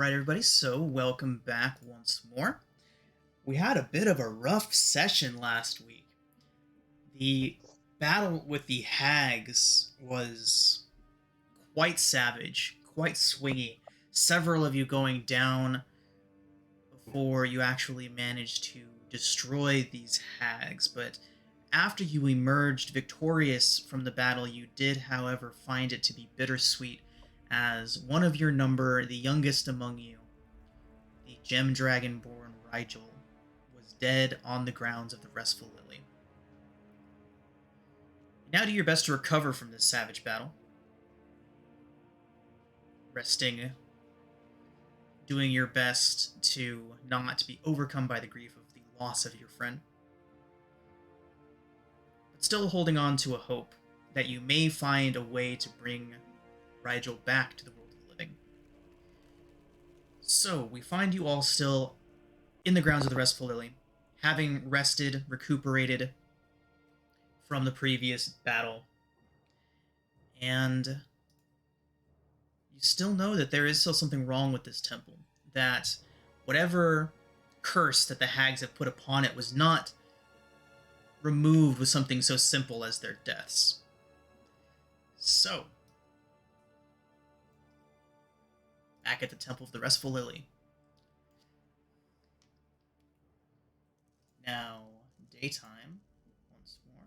Alright, everybody, so welcome back once more. We had a bit of a rough session last week. The battle with the hags was quite savage, quite swingy. Several of you going down before you actually managed to destroy these hags, but after you emerged victorious from the battle, you did, however, find it to be bittersweet, as one of your number, the youngest among you, the gem dragon-born Rigel, was dead on the grounds of the Restful Lily. Now do your best to recover from this savage battle. Resting, doing your best to not be overcome by the grief of the loss of your friend, but still holding on to a hope that you may find a way to bring Rigel back to the world of the living. So, we find you all still in the grounds of the Restful Lily, having rested, recuperated from the previous battle, and you still know that there is still something wrong with this temple, that whatever curse that the hags have put upon it was not removed with something so simple as their deaths. So, back at the Temple of the Restful Lily. Now, daytime, once more.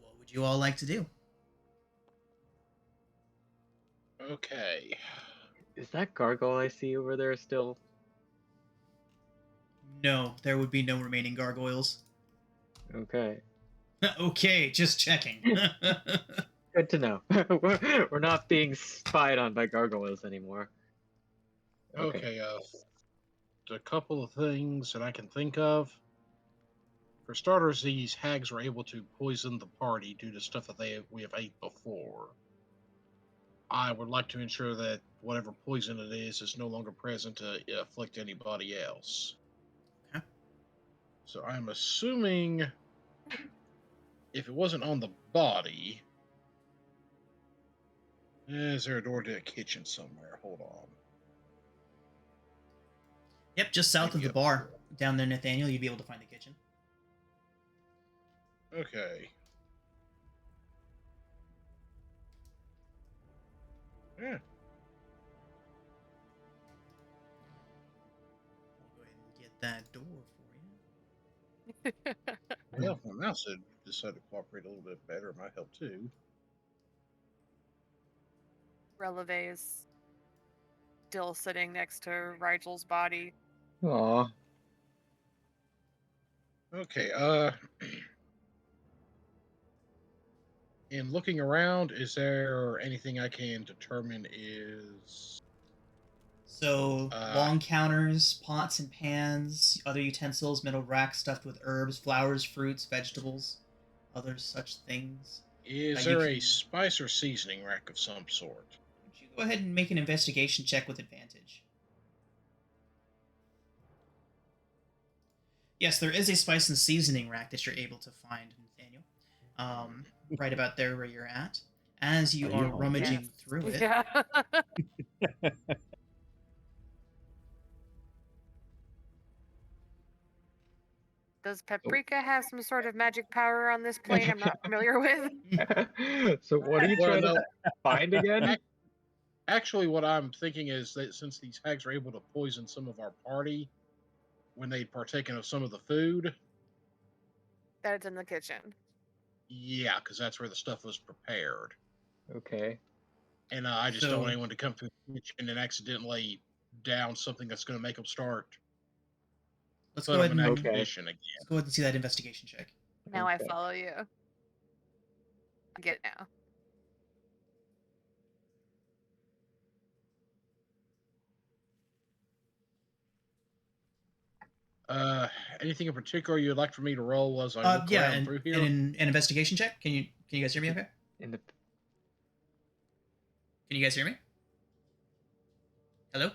What would you all like to do? Okay. Is that gargoyle I see over there still? No, there would be no remaining gargoyles. Okay. Okay, just checking. Good to know. We're not being spied on by gargoyles anymore. Okay. A couple of things that I can think of. For starters, these hags were able to poison the party due to stuff that we have ate before. I would like to ensure that whatever poison it is no longer present to afflict anybody else. Okay. So I'm assuming if it wasn't on the body, is there a door to a kitchen somewhere? Hold on. Yep, just south of the bar. Down there, Nathaniel, you'd be able to find the kitchen. Okay. Yeah. I'll go ahead and get that door for you. Well, if my mouse had decided to cooperate a little bit better, it might help too. Releve's still sitting next to Rigel's body. Aw. Okay, in looking around, is there anything I can determine is... So, long counters, pots and pans, other utensils, metal racks stuffed with herbs, flowers, fruits, vegetables, other such things. Is there a spice or seasoning rack of some sort? Would you go ahead and make an investigation check with advantage? Yes, there is a spice and seasoning rack that you're able to find, Nathaniel. Right about there where you're at. As you are rummaging through it. Yeah. Does paprika have some sort of magic power on this plane I'm not familiar with? So what are you trying to find again? Actually, what I'm thinking is that since these hags were able to poison some of our party when they'd partaken of some of the food... That it's in the kitchen. Yeah, because that's where the stuff was prepared. Okay. And I just don't want anyone to come to the kitchen and accidentally down something that's going to make them start... Let's go ahead and again. Let's go ahead and see that investigation check. Now I follow you. I get it now. Anything in particular you'd like for me to roll as I look around through here? An investigation check. Can you guys hear me? Okay. Can you guys hear me? Hello.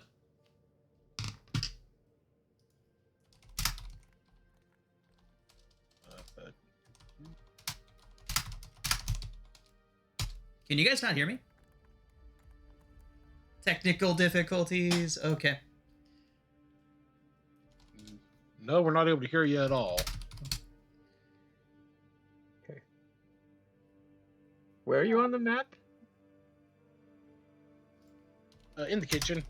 Can you guys not hear me? Technical difficulties. Okay. No, we're not able to hear you at all. Okay. Where are you on the map? In the kitchen.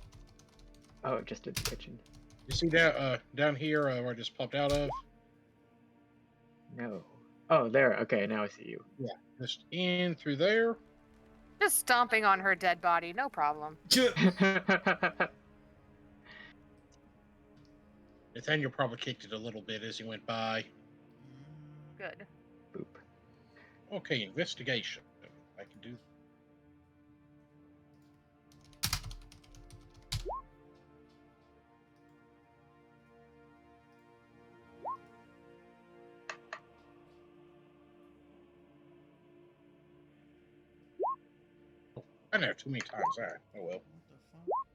Oh, just in the kitchen. You see down here where I just popped out of? No. Oh, there. Okay, now I see you. Yeah, just in through there. Just stomping on her dead body, no problem. Nathaniel probably kicked it a little bit as he went by. Good. Boop. Okay, investigation. I can do. I know too many times that. Oh well.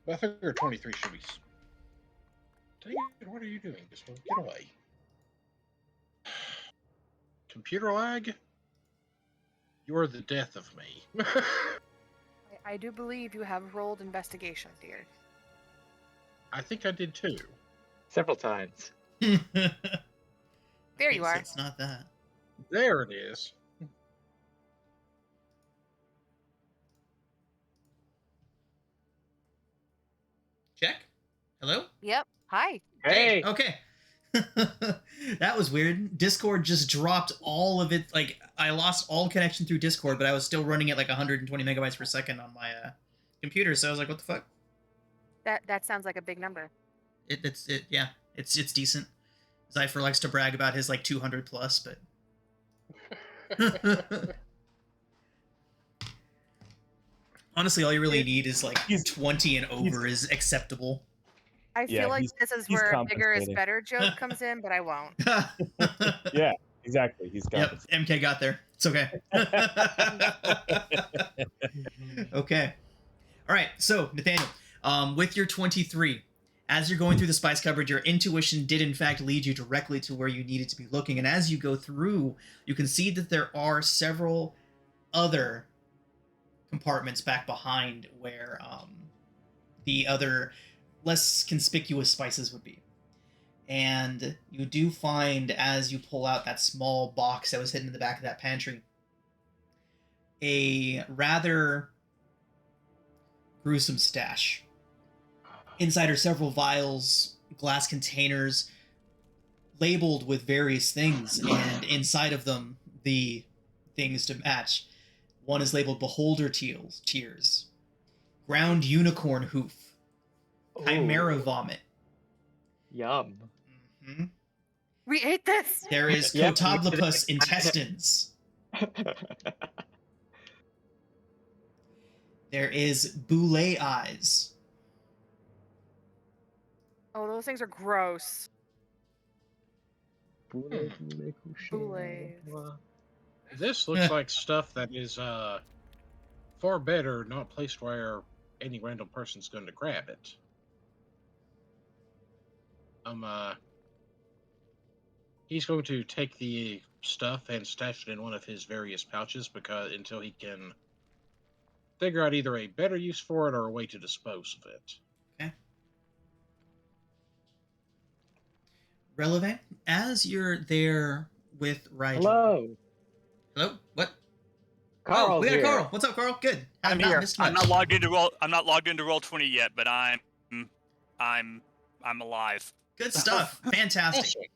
But I figure 23 should be. Dang it, what are you doing? Just get away. Computer lag? You're the death of me. I do believe you have rolled investigation, dear. I think I did too. Several times. There Okay, you so are. it's not that. There it is. Check. Hello? Yep. Hi. Hey! Okay. That was weird. Discord just dropped all of it. Like, I lost all connection through Discord, but I was still running at like 120 megabytes per second on my computer. So I was like, what the fuck? That sounds like a big number. Yeah, it's decent. Zypher likes to brag about his like 200 plus, but honestly, all you really need is like 20 and over is acceptable. I Yeah, feel like he's- this is he's where a bigger is compensating. better joke comes in, but I won't. Yeah, exactly. He's Yep, compensating. MK got there. It's okay. Okay. All right. So, Nathaniel, with your 23, as you're going through the spice cupboard, your intuition did in fact lead you directly to where you needed to be looking. And as you go through, you can see that there are several other compartments back behind where the other less conspicuous spices would be. And you do find, as you pull out that small box that was hidden in the back of that pantry, a rather gruesome stash. Inside are several vials, glass containers, labeled with various things, and inside of them, the things to match. One is labeled Beholder Tears, Ground Unicorn Hoof, Chimera Ooh, Vomit. Yum. Mhm. We ate this. There is Yep. Cotoblopus Intestines. There is Boule Eyes. Oh, those things are gross. Boule. Boule. This looks like stuff that is far better not placed where any random person's going to grab it. He's going to take the stuff and stash it in one of his various pouches until he can figure out either a better use for it or a way to dispose of it. Okay. Relevant, as you're there with Rigel. Hello. Hello? What? Carl's we got here. Carl. What's up, Carl? Good. I'm not here. missed I'm much. not logged into Roll20 yet, but I'm alive. Good stuff. Fantastic.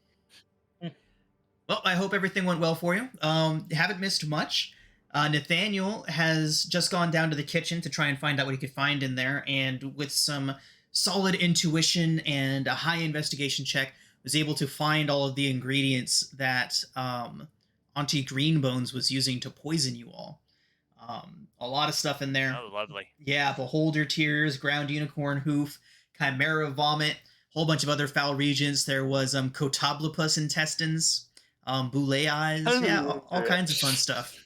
Well, I hope everything went well for you. Haven't missed much. Nathaniel has just gone down to the kitchen to try and find out what he could find in there, and with some solid intuition and a high investigation check, was able to find all of the ingredients that Auntie Greenbones was using to poison you all. A lot of stuff in there. Oh, lovely. Yeah, Beholder Tears, Ground Unicorn Hoof, Chimera Vomit, whole bunch of other foul regions. There was Cotoblopus Intestines, Boule Eyes, yeah, all kinds of fun stuff.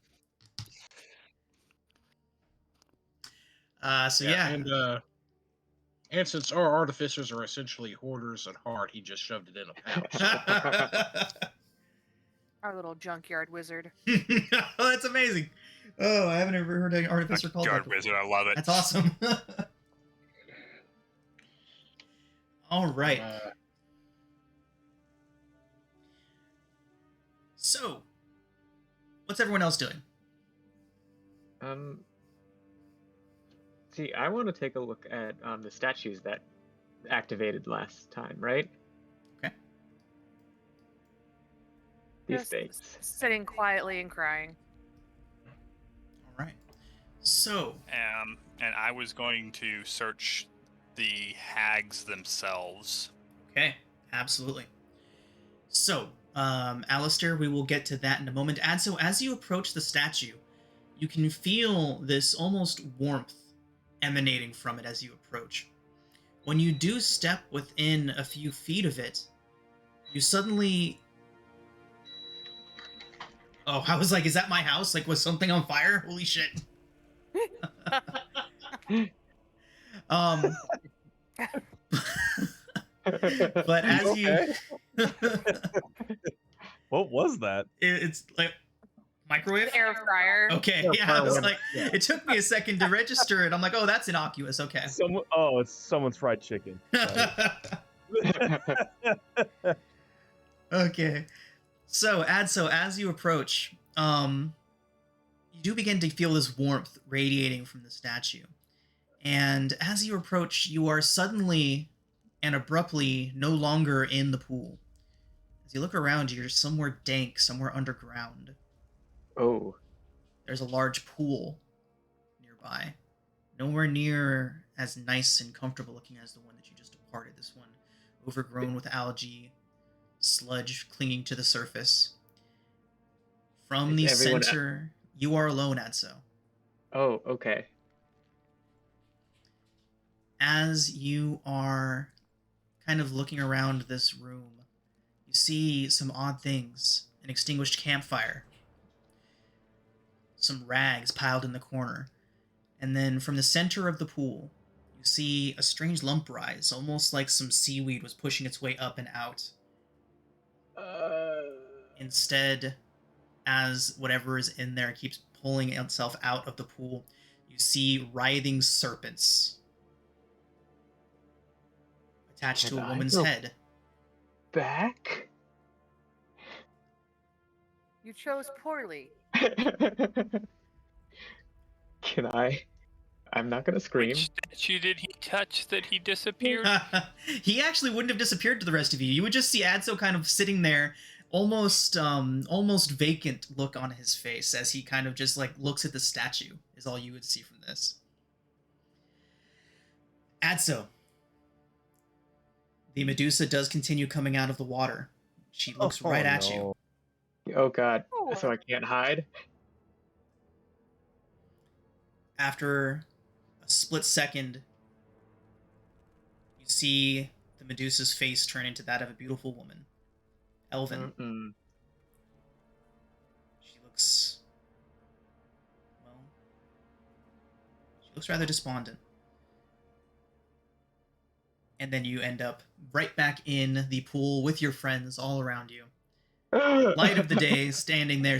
And since our artificers are essentially hoarders at heart, he just shoved it in a pouch. Our little junkyard wizard. Oh, that's amazing. Oh, I haven't ever heard an artificer called that Guard before. wizard, I love it. That's awesome. All right. So, what's everyone else doing? See, I want to take a look at the statues that activated last time, right? Okay. These Just things. sitting quietly and crying. All right. So, And I was going to search the hags themselves. okay, absolutely. So, Alistair, we will get to that in a moment. And so, as you approach the statue, you can feel this almost warmth emanating from it as you approach. When you do step within a few feet of it, you suddenly... Oh, I was like, is that my house? Like, was something on fire? Holy shit. But as you... What was that? It's like... Microwave? Air fryer. Okay, yeah, I was like, it took me a second to register it. I'm like, oh, that's innocuous. Okay. It's someone's fried chicken. Okay. So, Adso, as you approach, you do begin to feel this warmth radiating from the statue. And as you approach, you are suddenly and abruptly no longer in the pool. As you look around, you're somewhere dank, somewhere underground. Oh. There's a large pool nearby. Nowhere near as nice and comfortable looking as the one that you just departed. This one overgrown with algae, sludge clinging to the surface. From the center, you are alone, Adso. Oh, okay. As you are kind of looking around this room, you see some odd things. An extinguished campfire. Some rags piled in the corner. And then from the center of the pool, you see a strange lump rise, almost like some seaweed was pushing its way up and out. Instead, as whatever is in there keeps pulling itself out of the pool, you see writhing serpents attached to a woman's head. Back? You chose poorly. Can I? I'm not gonna scream. Which statue did he touch that he disappeared? He actually wouldn't have disappeared to the rest of you. You would just see Adso kind of sitting there, almost vacant look on his face as he kind of just like looks at the statue. Is all you would see from this. Adso. The Medusa does continue coming out of the water. She looks right at you. Oh god. So I can't hide? After a split second, you see the Medusa's face turn into that of a beautiful woman. Elven. Mm-mm. She looks... well... she looks rather despondent. And then you end up right back in the pool with your friends all around you. Light of the day, standing there,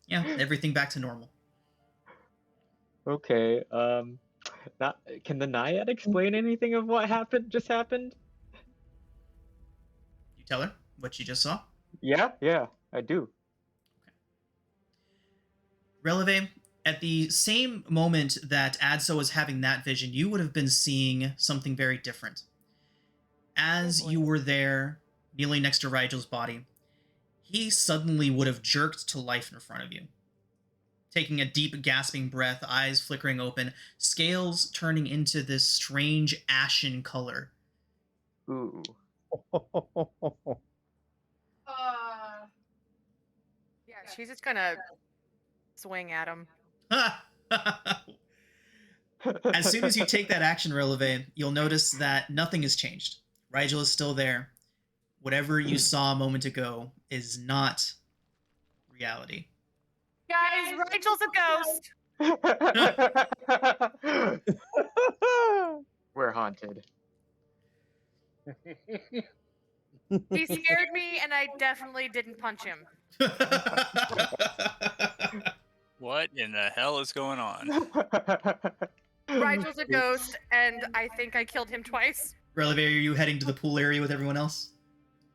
yeah, everything back to normal. Okay, can the Naiad explain anything of what just happened? You tell her what you just saw? Yeah, I do. Releve, at the same moment that Adso was having that vision, you would have been seeing something very different. As you were there, kneeling next to Rigel's body, he suddenly would have jerked to life in front of you. Taking a deep, gasping breath, eyes flickering open, scales turning into this strange ashen color. Ooh. Yeah, she's just gonna swing at him. As soon as you take that action, Releve, you'll notice that nothing has changed. Rigel is still there. Whatever you saw a moment ago is not reality. Guys, Rigel's a ghost. We're haunted. He scared me, and I definitely didn't punch him. What in the hell is going on? Rigel's a ghost, and I think I killed him twice. Releve, are you heading to the pool area with everyone else?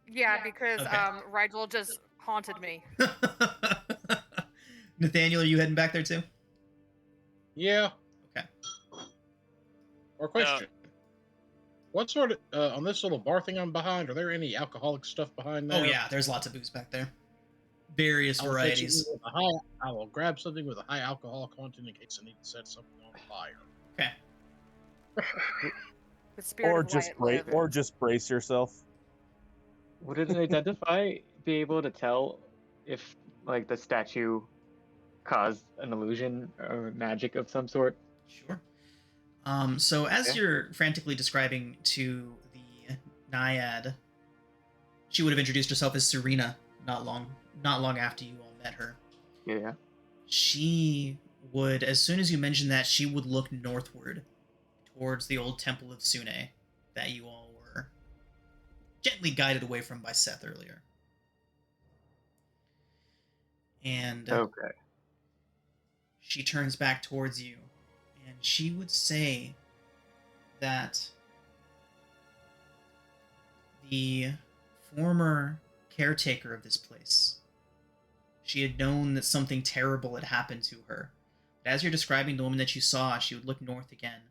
Yeah, because Okay. Rigel just haunted me. Nathaniel, are you heading back there too? Yeah. Okay. Or question. What sort of on this little bar thing I'm behind? Are there any alcoholic stuff behind there? Oh yeah, there's lots of booze back there. Various I will take varieties. something with a high- I will grab something with a high alcohol content in case I need to set something on fire. Okay. The spirit of Wyatt lives. just brace yourself. Would it identify be able to tell if like the statue caused an illusion or magic of some sort? Sure. So as Okay. you're frantically describing to the Naiad, she would have introduced herself as Serena not long after you all met her. Yeah. She would, as soon as you mentioned that, she would look northward towards the old temple of Sune that you all were gently guided away from by Seth earlier. And Okay. she turns back towards you, and she would say that the former caretaker of this place, she had known that something terrible had happened to her. But as you're describing the woman that you saw, she would look north again,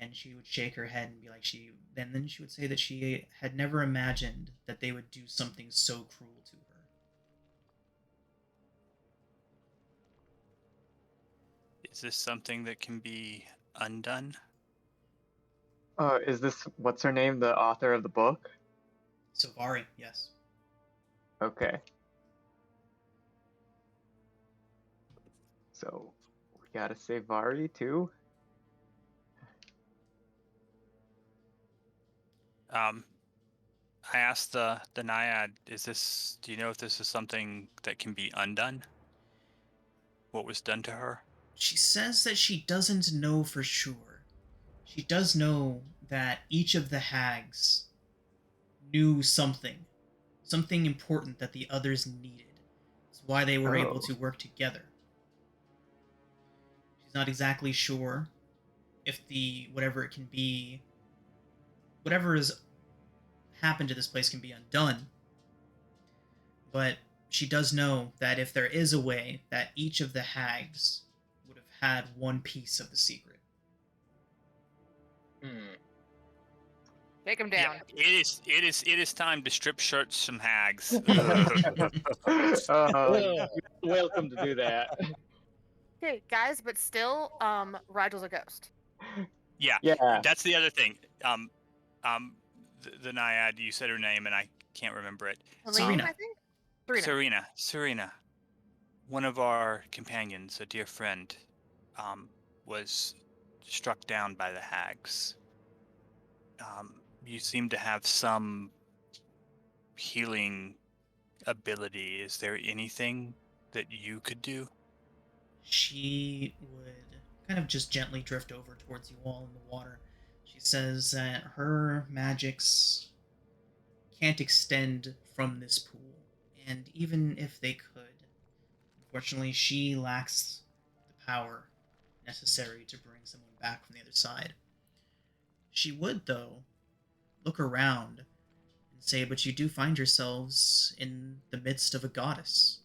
and she would shake her head and be like, then she would say that she had never imagined that they would do something so cruel to her. Is this something that can be undone? Is this what's her name? The author of the book? Savari, yes. Okay. So we gotta save Vari too. I asked the Naiad, do you know if this is something that can be undone? What was done to her? She says that she doesn't know for sure. She does know that each of the hags knew something important that the others needed. It's why they were able to work together. She's not exactly sure if whatever has happened to this place can be undone. But she does know that if there is a way, that each of the hags would have had one piece of the secret. Take him down. Yeah, it is time to strip search some hags. Welcome to do that. Okay, guys, but still, Rigel's a ghost. Yeah, Yeah. that's the other thing. The Naiad, you said her name and I can't remember it. Serena. I think? Serena. One of our companions, a dear friend, was struck down by the hags. You seem to have some healing ability. Is there anything that you could do? She would kind of just gently drift over towards you all in the water. She says that her magics can't extend from this pool, and even if they could, unfortunately, she lacks the power necessary to bring someone back from the other side. She would, though, look around and say, but you do find yourselves in the midst of a goddess.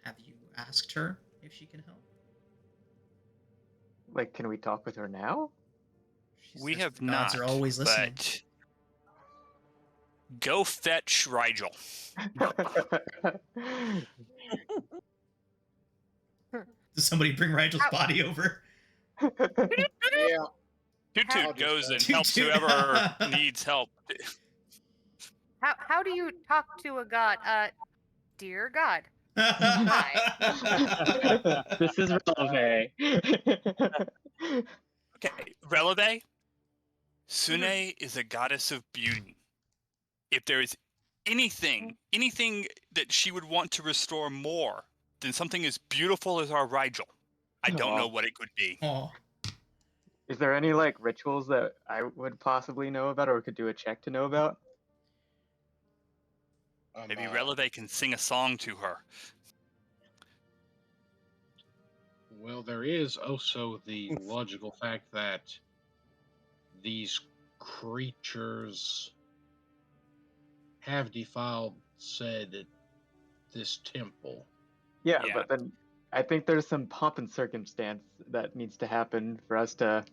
Have you asked her if she can help? Like, can we talk with her now? We have the gods not, are always listening. but go fetch Rigel. Does somebody bring Rigel's body over? Yeah. Toot goes and Toot helps Toot. whoever needs help. How do you talk to a god? Dear God. This is Releve. Okay, Releve. Sune is a goddess of beauty. If there is anything that she would want to restore more than something as beautiful as our Rigel, I don't know what it could be. Oh. Is there any like rituals that I would possibly know about or could do a check to know about? Maybe Releve can sing a song to her. Well, there is also the logical fact that these creatures have defiled this temple. Yeah, Yeah. but then I think there's some pomp and circumstance that needs to happen for us to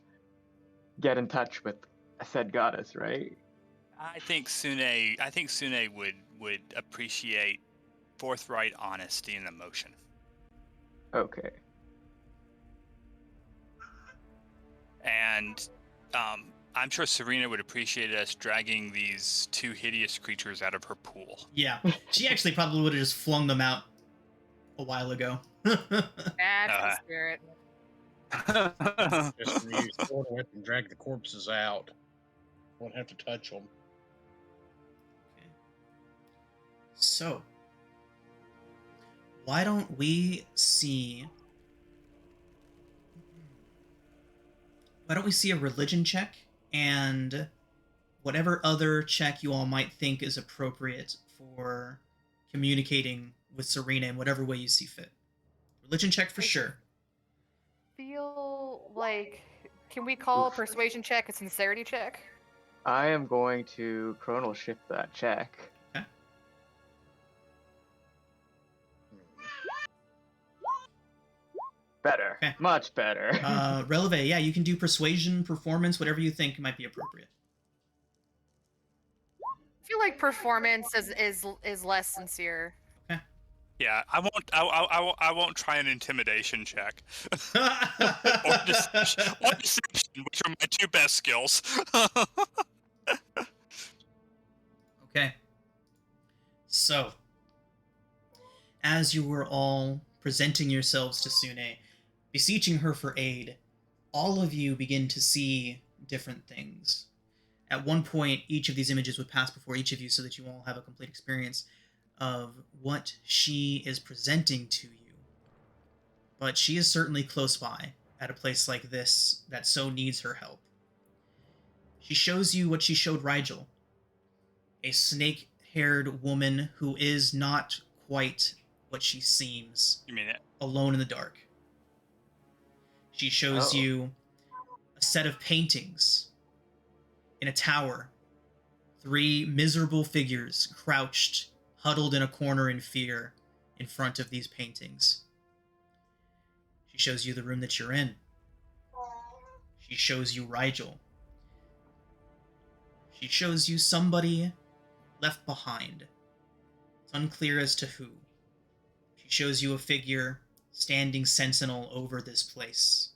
get in touch with said goddess, right? I think Sune would appreciate forthright honesty and emotion. Okay. And I'm sure Serena would appreciate us dragging these two hideous creatures out of her pool. Yeah, she actually probably would have just flung them out a while ago. That's the spirit. Just use sword whip and drag the corpses out. Won't have to touch them. Okay. So, why don't we see a religion check and whatever other check you all might think is appropriate for communicating with Serena in whatever way you see fit. Religion check for sure. Feel like, can we call a persuasion check a sincerity check? I am going to chronal shift that check. Okay. Better. Okay. Much better. Releve, yeah, you can do persuasion, performance, whatever you think might be appropriate. I feel like performance is less sincere. Yeah, I won't try an intimidation check or deception, which are my two best skills. Okay. So, as you were all presenting yourselves to Sune, beseeching her for aid, all of you begin to see different things. At one point, each of these images would pass before each of you so that you all have a complete experience of what she is presenting to you. But she is certainly close by at a place like this that so needs her help. She shows you what she showed Rigel. A snake-haired woman who is not quite what she seems. You mean it? Alone in the dark. She shows you a set of paintings in a tower. 3 miserable figures crouched, huddled in a corner in fear in front of these paintings. She shows you the room that you're in. She shows you Rigel. She shows you somebody left behind. It's unclear as to who. She shows you a figure standing sentinel over this place.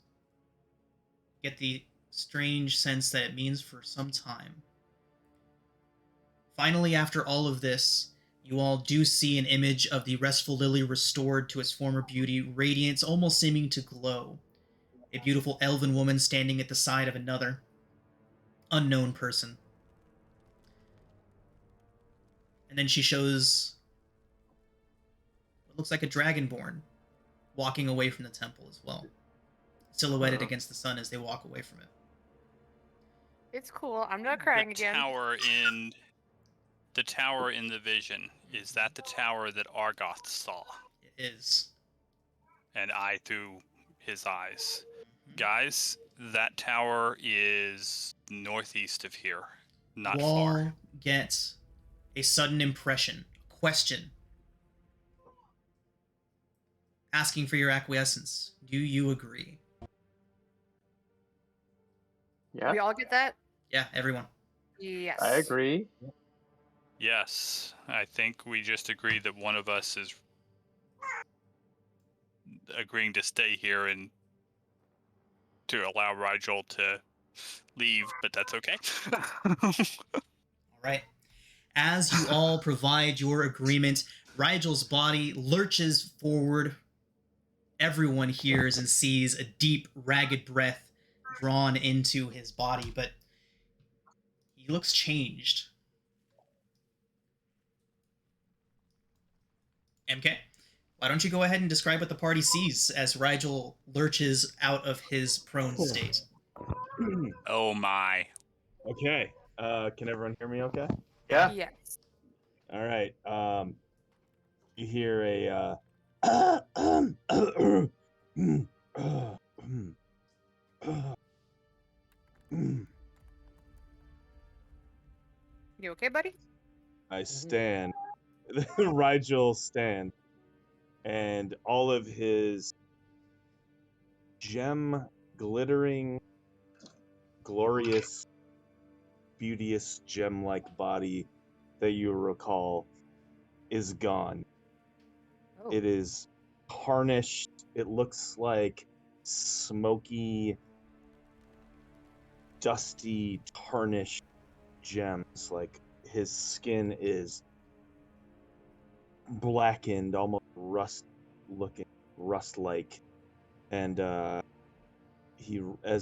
You get the strange sense that it means for some time. Finally, after all of this, you all do see an image of the restful lily restored to its former beauty, radiance almost seeming to glow. A beautiful elven woman standing at the side of another unknown person. And then she shows what looks like a dragonborn walking away from the temple as well, silhouetted against the sun as they walk away from it. It's cool. I'm not crying again. The tower in the vision, is that the tower that Argoth saw? It is. And eye through his eyes. Guys, that tower is northeast of here. Not you all far. Get a sudden impression, question, asking for your acquiescence. Do you agree? Yeah, We all get that? Yeah, everyone. Yes. I agree. Yes, I think we just agreed that one of us is agreeing to stay here and to allow Rigel to leave, but that's okay. All right. As you all provide your agreement, Rigel's body lurches forward. Everyone hears and sees a deep, ragged breath drawn into his body, but he looks changed. MK, why don't you go ahead and describe what the party sees as Rigel lurches out of his prone state? Oh my. Okay. Can everyone hear me okay? Yeah. Yes. All right. You hear a You okay, buddy? I stand. Rigel stand, and all of his gem glittering, glorious, beauteous gem-like body that you recall is gone. Oh. It is tarnished. It looks like smoky, dusty, tarnished gems. Like his skin is blackened, almost rust-looking, rust-like, and as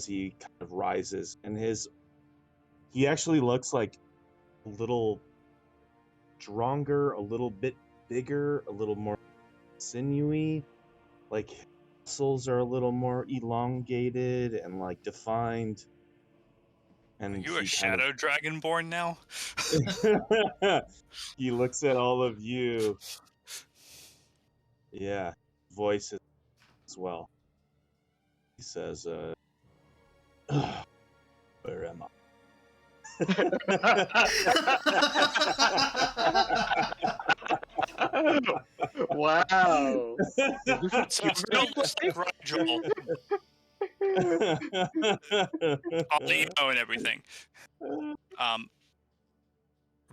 he kind of rises, and he actually looks like a little stronger, a little bit bigger, a little more sinewy. Like his muscles are a little more elongated and like defined. Are And you a he shadow dragonborn now? he looks at all of you. Yeah, voice as well. He says, where am I? Wow. So still just like Rigel, audio and everything.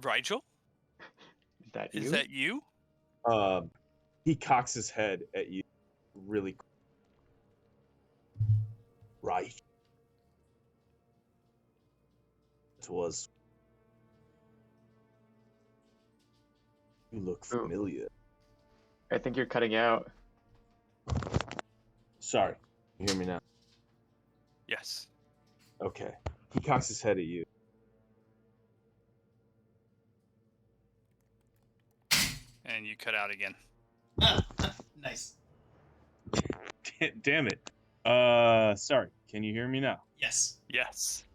Rigel, Is that is you? that you? He cocks his head at you really quick. Right. It was. You look Ooh. familiar. I think you're cutting out. Sorry. You hear me now? Yes. Okay. He cocks his head at you. And you cut out again. Nice. Damn it. Sorry. Can you hear me now? Yes. Yes.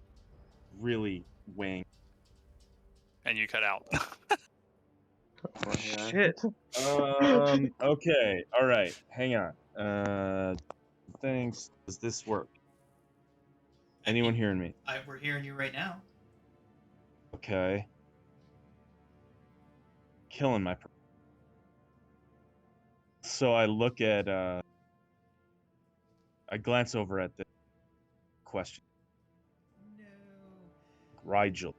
Really wang. And you cut out. Oh, yeah. Shit. Okay. All right. Hang on. Thanks. Does this work? Anyone hearing me? We're hearing you right now. Okay. Killing my. So I look at. I glance over at the question. No. Rigel.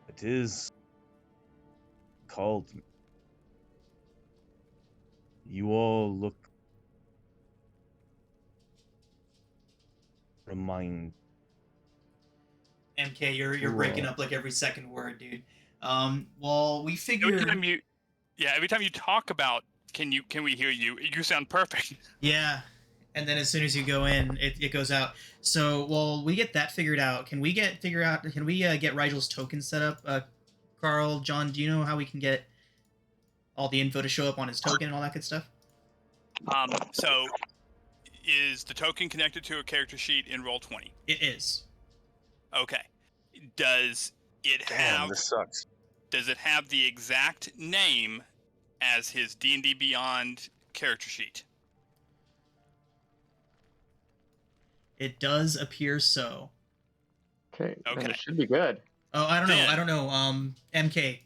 It is called me. You all look remind. MK, you're breaking up like every second word, dude. Well, we every figured. time you talk about can we hear you? You sound perfect. Yeah, and then as soon as you go in, it goes out. So, well, we get that figured out. Can we get Rigel's token set up? Carl, John, do you know how we can get all the info to show up on his token and all that good stuff? So is the token connected to a character sheet in Roll20? It is. Okay. Does it have This sucks. Does it have the exact name as his D&D Beyond character sheet? It does appear so. Okay. Then Okay. it should be good. Oh, I don't know. Then- I don't know. MK,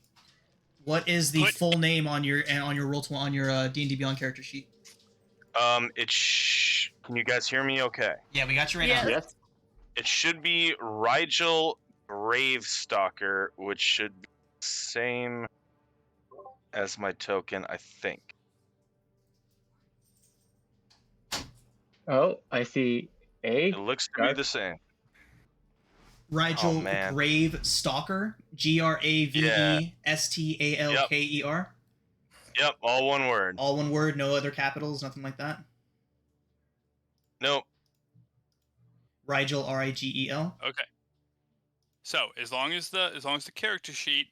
what is the full name on your D&D Beyond character sheet? Can you guys hear me okay? Yeah, we got you right Yeah. now. Yes. It should be Rigel Gravestalker, which should be the same as my token, I think. Oh, I see A. It looks to be the same. Rigel Oh, man. Grave Stalker, Gravestalker. Yep, all one word. All one word, no other capitals, nothing like that. Nope. Rigel, Rigel. Okay. So as long as the character sheet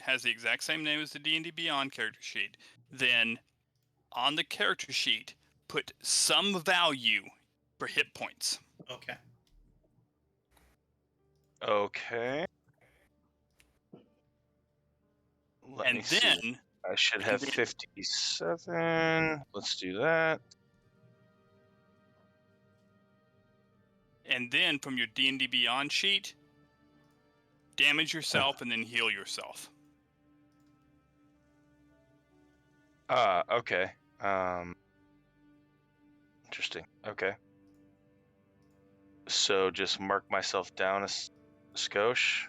has the exact same name as the D&D Beyond character sheet, then on the character sheet put some value for hit points. Okay. Okay. Let me see. And then I should have 57. Let's do that. and then from your D&D Beyond sheet, damage yourself and then heal yourself. Okay. Interesting. Okay. So just mark myself down a skosh.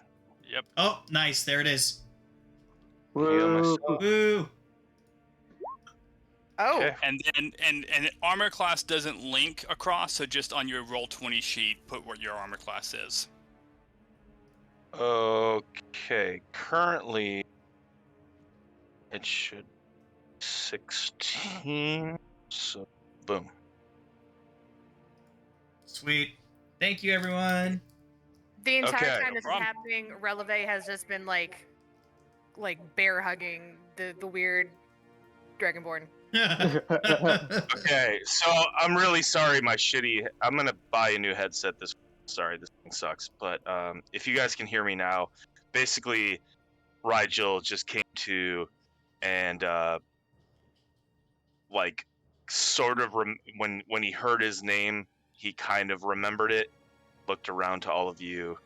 Yep. Oh, nice. There it is. Heal Woo. myself. Woo. Oh, Okay. And then and armor class doesn't link across, so just on your Roll20 sheet, put what your armor class is. Okay. Currently, it should 16. So, boom. Sweet. Thank you, everyone. the entire Okay, time no this is problem. happening, Releve has just been like bear hugging the weird Dragonborn. Okay, so I'm really sorry. I'm gonna buy a new headset. Sorry, this thing sucks. But if you guys can hear me now, basically, Rigel just came to, and like, sort of when he heard his name, he kind of remembered it. Looked around to all of you,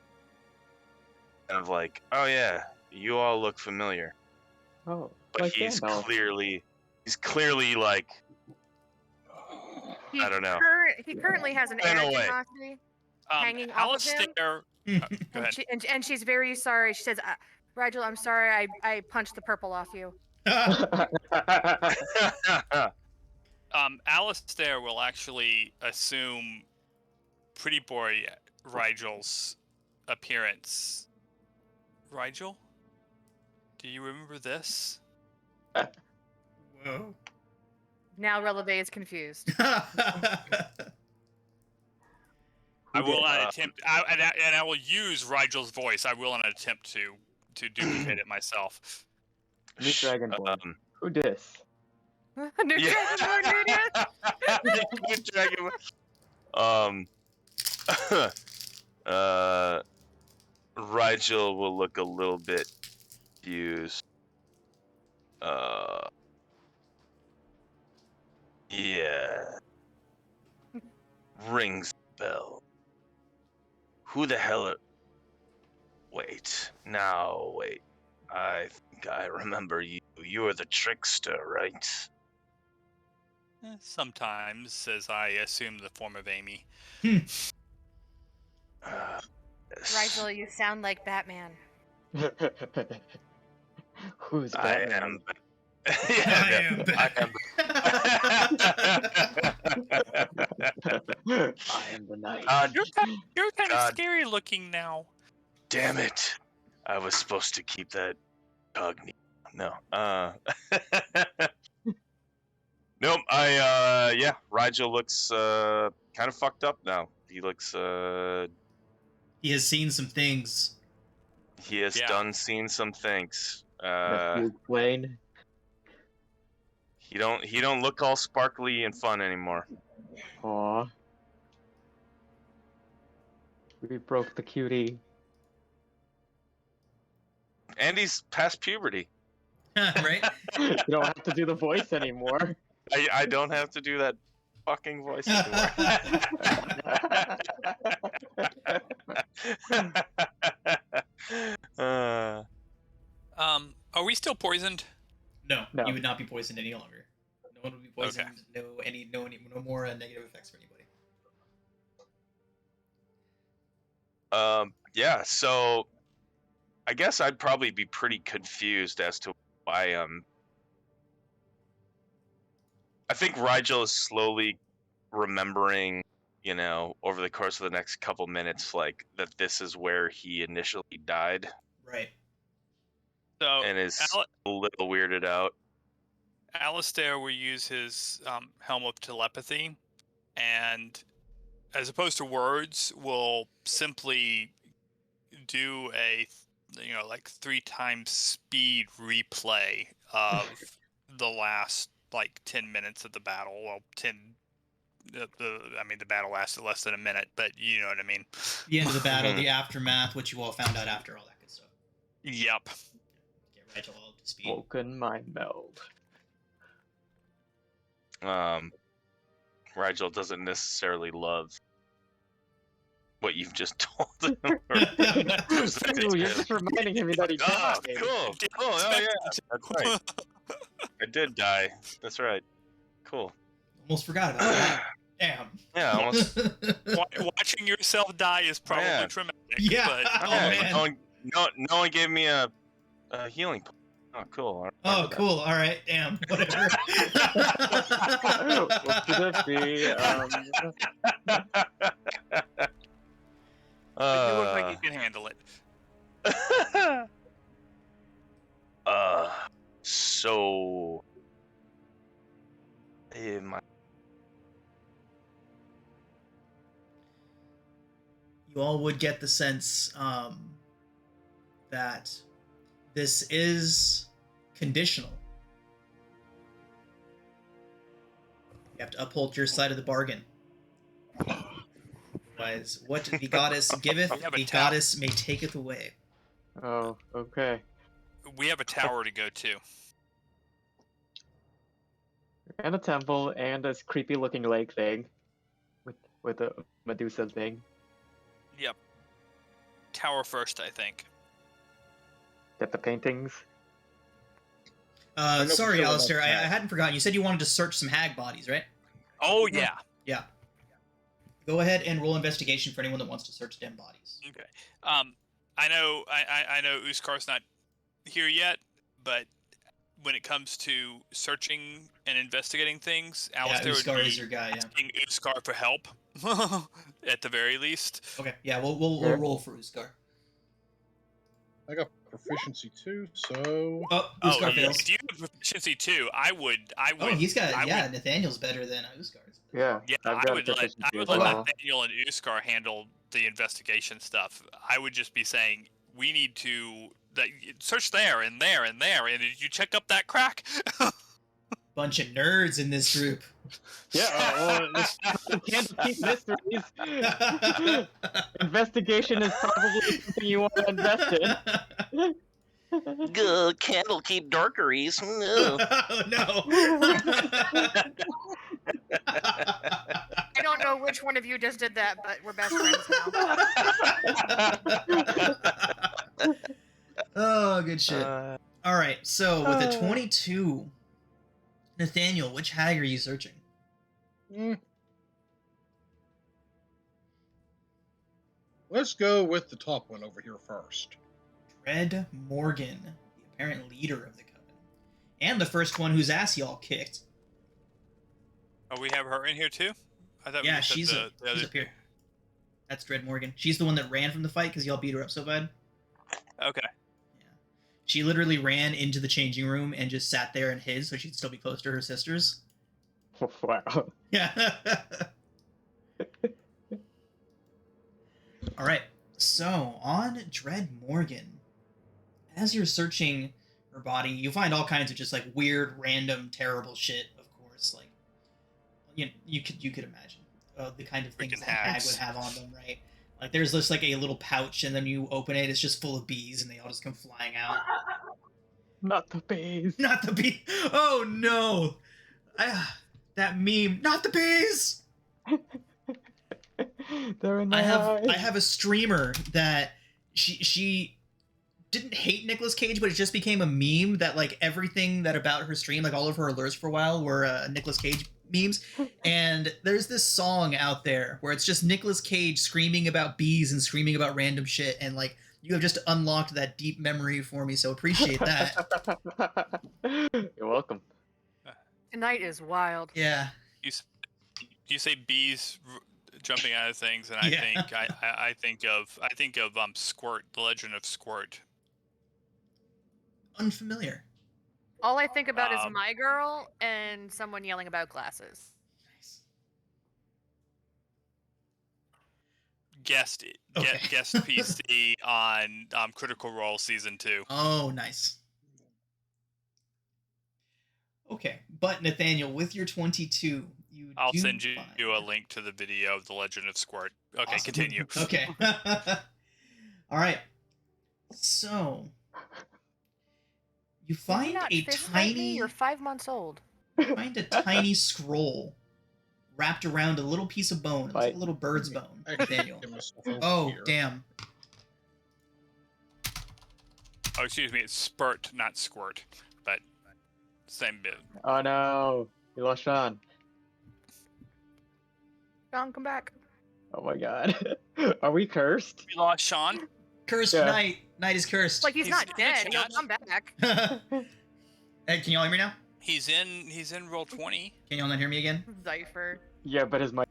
kind of like, oh yeah, you all look familiar. Oh, But like he's Gandalf. clearly like, He I don't know. He currently has an Ran air away. generosity hanging off of him. Alistair, go ahead. And she's very sorry. She says, Rigel, I'm sorry I punched the purple off you. Alistair will actually assume Pretty Boy Rigel's appearance. Rigel? Do you remember this? Whoa. Now Releve is confused. I will not attempt, and I will use Rigel's voice. I will not attempt to duplicate it myself. New Dragonborn. Um, New Who dis? Yeah. Dragonborn, dude. New Dragon. Rigel will look a little bit confused. Yeah. Rings a bell. Who the hell Wait. I think I remember you. You are the trickster, right? Sometimes, as I assume the form of Amy. Yes. Rigel, you sound like Batman. Who's I Batman? am. I am I am the knight. You're kind of God. scary looking now. Damn it! I was supposed to keep that cognito. No. Nope. Yeah. Rigel looks kind of fucked up now. He looks He has seen some things. he has seen some things. Nephew Blaine. He don't look all sparkly and fun anymore. Aw. We broke the cutie. And he's past puberty. Right? You don't have to do the voice anymore. I don't have to do that fucking voice anymore. Are we still poisoned? No, No. you would not be poisoned any longer. No one would be poisoned. Okay. No more negative effects for anybody. Yeah, so I guess I'd probably be pretty confused as to why I think Rigel is slowly remembering, over the course of the next couple minutes, like, that this is where he initially died. Right. So, And is a little weirded out. Alistair will use his Helm of Telepathy, and as opposed to words, will simply do a 3 times speed replay of the last 10 minutes of the battle. Well, 10. The battle lasted less than a minute, but you know what I mean. The end of the battle, the aftermath, which you all found out after, all that good stuff. Yep. Get Rigel all up to speed. Vulcan mind meld. Rigel doesn't necessarily love what you've just told him. You're just reminding him that he Oh, died. cool. Oh, yeah. That's right. I did die. That's right. Cool. Almost forgot about that. Damn. Yeah, almost. Watching yourself die is probably Yeah. traumatic. Yeah. But Oh, Yeah, man. no one gave me a healing. Oh, cool. I Oh, remember that. cool. All right. Damn. Whatever. What should it be? you look like you can handle it. So. You all would get the sense that this is conditional. You have to uphold your side of the bargain. Otherwise, what the goddess giveth, We have a the tower. goddess may taketh away. Oh, okay. We have a tower to go to. And a temple and this creepy looking lake thing. With a Medusa thing. Yep. Tower first, I think. Get the paintings. know for Sorry, sure about Alistair, I that. hadn't forgotten. You said you wanted to search some hag bodies, right? Oh yeah. Yeah. Go ahead and roll investigation for anyone that wants to search dem bodies. Okay. I know Uskar's not here yet, but when it comes to searching and investigating things, Yeah, Alistair Uskar would is be your guy, yeah. asking Uskar for help, at the very least. Okay, yeah, we'll Sure. roll for Uskar. I got proficiency 2, so Oh, Oh, Uskar yeah, fails. if you have proficiency too, I would. Oh, he's got, I yeah, would- Nathaniel's better than Uskar's. Yeah, Yeah, I've I got would let proficiency as well. Nathaniel and Uskar handle the investigation stuff. I would just be saying we need to search there and there and there. And did you check up that crack? Bunch of nerds in this group. Yeah, you can't keep mysteries. Investigation is probably something you want to invest in. Candlekeep darkeries. Oh, no. I don't know which one of you just did that, but we're best friends now. Oh, good shit. All right, so with a 22, Nathaniel, which hag are you searching? let's go with the top one over here first. Dread Morgan, the apparent leader of the coven, and the first one whose ass y'all kicked. Oh, we have her in here too. I thought Yeah, we said she's the other up here. That's Dread Morgan. She's the one that ran from the fight because y'all beat her up so bad. Okay. Yeah. She literally ran into the changing room and just sat there and hid so she'd still be close to her sisters. Wow. Yeah. All right. So, on Dread Morgan, as you're searching her body, you find all kinds of just like weird, random, terrible shit, of course. Like, you could imagine the kind of things Freaking that hag hags. would have on them, right? Like, there's just like a little pouch, and then you open it, it's just full of bees, and they all just come flying out. Not the bees. Not the bee. Oh no! That meme. Not the bees. They're in my eyes. I have a streamer that she didn't hate Nicolas Cage, but it just became a meme that like everything that about her stream, like all of her alerts for a while, were Nicolas Cage memes. And there's this song out there where it's just Nicolas Cage screaming about bees and screaming about random shit, and like you have just unlocked that deep memory for me, so appreciate that. You're welcome. Tonight is wild. Yeah. You say bees jumping out of things, and Yeah. I think of Squirt, the Legend of Squirt. Unfamiliar. All I think about is Um, my girl and someone yelling about glasses. Nice. Guest Okay. guest PC on Critical Role Season 2. Oh, nice. Okay, but Nathaniel, with your 22, you I'll do send you find... a link to the video of the Legend of Squirt. Okay, Awesome. continue. Okay. All right. So you Did find you not a fist fight me? tiny You're 5 months old. you find a tiny scroll wrapped around a little piece of bone. It's like a Bite. little bird's bone, Actually, Daniel. get myself over Oh, here. damn. Oh, excuse me, it's spurt, not squirt, but same bit. Oh no, we lost Sean. John, come back. Oh my god. Are we cursed? We lost Sean. Cursed Yeah. Knight. Knight is cursed. Like, he's not He's dead. He'll not- come back. Hey, can y'all hear me now? He's in roll 20. Can y'all not hear me again? Zypher. Yeah, but his mic.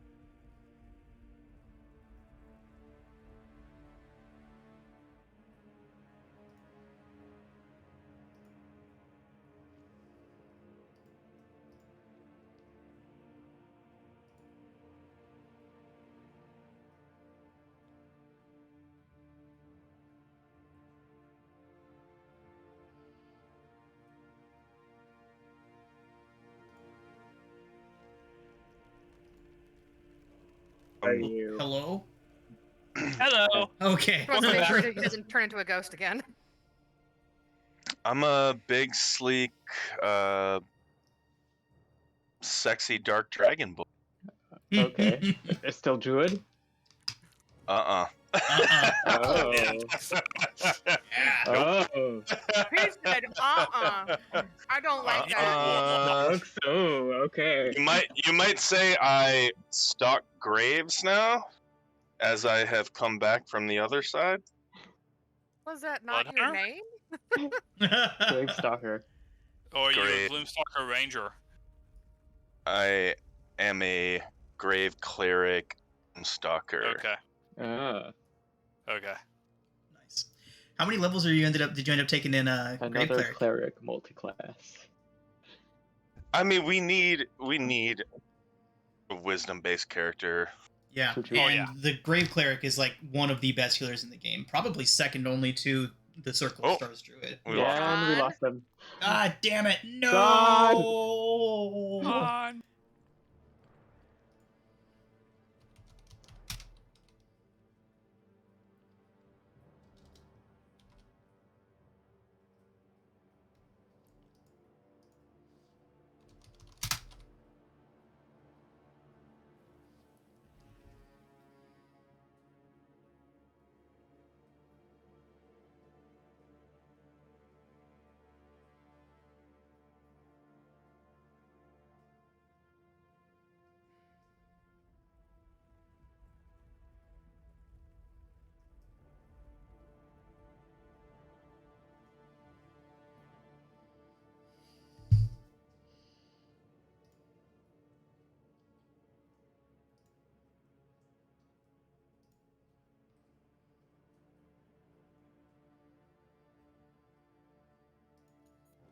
Are you? Hello? Hello. Okay. He wants to make Welcome sure he doesn't turn into a ghost again. I'm a big, sleek, sexy dark dragon boy. Okay. It's still Druid? Uh-uh. Oh. Yeah. Oh. He said, I don't like that. So, okay. You might say I stalk graves now, as I have come back from the other side. Was that not your Bloodhunter? name? Grave Stalker. Or you a Great. Gloomstalker Ranger. I am a grave cleric and stalker. Okay. Ah. Okay. Nice. How many levels did you end up taking in Grave Another Cleric? cleric multi-class. I mean, we need a wisdom-based character. Yeah. True, true. And Oh, yeah. the Grave Cleric is like one of the best healers in the game. Probably second only to the Circle of Oh. Stars Druid. We Yeah, lost. and we God. lost them. God damn it. No! God. On.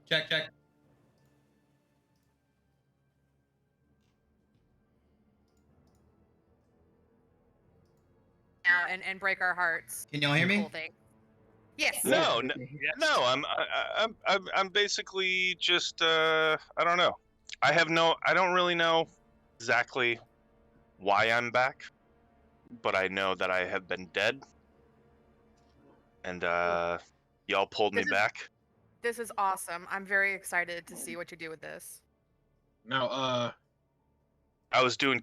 Check, check. Now and break our hearts. Can y'all hear me? Cool thing. Yes. No, Yes. no, I'm basically just I don't know. I don't really know exactly why I'm back, but I know that I have been dead, and y'all pulled me This is- back. This is awesome. I'm very excited to see what you do with this. Now, I was doing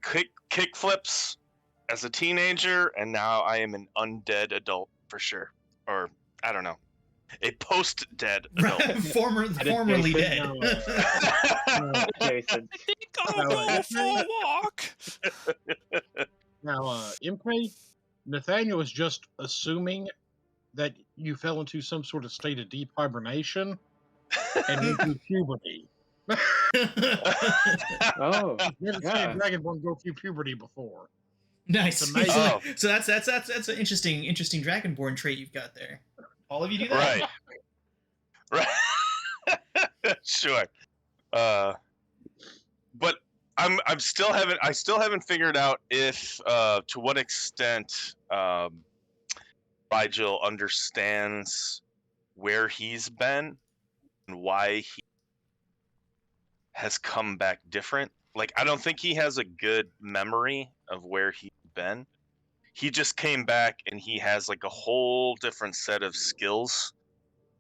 kick flips as a teenager, and now I am an undead adult for sure, or I don't know, a post-dead adult. Formerly Jason, dead. Jason. I'll go for a walk. MK, Nathaniel was just assuming that you fell into some sort of state of deep hibernation and into puberty. Oh. Never Yeah. seen a Dragonborn go through puberty before. Nice. It's amazing. Oh. So that's an interesting Dragonborn trait you've got there. All of you do that. Right. Right. Sure. But I still haven't figured out if to what extent Rigel understands where he's been and why he has come back different. Like, I don't think he has a good memory of where he's been. He just came back and he has like a whole different set of skills,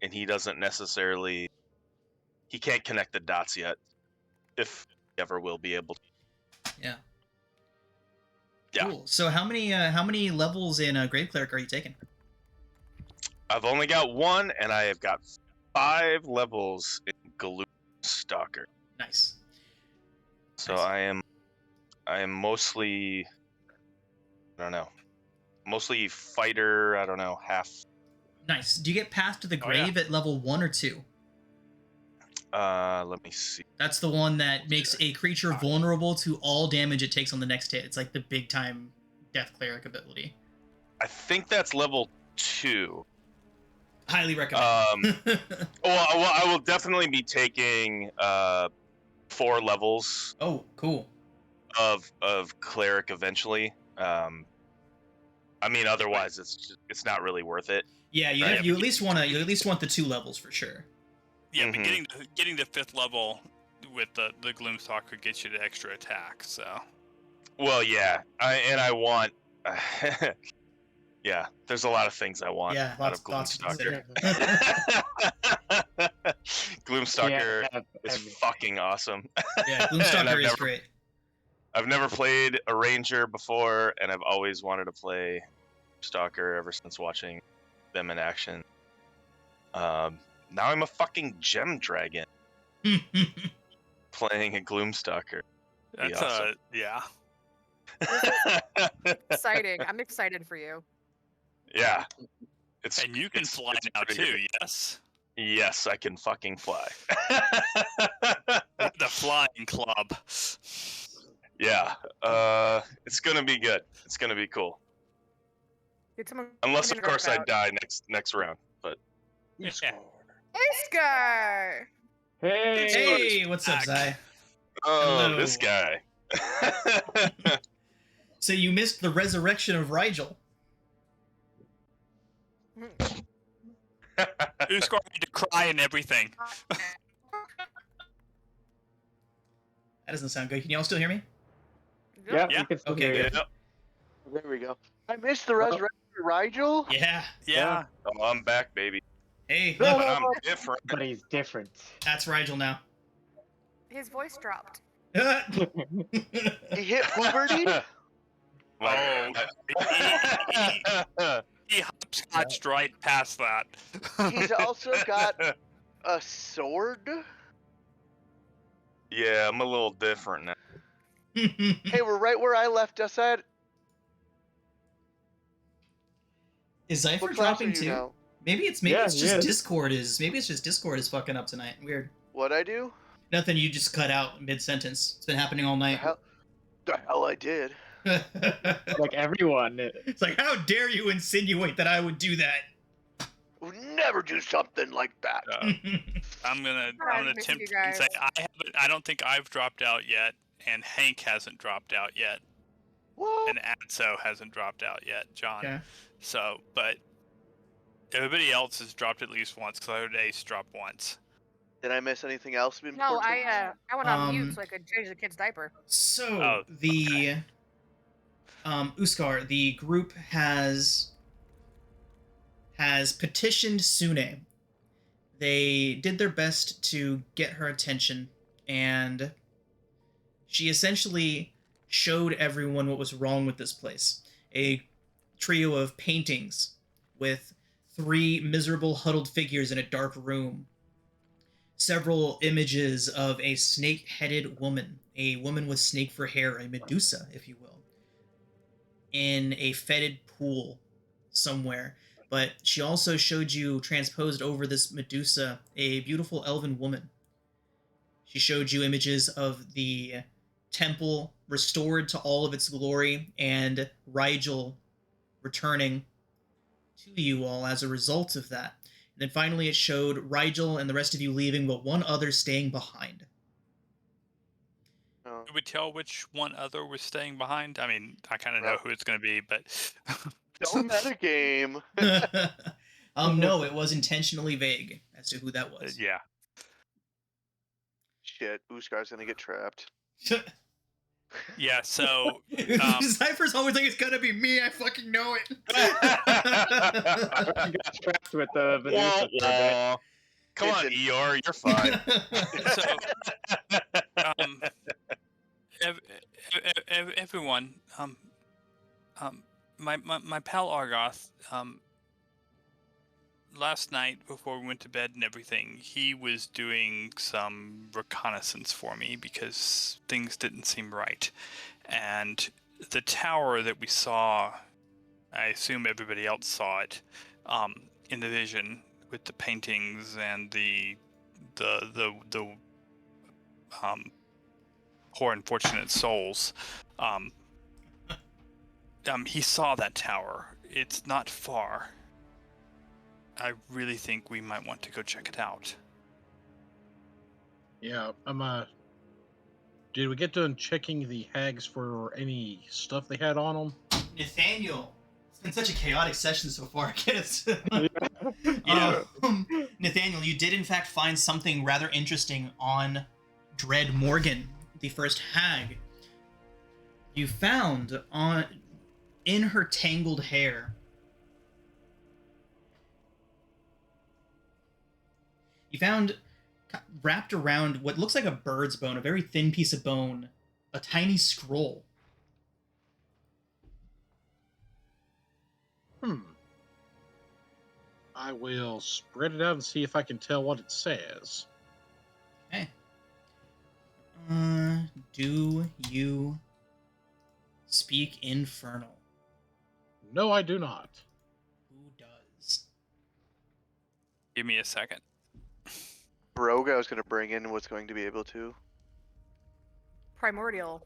and he doesn't necessarily, he can't connect the dots yet, if he ever will be able to. Yeah. Yeah. Cool. So how many levels in Grave Cleric are you taking? I've only got one, and I have got 5 levels in Gloom Stalker. Nice. So Nice. I am mostly, I don't know, mostly fighter. I don't know, half. Nice. Do you get Path to the Oh, yeah. Grave at level 1 or 2? Let me see. That's the one that makes a creature vulnerable to all damage it takes on the next hit. It's like the big time Death Cleric ability. I think that's level 2. Highly recommend. Well, I will definitely be taking 4 levels Oh, cool. of cleric eventually. I mean, otherwise it's not really worth it. Yeah, you Right. have, you at least want the 2 levels for sure. Yeah, Mhm. but getting to 5th level with the Gloomstalker gets you the extra attack. So Well, yeah, I want. Yeah, there's a lot of things I want Yeah, out of lots to Gloomstalker. consider. Gloomstalker Yeah, is everything. fucking awesome. Yeah, And Gloomstalker is great. I've never played a ranger before, and I've always wanted to play Stalker ever since watching them in action. Now I'm a fucking gem dragon playing a Gloomstalker. Be that's awesome. yeah. Exciting. I'm excited for you. Yeah, it's And you can it's- fly it's now pretty too. good. Yes, Yes, I can fucking fly. the Flying Club. Yeah, it's gonna be good. It's gonna be cool. Did someone Unless, come of in course, or I out? die next round. But Yeah. This guy. Hey. Hey, what's up, Back. Zai? oh, Hello. this guy. So you missed the resurrection of Rigel. Who's going to cry and everything? That doesn't sound good. Can y'all still hear me? Yeah, Yeah. we can still Okay, hear you. good. Yep. There we go. I missed the resurrection of Rigel. Yeah. Yeah. Oh, I'm back, baby. Hey, No. But I'm different. But he's different. that's Rigel now. His voice dropped. He hit puberty. Oh, he hopscotched right past that. He's also got a sword. Yeah, I'm a little different now. Hey, we're right where I left us at. Is Zypher What class are dropping you too? now? Maybe it's Yeah, just he is. Discord is fucking up tonight. Weird. What I do? Nothing. You just cut out mid sentence. It's been happening all The night. hell I did. Like everyone. It's like, how dare you insinuate that I would do that? Would never do something like that. I'm gonna I miss attempt you and say guys. I don't think I've dropped out yet, and Hank hasn't dropped out yet, What? and Adso hasn't dropped out yet, John. Okay. So, but everybody else has dropped at least once, because I heard Ace drop once. Did I miss anything else No, important? I went on mute Um, so I could change the kid's diaper. So Oh, the Uskar, the group has petitioned Sune. They did their best to get her attention, and she essentially showed everyone what was wrong with this place. A trio of paintings with 3 miserable huddled figures in a dark room. Several images of a snake-headed woman, a woman with snake for hair, a Medusa, if you will, in a fetid pool somewhere. But she also showed you, transposed over this Medusa, a beautiful elven woman. She showed you images of the temple restored to all of its glory, and Rigel returning to you all as a result of that. And then finally it showed Rigel and the rest of you leaving, but one other staying behind. Oh. Could we tell which one other was staying behind? I mean, I kind of know who it's going to be, but Don't metagame. No, it was intentionally vague as to who that was. yeah. Shit, Uskar's gonna get trapped. Yeah, so Cypher's always like, it's gonna be me, I fucking know it. You got trapped with the Medusa for a bit. Wah, wah. Come on, It's Eeyore, you're fine. so everyone, My pal Argoth, last night before we went to bed and everything, he was doing some reconnaissance for me because things didn't seem right. And the tower that we saw, I assume everybody else saw it, in the vision with the paintings and the poor unfortunate souls. He saw that tower. It's not far. I really think we might want to go check it out. Yeah, did we get done checking the hags for any stuff they had on them? Nathaniel, it's been such a chaotic session so far, I guess. Yeah. Nathaniel, you did in fact find something rather interesting on Dread Morgan, the first hag. You found in her tangled hair, you found wrapped around what looks like a bird's bone, a very thin piece of bone, a tiny scroll. I will spread it out and see if I can tell what it says. Okay. Do you speak Infernal? No, I do not. Who does? Give me a second. Rogue, I was going to bring in what's going to be able to. Primordial.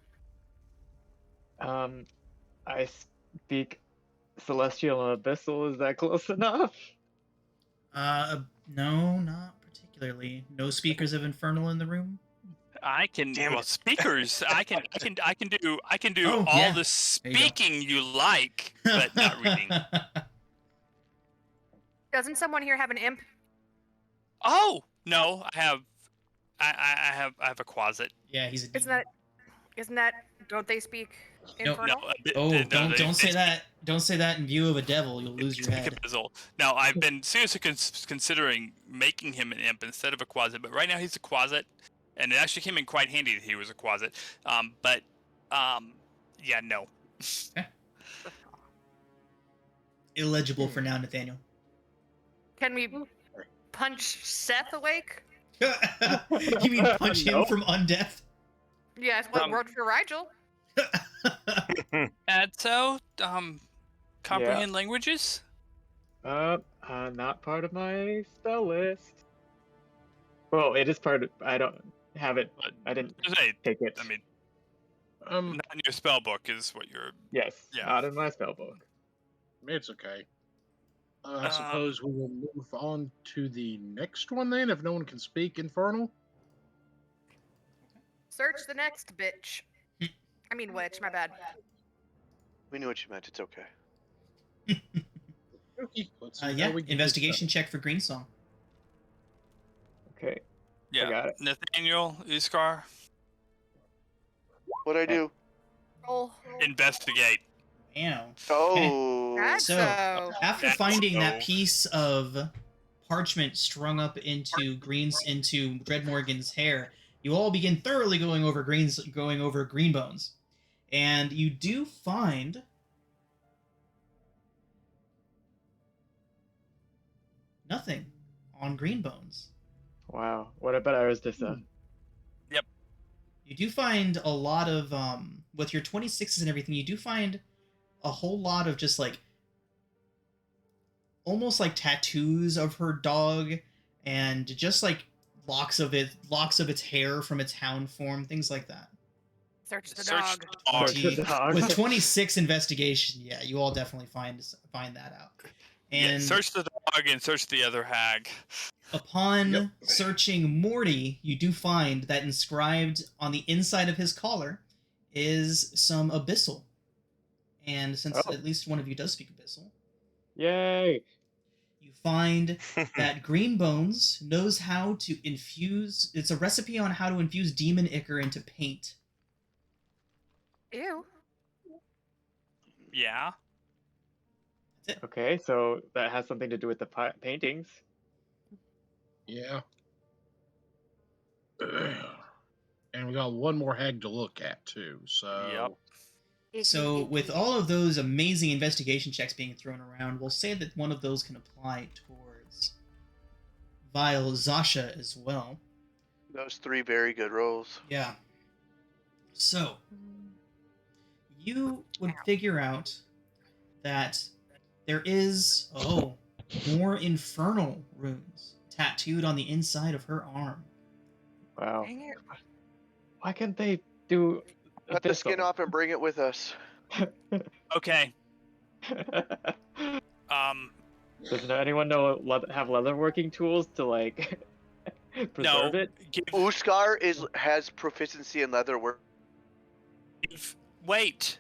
I speak Celestial and Abyssal. Is that close enough? No, not particularly. No speakers of Infernal in the room? I can Damn well it. speakers. I can do Oh, all yeah. the There you go. speaking you like, but not reading. Doesn't someone here have an imp? Oh no, I have a closet. Yeah, he's a Isn't demon. that? Don't they speak Nope. Infernal? Oh, don't say that. Don't say that in view of a devil. You'll lose your head. Now, I've been seriously considering making him an imp instead of a quasit, but right now he's a quasit, and it actually came in quite handy that he was a quasit. Yeah, no. Illegible for now, Nathaniel. Can we punch Seth awake? You mean punch him No. from undeath? Yes, what worked for Rigel? And so, comprehend languages? Not part of my spell list. Well, it is part of. I don't have it. I didn't Just say, take it. I mean, not in your spell book is what you're. Yes, Yeah. not in my spell book. It's okay. I suppose we will move on to the next one then, if no one can speak Infernal. Search the next bitch. I mean witch, my bad. We knew what you meant. It's okay. Okay, let's see how Yeah, we can investigation check for Greensong. Okay. Yeah. got it. Nathaniel, Iskar, What'd I do? Roll. investigate. Ow. Oh. That's So, after That's finding that so- piece of parchment strung up into Dread Morgan's hair, you all begin thoroughly going over Greenbones, and you do find nothing on Greenbones. Wow. What about Arisdissa? You do find a lot of with your 26s and everything. You do find a whole lot of just like almost like tattoos of her dog, and just like locks of its hair from its hound form, things like that. Search the Search dog. the dog. Search the dog. With 26 investigation, yeah, you all definitely find that out. Yeah, And search the dog and search the other hag. upon searching Morty, you do find that inscribed on the inside of his collar is some abyssal. And since at least one of you does speak abyssal, Yay! you find that Greenbones knows how to infuse. It's a recipe on how to infuse demon ichor into paint. Ew. Yeah. That's it. Okay, so that has something to do with the paintings. Yeah. And we got one more hag to look at too. So Yep. So, with all of those amazing investigation checks being thrown around, we'll say that one of those can apply towards Vile Zasha as well. Those 3 very good rolls. Yeah. So, you would figure out that there is, more infernal runes tattooed on the inside of her arm. Wow. Dang it. Why can't they do Cut the skin abyssal? off and bring it with us. Okay. Does anyone have leatherworking tools to like preserve No. it? Uskar has proficiency in leather work. Wait.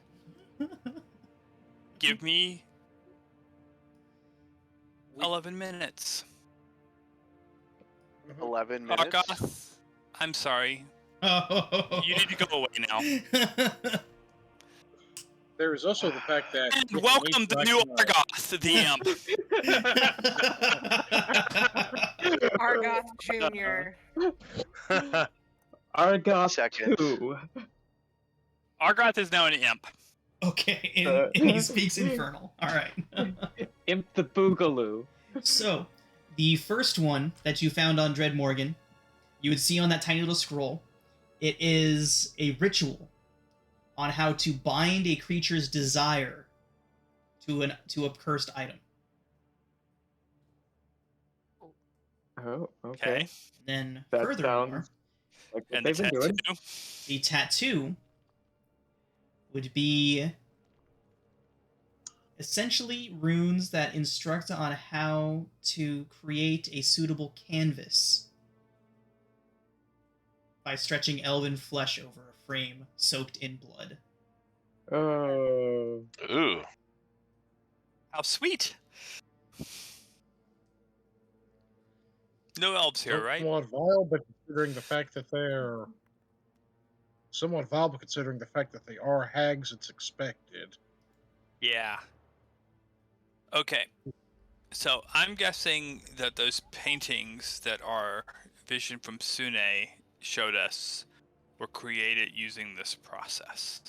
Give me 11 minutes. 11 minutes. Argoth, I'm sorry. You need to go away now. There is also the fact that. And welcome the new Argoth, the imp. Argoth Jr. Argoth Seconds. 2. Argoth is now an imp. Okay, and he speaks infernal. All right. Imp the Boogaloo. So, the first one that you found on Dread Morgan, you would see on that tiny little scroll, it is a ritual on how to bind a creature's desire to a cursed item. Oh, okay. Okay. Then, That furthermore, sounds like what And the they've been doing. tattoo? the tattoo would be essentially runes that instruct on how to create a suitable canvas by stretching elven flesh over a frame soaked in blood. Oh. Ooh. How sweet. No elves here, right? Somewhat vile, but considering the fact that they're somewhat vile, but considering the fact that they are hags, it's expected. Yeah. Okay. So I'm guessing that those paintings that our vision from Sune showed us were created using this process.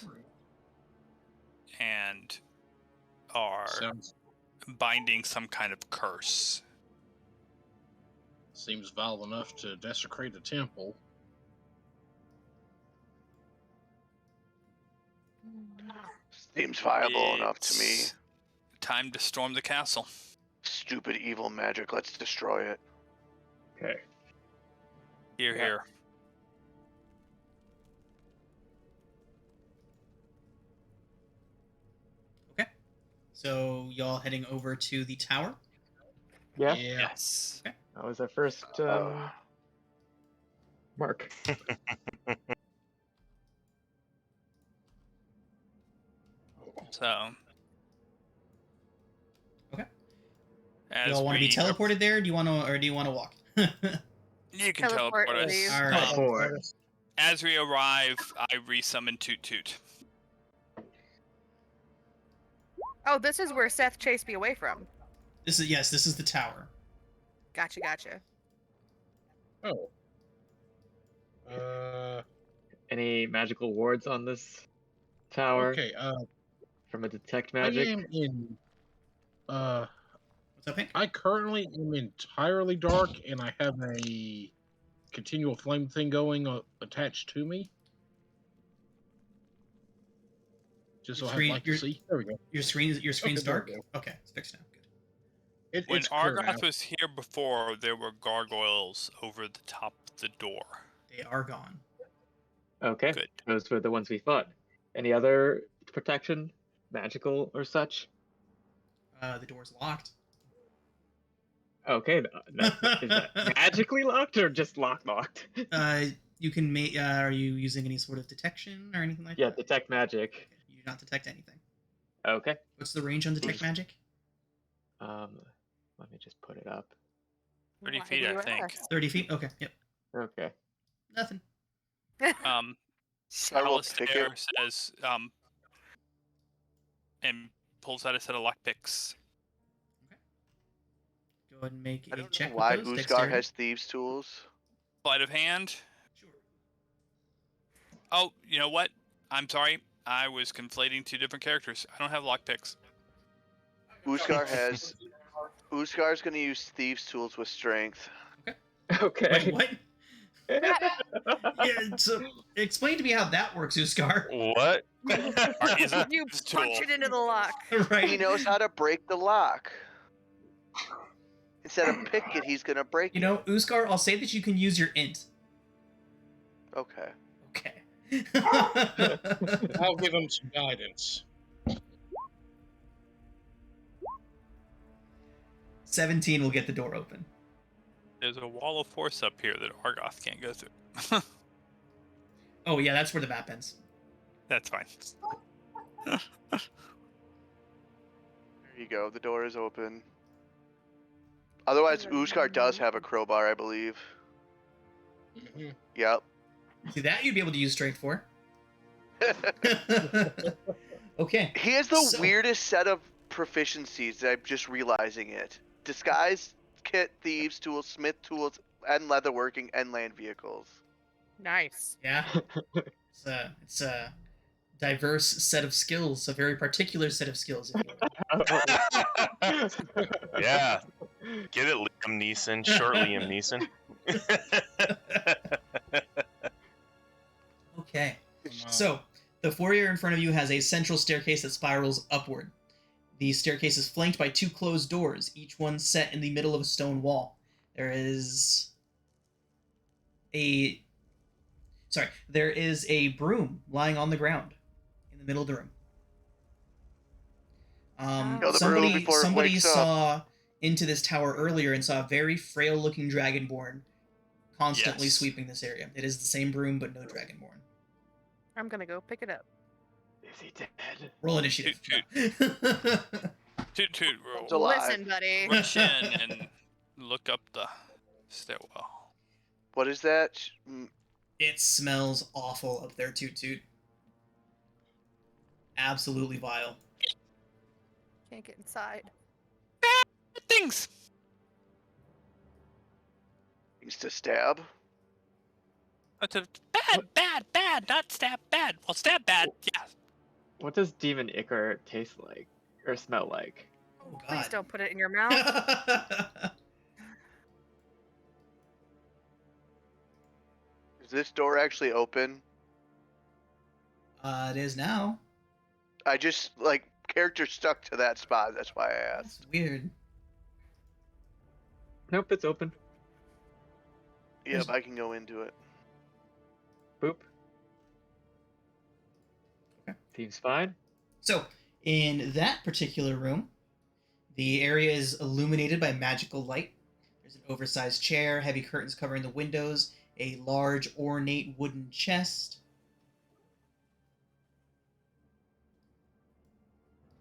And are Sounds binding some kind of curse. seems vile enough to desecrate a temple. Seems viable enough to me. It's time to storm the castle. Stupid evil magic. Let's destroy it. Okay. Here, Yeah. here. Okay. So, y'all heading over to the tower? Yeah. Yes. That was our first mark. So. Okay. As Y'all want to be we- teleported there? Do you want to walk? You can Teleport, teleport us. please. All right. Teleport. As we arrive, I resummon Toot Toot. Oh, this is where Seth chased me away from. This is the tower. Gotcha. Oh. Any magical wards on this tower Okay. from a detect I magic? am in. What's up, Hank? I currently am entirely dark, and I have a continual flame thing going attached to me. Just so I have light to see. There we go. Your screen's Okay, there dark? we go. Okay, it's fixed now. Good. When It's clear now. Argoth was here before, there were gargoyles over the top of the door. They are gone. Okay. Good. Those were the ones we fought. Any other protection, magical or such? The door's locked. Okay. Is that magically locked or just locked? You can make. Are you using any sort of detection or anything like Yeah, that? detect magic. Okay, you do not detect anything. Okay. What's the range on detect magic? Let me just put it up. 30 Why feet, do I you think. ask? 30 feet. Okay. Yep. Okay. Nothing. I will pick Alistair it. says, and pulls out a set of lockpicks. Go ahead and make I a don't check know why with those. Uskar Dexterity. has thieves' tools. Sleight of hand. Sure. Oh, you know what? I'm sorry. I was conflating two different characters. I don't have lockpicks. Uskar's gonna use thieves' tools with strength. Okay. Wait, what? Yeah, so explain to me how that works, Uskar. What? Isn't You this punch tool. it into the lock. Right. He knows how to break the lock. Instead of pick it, he's gonna break You it. know, Uskar, I'll say that you can use your int. Okay. Okay. I'll give him some guidance. 17 will get the door open. There's a wall of force up here that Argoth can't go through. Oh, yeah, that's where the map ends. That's fine. There you go. The door is open. Otherwise, Uskar does have a crowbar, I believe. Mhm. Yep. See, that you'd be able to use strength for. Okay. He has the So- weirdest set of proficiencies. I'm just realizing it. Disguise, kit, thieves, tools, smith tools, and leatherworking, and land vehicles. Nice. Yeah. It's a diverse set of skills, a very particular set of skills, if you will. Yeah. Get it, Liam Neeson. Short Liam Neeson. Okay. So, the foyer in front of you has a central staircase that spirals upward. The staircase is flanked by two closed doors, each one set in the middle of a stone wall. There is a broom lying on the ground in the middle of the room. Kill the broom before it somebody wakes up. saw into this tower earlier and saw a very frail-looking dragonborn constantly Yes. sweeping this area. It is the same broom, but no dragonborn. I'm gonna go pick it up. Is he dead? Roll initiative. Toot toot, It's alive. Listen, buddy. rush in and look up the stairwell. What is that? It smells awful up there, Toot Toot. Absolutely vile. Can't get inside. Things. Things to stab. It's a bad, not stab bad. Well, stab bad, yeah. What does Demon Ichor taste like or smell like? Oh, Please God. don't put it in your mouth. Is this door actually open? It is now. I just, character stuck to that spot. That's why I asked. That's weird. Nope, it's open. Yep, I can go into it. Boop. Okay. Seems fine. So, in that particular room, the area is illuminated by magical light. There's an oversized chair, heavy curtains covering the windows, a large ornate wooden chest.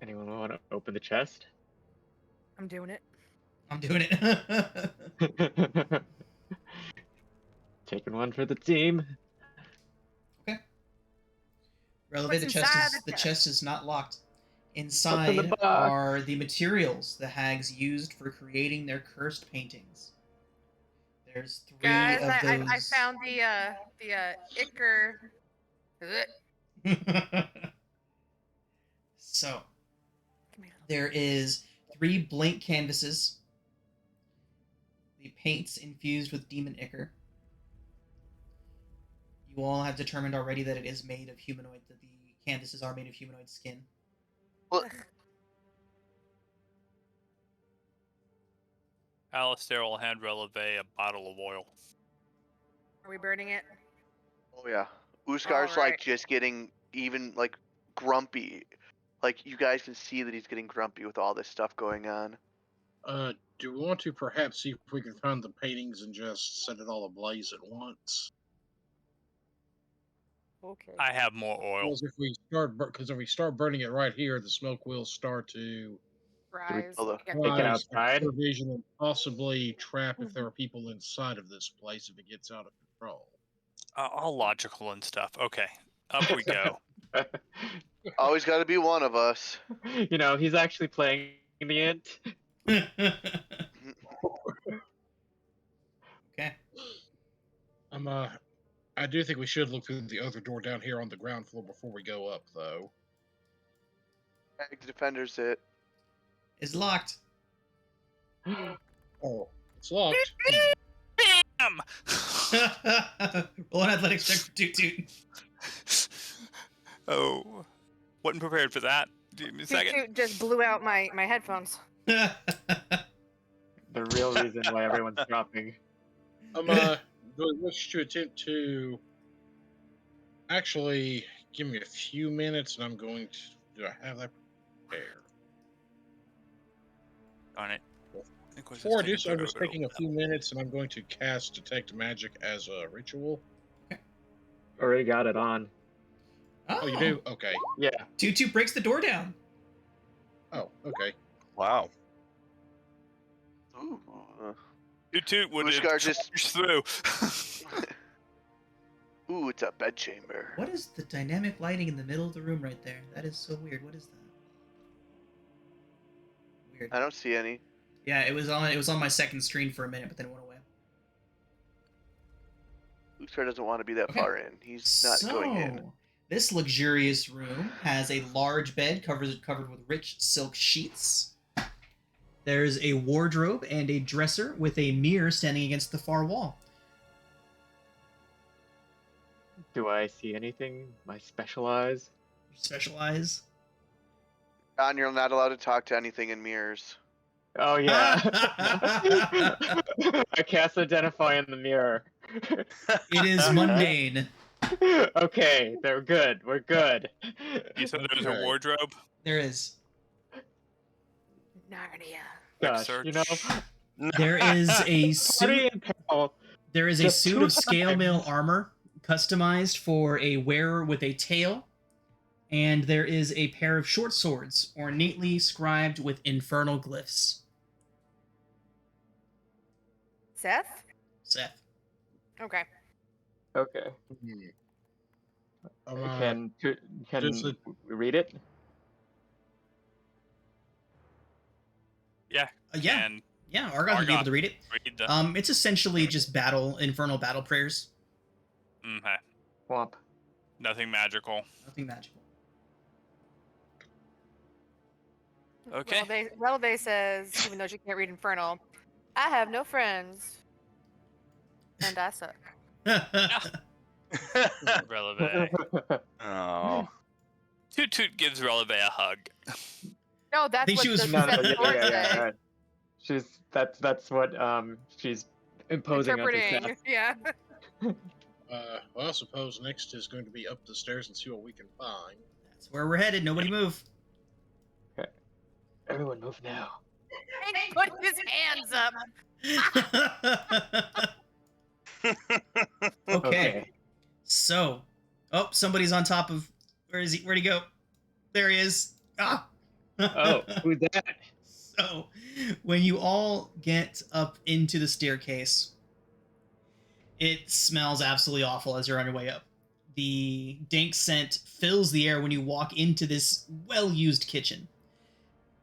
Anyone want to open the chest? I'm doing it. I'm doing it. Taking one for the team. Releve, What's the inside chest the chest is not locked. Open Inside the box. are the materials the hags used for creating their cursed paintings. There's three Guys, of I those. found the Ichor. Ugh. So, Come here. there is 3 blank canvases. The paints infused with demon ichor. You all have determined already that it is made of humanoid, that the canvases are made of humanoid skin. Well, Alistair will hand Releve a bottle of oil. Are we burning it? oh yeah. Uskar's Alright. just getting even grumpy. You guys can see that he's getting grumpy with all this stuff going on. Do we want to perhaps see if we can find the paintings and just set it all ablaze at once? Okay. I have more oil. Because if we start burning it right here, the smoke will start to Rise. Hold on. Yeah. Take it rise, outside? provision, and possibly trap if there are people inside of this place if it gets out of control. All logical and stuff. Okay, up we go. Always got to be one of us. You know, he's actually playing the int. Okay. I'm I do think we should look through the other door down here on the ground floor before we go up, though. Hag defenders it. It's locked. Oh, it's locked. Bam! Roll an athletics check for Toot Toot. Oh, wasn't prepared for that. Give me a Toot second. Toot just blew out my headphones. The real reason why everyone's dropping. I'm wish to attempt to actually give me a few minutes, and I'm going to. Do I have that prepared? On it. Before I do so, I'm just taking a few minutes, and I'm going to cast Detect Magic as a ritual. Already got it on. Oh, you do? Okay. Yeah. Toot Toot breaks the door down. Oh, okay. Wow. Ooh. Toot Toot would Uskar have just- charged through. Ooh, it's a bedchamber. What is the dynamic lighting in the middle of the room right there? That is so weird. What is that? Weird. I don't see any. Yeah, it was on my second screen for a minute, but then it went away. Uskar doesn't want to be that Okay. far in. He's not going in. This luxurious room has a large bed covered with rich silk sheets. There's a wardrobe and a dresser with a mirror standing against the far wall. Do I see anything? My special eyes? Special eyes. John, you're not allowed to talk to anything in mirrors. Oh yeah. I cast Identify in the mirror. It is mundane. Okay, they're good. We're good. You said there was a Okay. wardrobe? There is. Narnia. Gosh, search. you know. There is a Party suit. in peril. There is a Just suit two of scale times. mail armor customized for a wearer with a tail, and there is a pair of short swords ornately scribed with infernal glyphs. Seth? Seth. Okay. Okay. Can does we it- read it? Yeah. Yeah, And yeah. Argon would be able to read it. read the. It's essentially just infernal battle prayers. Okay. Womp. Nothing magical. Nothing magical. Okay. Releve says, even though she can't read Infernal, I have no friends. And I suck. Releve. Oh. Toot Toot gives Releve a hug. No, that's think what she was- the No, no, Seth yeah, Lord yeah, yeah, said. right. That's what she's imposing on Interpreting. Seth. Yeah. Well, I suppose next is going to be up the stairs and see what we can find. That's where we're headed. Nobody move. Everyone move now. Hank put his hands up. Okay. So, somebody's on top of. Where is he? Where'd he go? There he is. Ah. Oh, who's that? So, when you all get up into the staircase, it smells absolutely awful as you're on your way up. The dank scent fills the air when you walk into this well-used kitchen.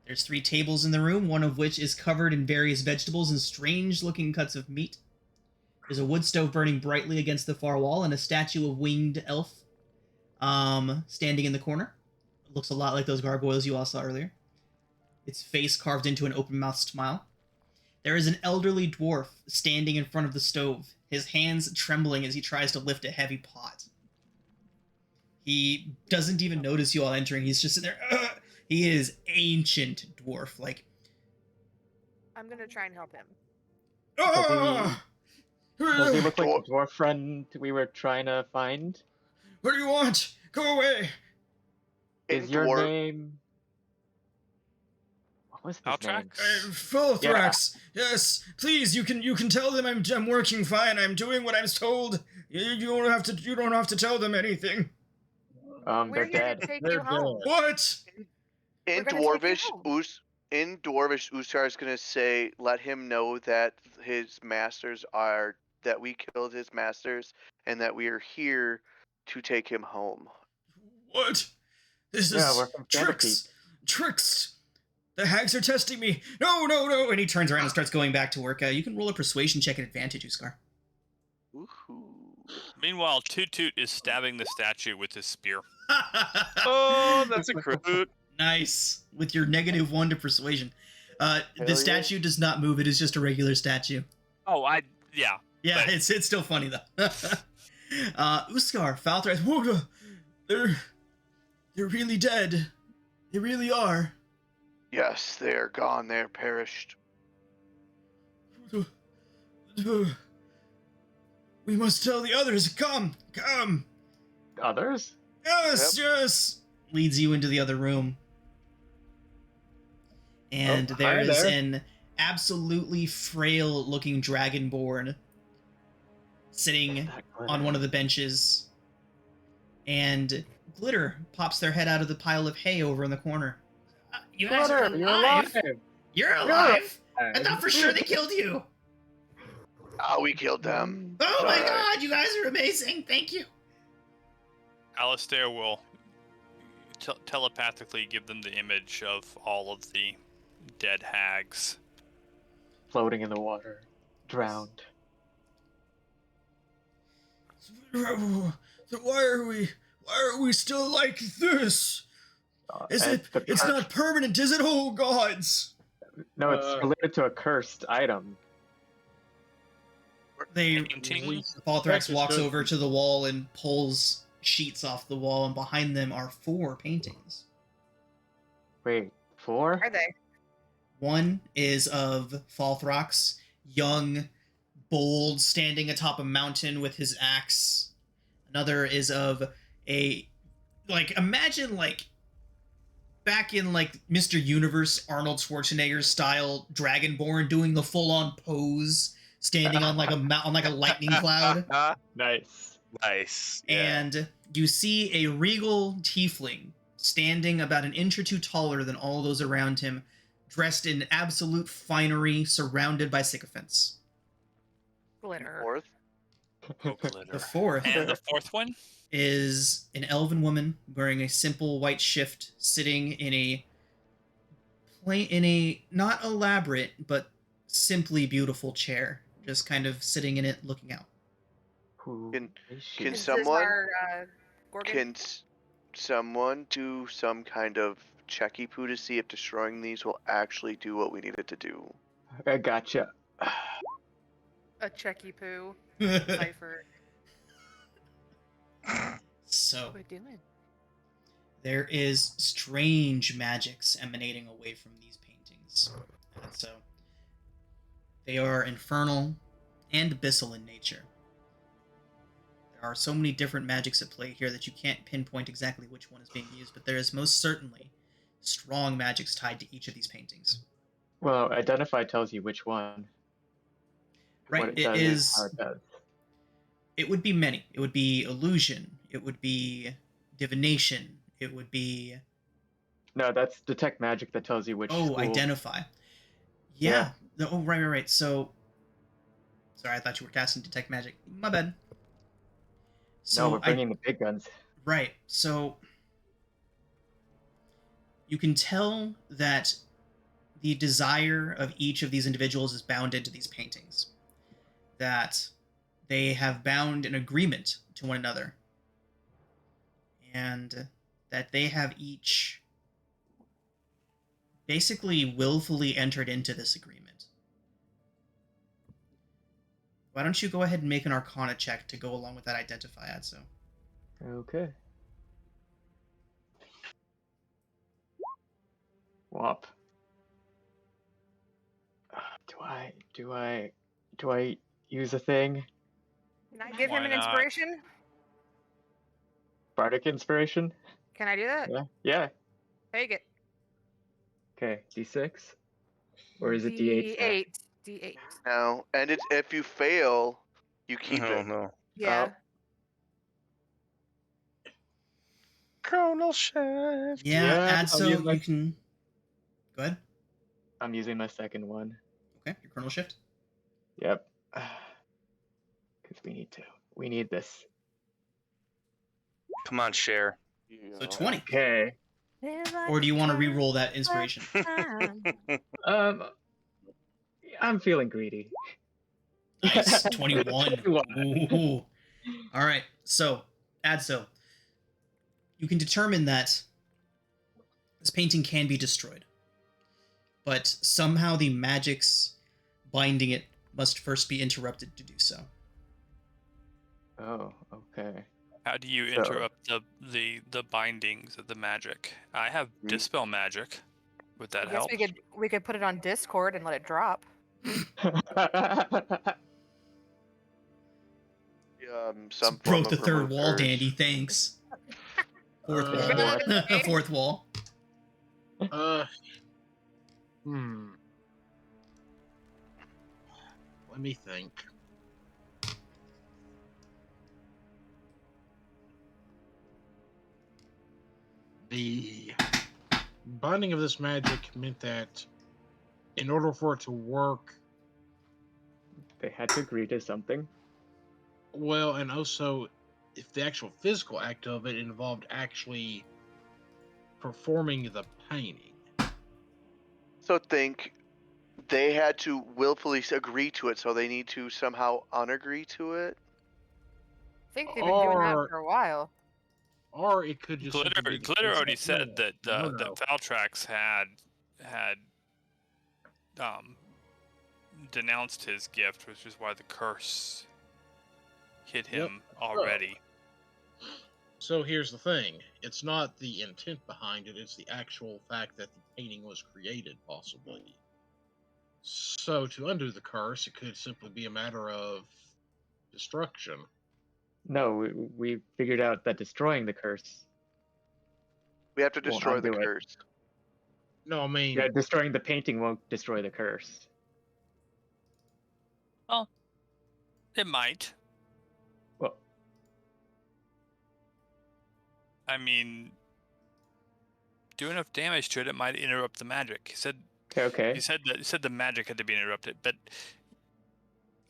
There's 3 tables in the room, one of which is covered in various vegetables and strange-looking cuts of meat. There's a wood stove burning brightly against the far wall, and a statue of winged elf standing in the corner. It looks a lot like those gargoyles you all saw earlier. Its face carved into an open-mouthed smile. There is an elderly dwarf standing in front of the stove, his hands trembling as he tries to lift a heavy pot. He doesn't even notice you all entering. He's just sitting there. Ugh! He is ancient dwarf, like. I'm gonna try and help him. "Ah! Does he look like the dwarf friend we were trying to find? What do you want? Go away! Is your Dwarf- name? What was his name? Altrax? Fulthrax. Yes, please. You can tell them I'm working fine. I'm doing what I'm told. You don't have to tell them anything. They're We're here dead. to take They're you home. What? In We're gonna take you Dwarvish, home. in Dwarvish, Uskar is gonna say, let him know that his masters are that we killed his masters and that we are here to take him home. What? This Yeah, is we're from tricks. Tricks. The hags are testing me. No, no, no. And he turns around and starts going back to work. You can roll a persuasion check at advantage, Uskar. Woohoo! Meanwhile, Toot Toot is stabbing the statue with his spear. Oh, that's a crit. Nice. With your -1 to persuasion. The yeah. statue does not move. It is just a regular statue. Oh, yeah. Yeah, But- it's still funny though. Uskar, Falthright, whoa, they're really dead. They really are. Yes, they are gone. They are perished. We must tell the others. Come. Others? Yes. Leads you into the other room. And Oh, there hi is there. an absolutely frail looking dragonborn sitting on one of the benches. And Glitter pops their head out of the pile of hay over in the corner. You guys are Glitter, alive? you're alive. You're alive? I thought for sure they killed you. Ah, we killed them. Oh my Sorry. god, you guys are amazing. Thank you. Alistair will telepathically give them the image of all of the dead hags. Floating in the water. Drowned. So why are we still like this? It's not permanent, is it? Oh gods. No, it's related to a cursed item. Painting? Balthrax walks over to the wall and pulls sheets off the wall, and behind them are 4 paintings. Wait, 4? Are they? One is of Falthrax, young, bold, standing atop a mountain with his axe. Another is of imagine back in Mr. Universe, Arnold Schwarzenegger style Dragonborn doing the full-on pose, standing on a lightning cloud. Nice. Nice. And you see a regal tiefling standing about an inch or two taller than all those around him, dressed in absolute finery, surrounded by sycophants. Glitter. Fourth. Oh, glitter. The fourth And the fourth one? is an elven woman wearing a simple white shift, sitting in a not elaborate but simply beautiful chair, just kind of sitting in it, looking out. Who Can- is she? can Is someone- this our, Gorgon? Can someone do some kind of checky poo to see if destroying these will actually do what we need it to do? I gotcha. A checky poo. Cipher. So What are we doing? there is strange magics emanating away from these paintings. And so they are infernal and abyssal in nature. There are so many different magics at play here that you can't pinpoint exactly which one is being used, but there is most certainly strong magics tied to each of these paintings. Well, identify tells you which one. Right, What it it does is. how it does. It would be many. It would be illusion. It would be divination. It would be No, that's detect magic that tells you which. school. identify. Yeah. Oh, right. So, sorry, I thought you were casting detect magic. My bad. So No, we're bringing the big guns. right. So you can tell that the desire of each of these individuals is bound into these paintings. That they have bound an agreement to one another. And that they have each basically willfully entered into this agreement. Why don't you go ahead and make an Arcana check to go along with that identify, Adso? Okay. Wop. Do I use a thing? Not give him Why an not? inspiration? Bardic inspiration? Can I do that? Yeah. Yeah. Take it. Okay. D6. Or is it D8? D8. D8. No, and it's if you fail, you keep Oh it. no. Yeah. Chronal shift. Yeah, Adso, I'll use my- you can... Go ahead. I'm using my second one. Okay, your Chronal Shift. Yep. Because we need this. Come on, share. So 20. Okay. Or do you want to re-roll that inspiration? I'm feeling greedy. Nice. 21. Ooh. All right. So, Adso, you can determine that this painting can be destroyed, but somehow the magics binding it must first be interrupted to do so. Oh, okay. How do you So- interrupt the bindings of the magic? I have dispel magic. Would that I guess help? we could put it on Discord and let it drop. Some Broke form the of third remote wall, curse. Dandy. Thanks. Fourth Uh, wall. Fourth wall. Let me think. The binding of this magic meant that in order for it to work, They had to agree to something. well, and also if the actual physical act of it involved actually performing the painting. So think they had to willfully agree to it, so they need to somehow unagree to it. I think they've been doing that Or- for a while. Or it could just Glitter, simply be the Glitter case already that, said no, that no, that no. Valtrax had denounced his gift, which is why the curse hit Yep. him already. So here's the thing. It's not the intent behind it, it's the actual fact that the painting was created, possibly. So to undo the curse, it could simply be a matter of destruction. No, we figured out that destroying the curse. We have to Won't destroy the undo it. curse. No, I mean, Yeah, destroying the painting won't destroy the curse. It might. Well, I mean, do enough damage to it, it might interrupt the magic. He said okay. he said the magic had to be interrupted, but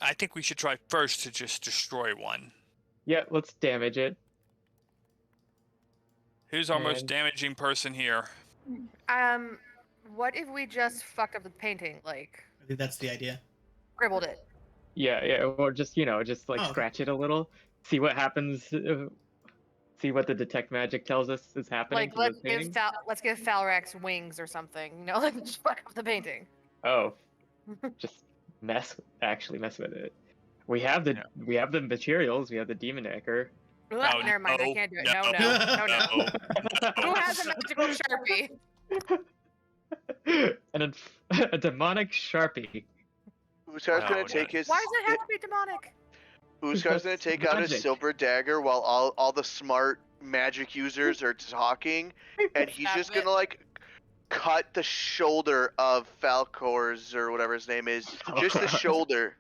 I think we should try first to just destroy one. Yeah, let's damage it. Who's our most And- damaging person here? What if we just fucked up the painting, like I think that's the idea. scribbled it? Yeah, or just just like Oh. scratch it a little, see what happens. See what the detect magic tells us is happening Like to the painting. let's give Falrax wings or something. You know, like just fuck up the painting. Oh, just actually mess with it. We have the materials. We have the demon anchor. Ugh, never mind, I no, can't do it. no, No. Who no. has a magical sharpie? And a demonic sharpie. Uskar's No, gonna no. take his. Why does it have to be demonic? Uskar's gonna take out his Magic. silver dagger while all the smart magic users are talking, and he's Stab just it. gonna like cut the shoulder of Falcor's or whatever his name is, just the shoulder,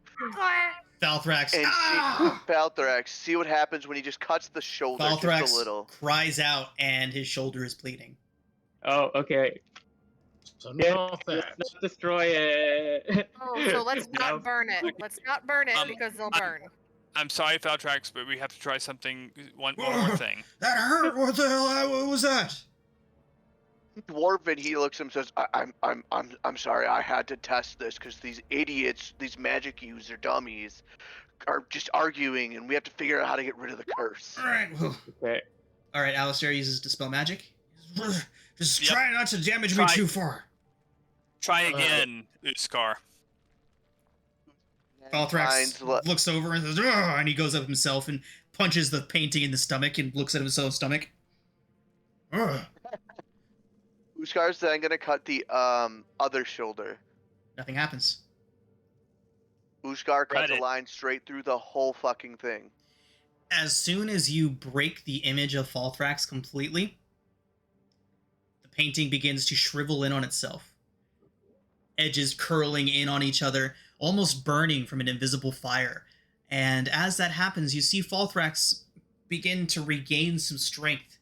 Valthrax. and Ah! Falthrax. See what happens when he just cuts the shoulder just a Valthrax little. cries out and his shoulder is bleeding. Oh, okay. so Yeah, not let's that. not destroy it. Oh, so let's Now- not burn it. Let's not burn it Um, because they'll I'm- burn. I'm sorry, Valtrax, but we have to try something. One more thing. That hurt. What the hell? What was that? Dwarven, he looks at him and says, I'm sorry, I had to test this because these idiots, these magic user dummies, are just arguing, and we have to figure out how to get rid of the curse. All right. Okay. All right. Alistair uses dispel magic. Just Yep. try not to damage me Try. too far. Try again, Uskar. Valthrax Finds le- looks over and says, "Ugh," and he goes up himself and punches the painting in the stomach and looks at himself stomach. Ugh. Uskar's then gonna cut the other shoulder. Nothing happens. Uskar cuts a Reddit. line straight through the whole fucking thing. As soon as you break the image of Valthrax completely, the painting begins to shrivel in on itself. Edges curling in on each other, almost burning from an invisible fire. And as that happens, you see Valthrax begin to regain some strength.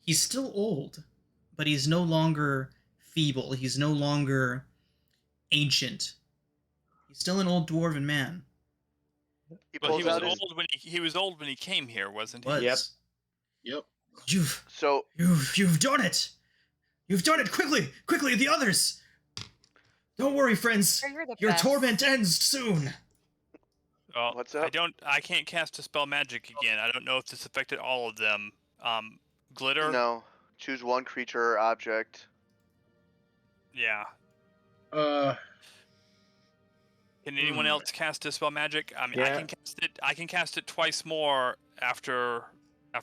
He's still old, but he's no longer feeble. He's no longer ancient. He's still an old dwarven man. He Well, he pulls was out his. old when he was old when he came here, wasn't he? Was. Yep. Yep. You've done it. You've done it. Quickly, the others. Don't worry, friends. You're the Your best. torment ends soon. Well, What's up? I can't cast Dispel Magic again. I don't know if this affected all of them. Glitter? No. Choose one creature or object. Yeah. Uh, Can anyone else cast Dispel Magic? I mean, Yeah. I can cast it twice more after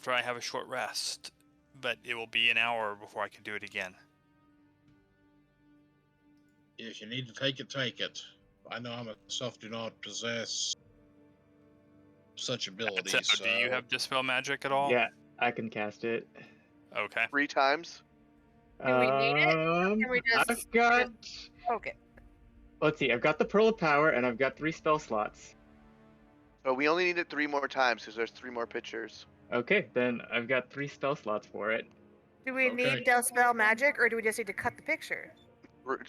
I have a short rest, but it will be an hour before I can do it again. if you need to take it, take it. I know I myself do not possess such abilities. So, do you have Dispel Magic at all? Yeah, I can cast it. Okay. 3 times. Do we need it? Can we just- I've got. Okay. Let's see. I've got the Pearl of Power, and I've got 3 spell slots. But we only need it 3 more times because there's 3 more pictures. Okay, then I've got 3 spell slots for it. Do we Okay. need Dispel Magic, or do we just need to cut the picture?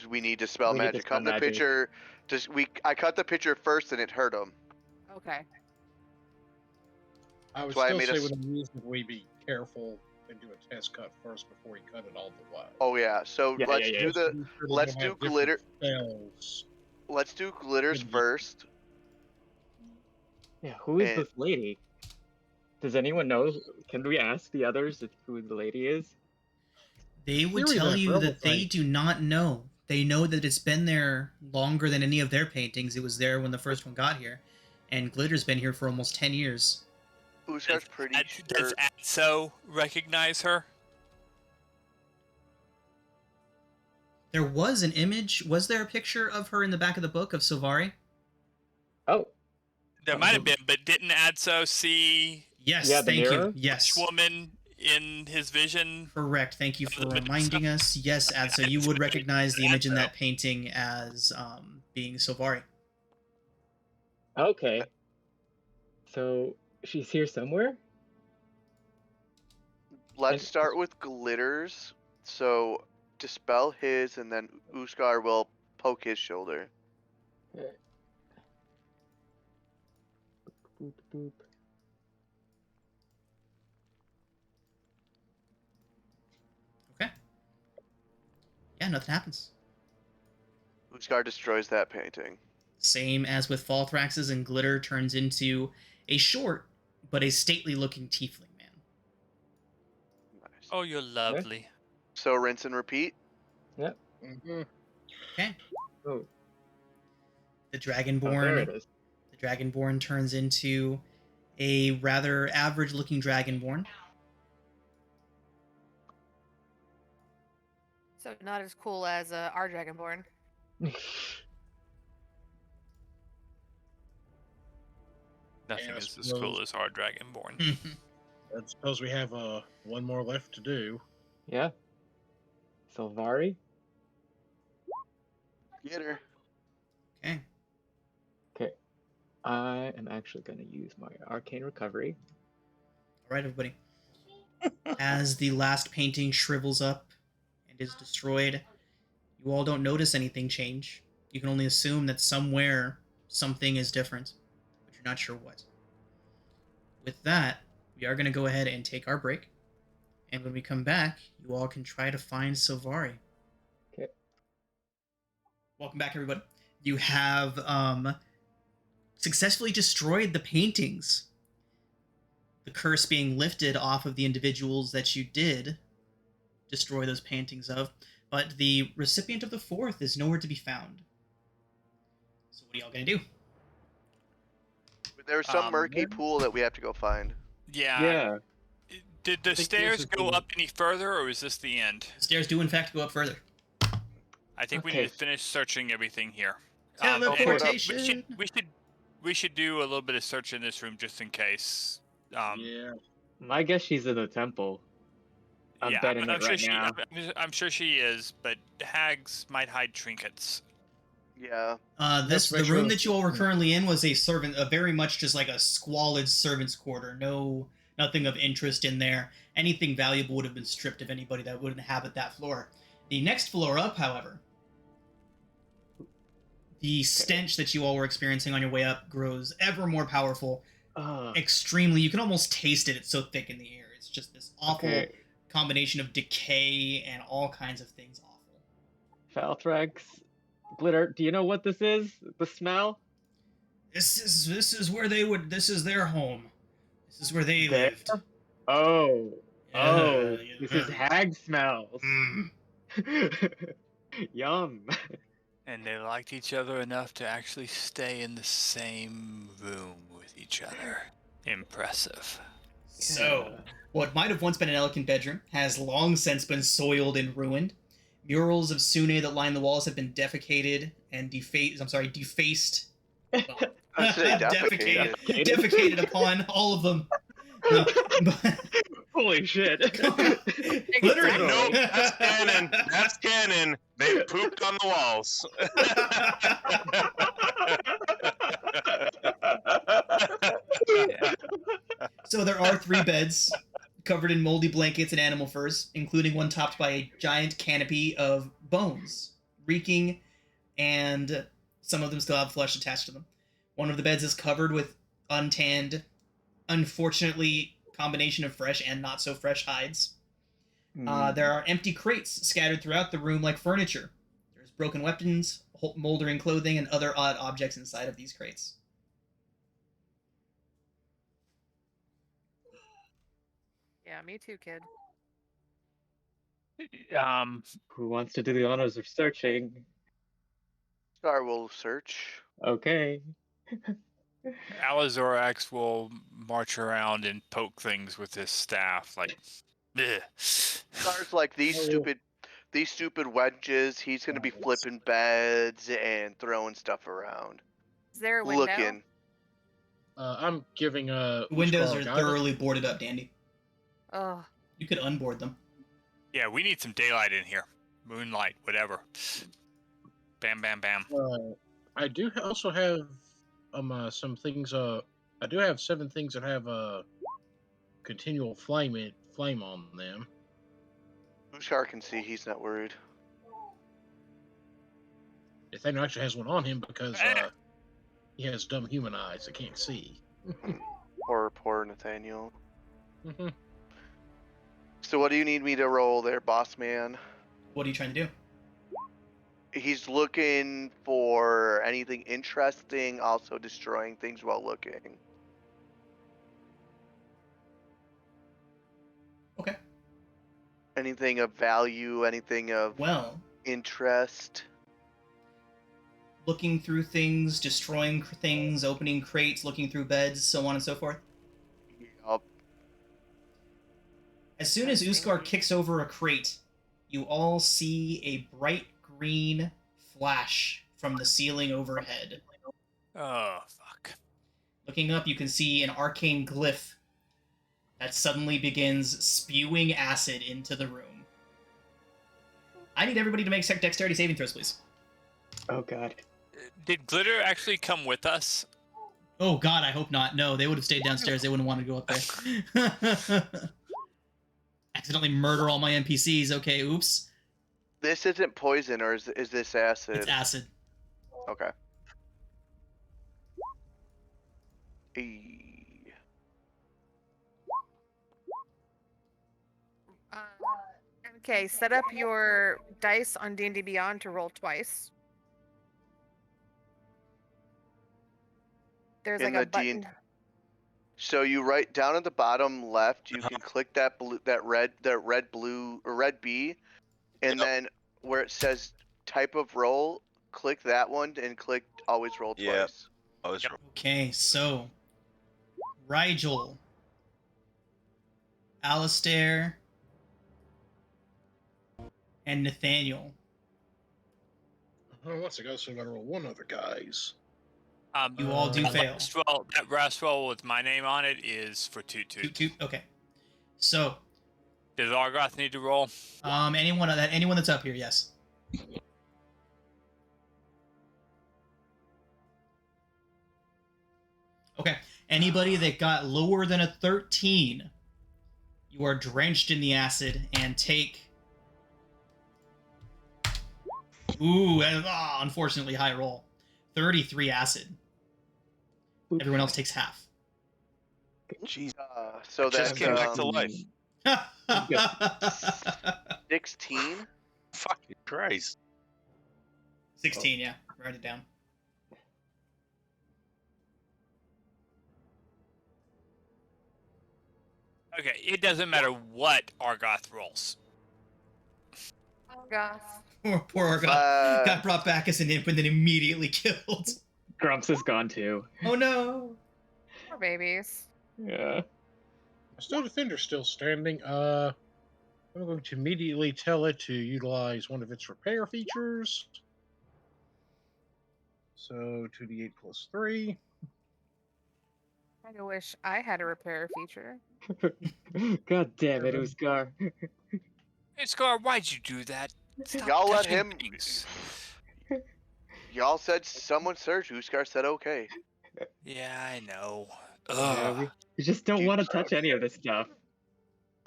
We need to spell We need to magic. spell Come the magic. picture. I cut the picture first and it hurt him. Okay. I would That's why I still made say us- within reason we be careful and do a test cut first before we cut it all the way. Oh yeah. So Yeah, let's yeah, do yeah. the. Be sure let's don't do have different glitter- Spells. Let's do glitters Couldn't be- first. Yeah, who is And- this lady? Does anyone know? Can we ask the others who the lady is? They would Theory tell that you Rebel that they thing. do not know. They know that it's been there longer than any of their paintings. It was there when the first one got here. And Glitter's been here for almost 10 years. Uskar's pretty Does sure. Atso recognize her? There was an image. Was there a picture of her in the back of the book of Silvari? Oh, There might have been, but didn't Atso see Yes, Yeah, the thank you. mirror? Yes. woman in his vision? Correct. Thank you Of for the Medusa? reminding us. Yes, Adso, you would recognize the image in that painting as being Silvari. okay. So she's here somewhere? Let's start with glitters. So dispel his, and then Uskar will poke his shoulder. Boop, boop. Okay. Yeah, nothing happens. Uskar destroys that painting. Same as with Falthrax's, and Glitter turns into a short but a stately looking tiefling man. Nice. Oh, you're lovely. So rinse and repeat. Mhm. Okay. Oh, The oh, there Dragonborn. it is. The Dragonborn turns into a rather average looking Dragonborn. So not as cool as our Dragonborn. Nothing Yeah, I is as cool suppose- as our Dragonborn. I suppose we have one more left to do. Yeah. Silvari? Get her. Okay. Okay. I am actually going to use my Arcane Recovery. All right, everybody. As the last painting shrivels up and is destroyed, you all don't notice anything change. You can only assume that somewhere something is different, but you're not sure what. With that, we are going to go ahead and take our break. And when we come back, you all can try to find Silvari. Okay. Welcome back, everybody. You have successfully destroyed the paintings. The curse being lifted off of the individuals that you did destroy those paintings of, but the recipient of the fourth is nowhere to be found. So what are y'all gonna do? There's some murky pool that we have to go find. Yeah. Yeah. Did the I think stairs this is go the- up any further, or is this the end? The stairs do in fact go up further. I think we Okay. need to finish searching everything here. Teleportation. We should do a little bit of search in this room just in case. Yeah. I guess she's in the temple. I'm yeah, betting I'm it sure right she. now. I'm sure she is, but hags might hide trinkets. Yeah. The Let's make sure room that- that you all were currently in was a very much just like a squalid servant's quarter. Nothing of interest in there. Anything valuable would have been stripped of anybody that would inhabit that floor. The next floor up, however, the stench that you all were experiencing on your way up grows ever more powerful. Extremely, you can almost taste it. It's so thick in the air. It's just this awful Okay. combination of decay and all kinds of things awful. Falthrax, Glitter, do you know what this is? The smell? This is where they would. This is their home. This is where they There? lived. Oh, Yeah, this is yeah. hag smells. Mm. Yum. And they liked each other enough to actually stay in the same room with each other. Impressive. So, Yeah. what might have once been an elegant bedroom has long since been soiled and ruined. Murals of Sune that line the walls have been defecated and defaced. Well, I'd say defecated, defecated. defecated upon all of them. No, but Holy shit. literally. Nope, that's canon. That's canon. They pooped on the walls. So there are 3 beds covered in moldy blankets and animal furs, including one topped by a giant canopy of bones, reeking, and some of them still have flesh attached to them. One of the beds is covered with untanned, unfortunately, combination of fresh and not so fresh hides. There are empty crates scattered throughout the room like furniture. There's broken weapons, moldering clothing, and other odd objects inside of these crates. Yeah, me too, kid. Who wants to do the honors of searching? Star will search. Okay. Alizorax will march around and poke things with his staff, like, ugh. Star's like these stupid wedges. He's gonna be flipping beds and throwing stuff around. Is there a window? Looking. I'm giving The windows Uskar are guidance. thoroughly boarded up, Dandy. Oh, You could unboard them. Yeah, we need some daylight in here. Moonlight, whatever. Bam, bam, bam. I do also have some things. I do have 7 things that have continual flame on them. Uskar can see. He's not worried. Nathaniel actually has one on him because he has dumb human eyes that can't see. Poor Nathaniel. Mhm. So what do you need me to roll there, boss man? What are you trying to do? He's looking for anything interesting, also destroying things while looking. Okay. Anything of value, anything of Well, interest. looking through things, destroying things, opening crates, looking through beds, so on and so forth. Yup. As soon as Uskar kicks over a crate, you all see a bright green flash from the ceiling overhead. Oh, fuck. Looking up, you can see an arcane glyph that suddenly begins spewing acid into the room. I need everybody to make dexterity saving throws, please. Oh god. Did Glitter actually come with us? Oh god, I hope not. No, they would have stayed downstairs. They wouldn't want to go up there. Accidentally murder all my NPCs. Okay, oops. This isn't poison, or is this acid? It's acid. Okay. Eee. Okay, set up your dice on D&D Beyond to roll twice. There's In like a the button. So you write down at the bottom left, you can click that red B, and then where it says type of roll, click that one and click always roll twice. Yep. Always Okay, so Rigel, Alistair, and Nathaniel. Oh, once I go, so I gotta roll one other guys. You all do fail. That brass roll with my name on it is for Toot Toot. Toot. Okay. So, Does Argoth need to roll? anyone that's up here, yes. Okay. Anybody that got lower than a 13, you are drenched in the acid and take. Ooh, unfortunately high roll. 33 acid. Everyone else takes half. Jeez. So Just that's came back to life. 16. Fucking Christ. 16, yeah. Write it down. Okay, it doesn't matter what Argoth rolls. Gosh. Poor Argoth got brought back as an imp and then immediately killed. Grumps is gone too. Oh no. Poor babies. Yeah. Still defender's still standing. I'm going to immediately tell it to utilize one of its repair features. So 2d8 plus 3. I kinda wish I had a repair feature. God damn it, Uskar. Hey, Scar, why'd you do that? Stop Y'all let touching him. things. Y'all said someone search. Uskar said okay. Yeah, I know. Yeah, Ugh. we just don't Dude, want to touch any of this stuff.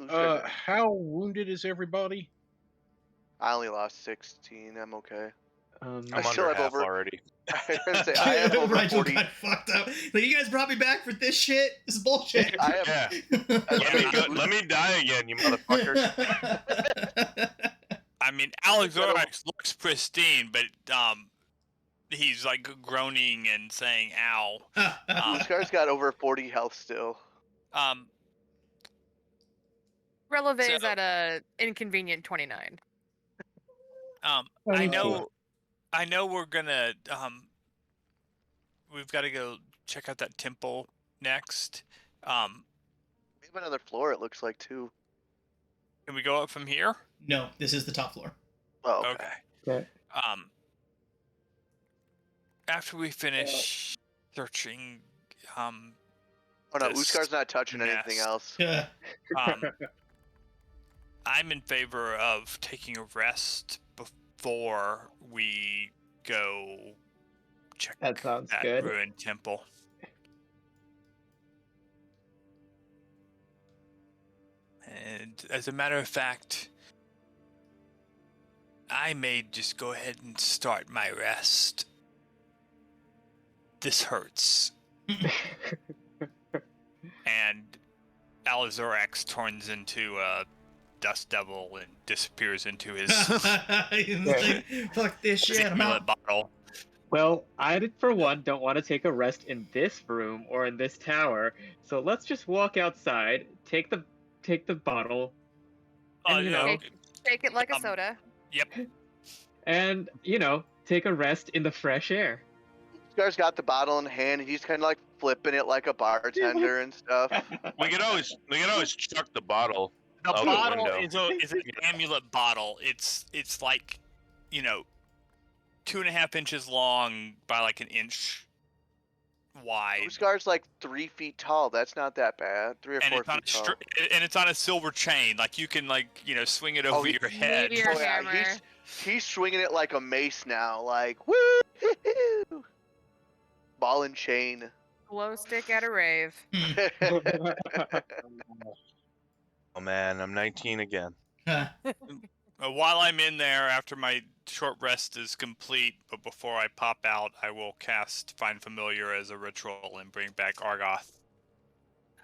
Uskar, How wounded is everybody? I only lost 16. I'm okay. I I'm still under have half over. already. I was gonna say I have over Rigel 40. got fucked up. Like, you guys brought me back for this shit? This is bullshit. I have. Yeah. I Let me mean, go, let me die again, you motherfuckers. I mean, Alex Gotta- Orax looks pristine, but he's like groaning and saying "ow." Uskar's got over 40 health still. Releve is So- at a inconvenient 29. I Cool. know we're gonna we've got to go check out that temple next. We have another floor. It looks like too. Can we go up from here? No, this is the top floor. Oh, okay. Okay. Okay. After we finish searching, Oh no, this Uskar's not touching anything nest. else. Yeah. I'm in favor of taking a rest before we go check That sounds that good. ruined temple. And as a matter of fact, I may just go ahead and start my rest. This hurts. And Alizorax turns into a dust devil and disappears into his He's like, fuck this shit, I'm amulet out. bottle. Well, I, for one, don't want to take a rest in this room or in this tower, so let's just walk outside, take the bottle, and Shake it like a soda. Yep. and take a rest in the fresh air. Uskar's got the bottle in hand, and he's kind of like flipping it like a bartender and stuff. We could always chuck the bottle. The Out the bottle window. is an amulet bottle. It's like, 2.5 inches long by like an inch wide. Uskar's like 3 feet tall. That's not that bad. 3 or And 4 it's on feet tall. and it's on a silver chain. Like you can swing it over your head. Maybe your Oh, yeah, hammer. he's swinging it like a mace now. Like woo, ball and chain. Glow stick at a rave. Oh man, I'm 19 again. While I'm in there, after my short rest is complete, but before I pop out, I will cast Find Familiar as a ritual and bring back Argoth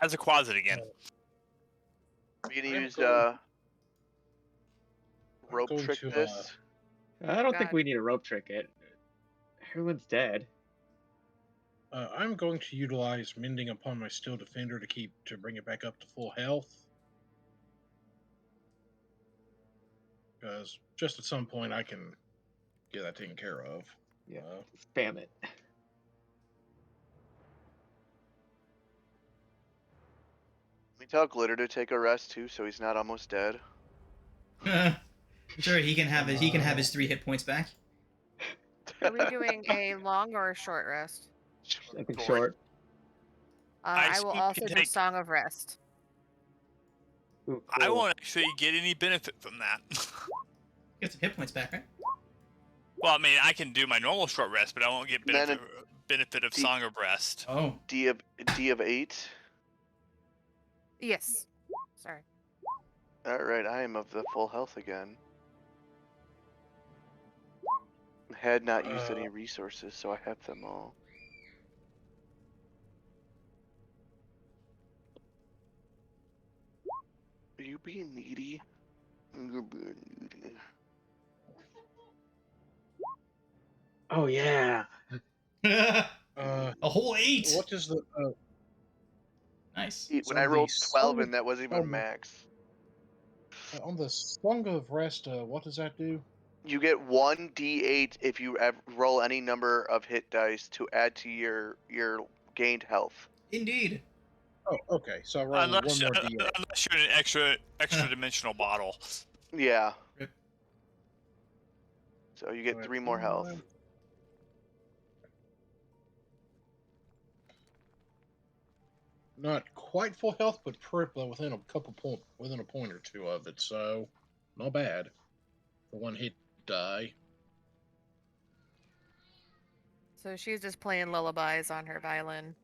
as a Quasit again. We gonna I'm use going- rope going trick to, this. I don't think God. we need to rope trick it. Everyone's dead. I'm going to utilize mending upon my steel defender to bring it back up to full health. Because just at some point I can get that taken care of. Yeah. Spam it. We tell Glitter to take a rest too, so he's not almost dead. Sure, he can have his 3 hit points back. Are we doing a long or a short rest? I think short. I will assume also you do take- Song of Rest. Ooh, I cool. won't actually get any benefit from that. Get some hit points back, right? Well, I mean, I can do my normal short rest, but I won't get And then benefit of Song of Rest. Oh. D of 8. Yes. Sorry. All right, I am of the full health again. Had not used any resources, so I have them all. Are you being needy? You're being needy. Oh yeah. A whole 8. What is the Nice. When So I rolled the 12, song and that wasn't even of- max. On the Song of Rest, what does that do? You get 1d8 if you roll any number of hit dice to add to your gained health. Indeed. Oh, okay. So I roll one Unless, more d8. unless you're in an extra dimensional bottle. Yeah. Rip. So you get Alright, 3 more health. Not quite full health, but within a within a point or two of it. So, not bad for one hit die. So she's just playing lullabies on her violin.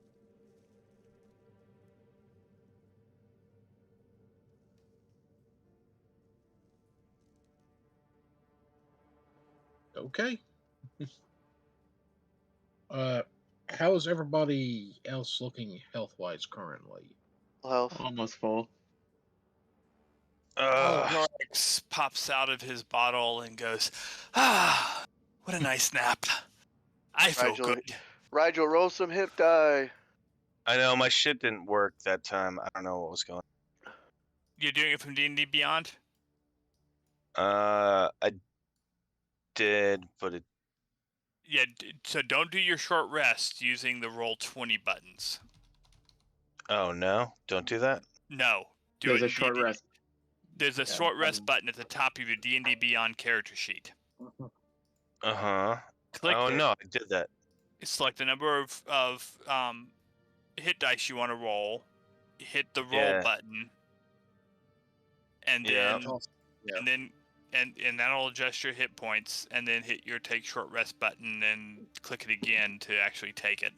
Okay. How is everybody else looking health-wise currently? Health. Almost full. Norix pops out of his bottle and goes, "Ah, what a nice nap. I feel Rigel, good." Rigel, roll some hip die. I know my shit didn't work that time. I don't know what was going You're doing it from D&D Beyond? on. I did, but it. Yeah, so don't do your short rest using the roll 20 buttons. Oh no! Don't do that. No. Do There's it a in short D&D. rest. There's a short rest button at the top of your D&D Beyond character sheet. Uh huh. Click Oh it. no! I did that. Select the number of hit dice you want to roll. Hit the roll Yeah. button. And Yeah. then and then and that'll adjust your hit points, and then hit your take short rest button and click it again to actually take it.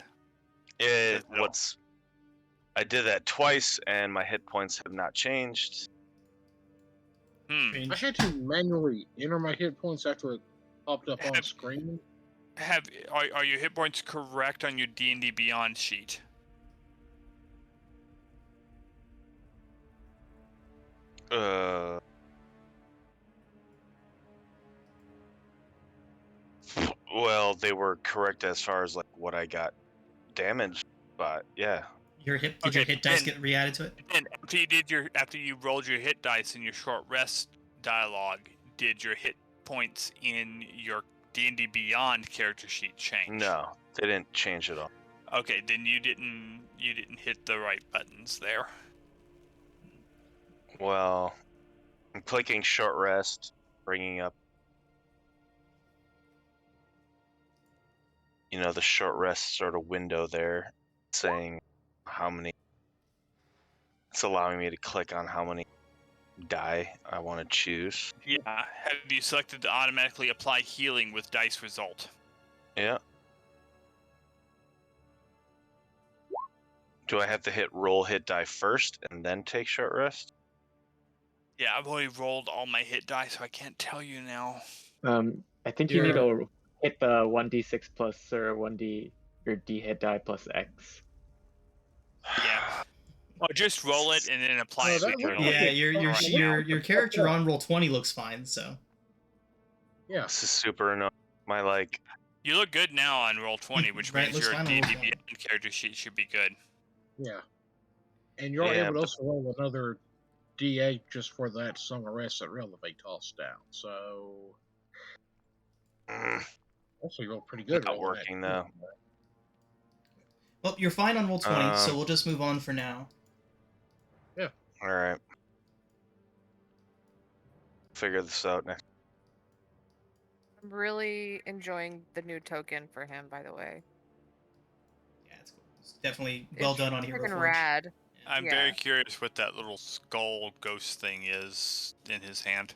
I did that twice, and my hit points have not changed. I Strange. had to manually enter my hit points after it popped up on screen. Are your hit points correct on your D&D Beyond sheet? Well, they were correct as far as like what I got damaged, but yeah. Did your hit dice get re-added to it? And after you rolled your hit dice in your short rest dialogue, did your hit points in your D&D Beyond character sheet change? No, they didn't change at all. Okay, then you didn't hit the right buttons there. Well, I'm clicking short rest, bringing up, the short rest sort of window there, saying how many. It's allowing me to click on how many die I want to choose. Yeah. Have you selected to automatically apply healing with dice result? Yeah. Do I have to hit roll hit die first and then take short rest? Yeah, I've already rolled all my hit die, so I can't tell you now. I think you need to hit the 1d6 plus or 1d your d hit die plus X. Yeah. Or just roll it and then apply it internally. Yeah, your character on roll 20 looks fine, so. Yeah. This is super annoying. You look good now on roll 20, which Right, means looks your fine on roll D&D 20. Beyond character sheet should be good. Yeah. And you're able to also roll another d8 just for that Song of Rest that relevate tossed down. So also you roll pretty good. Not working though. Well, you're fine on roll 20, so we'll just move on for now. Yeah. All right. Figure this out next. I'm really enjoying the new token for him, by the way. Yeah, it's cool. It's definitely well done on freaking HeroForge. rad. I'm very curious what that little skull ghost thing is in his hand.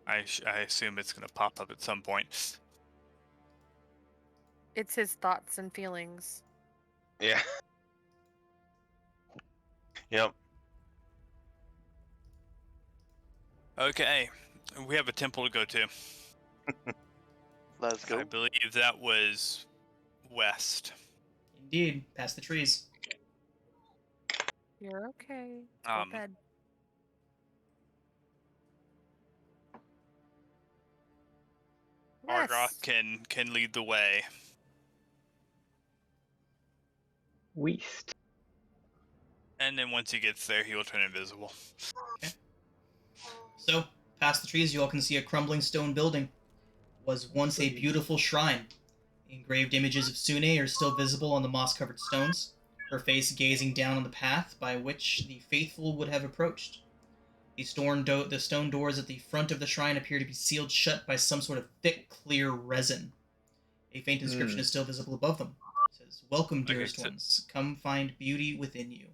I assume it's going to pop up at some point. It's his thoughts and feelings. Yeah. Yep. Okay, we have a temple to go to. Let's go. I believe that was west. Indeed, past the trees. You're okay. Go to bed. Argoth can lead the way. West. And then once he gets there, he will turn invisible. Okay. So, past the trees, you all can see a crumbling stone building. Was once a beautiful shrine. Engraved images of Sune are still visible on the moss-covered stones, her face gazing down on the path by which the faithful would have approached. The stone doors at the front of the shrine appear to be sealed shut by some sort of thick, clear resin. A faint inscription is still visible above them. It says, "Welcome, dearest ones. Come find beauty within you."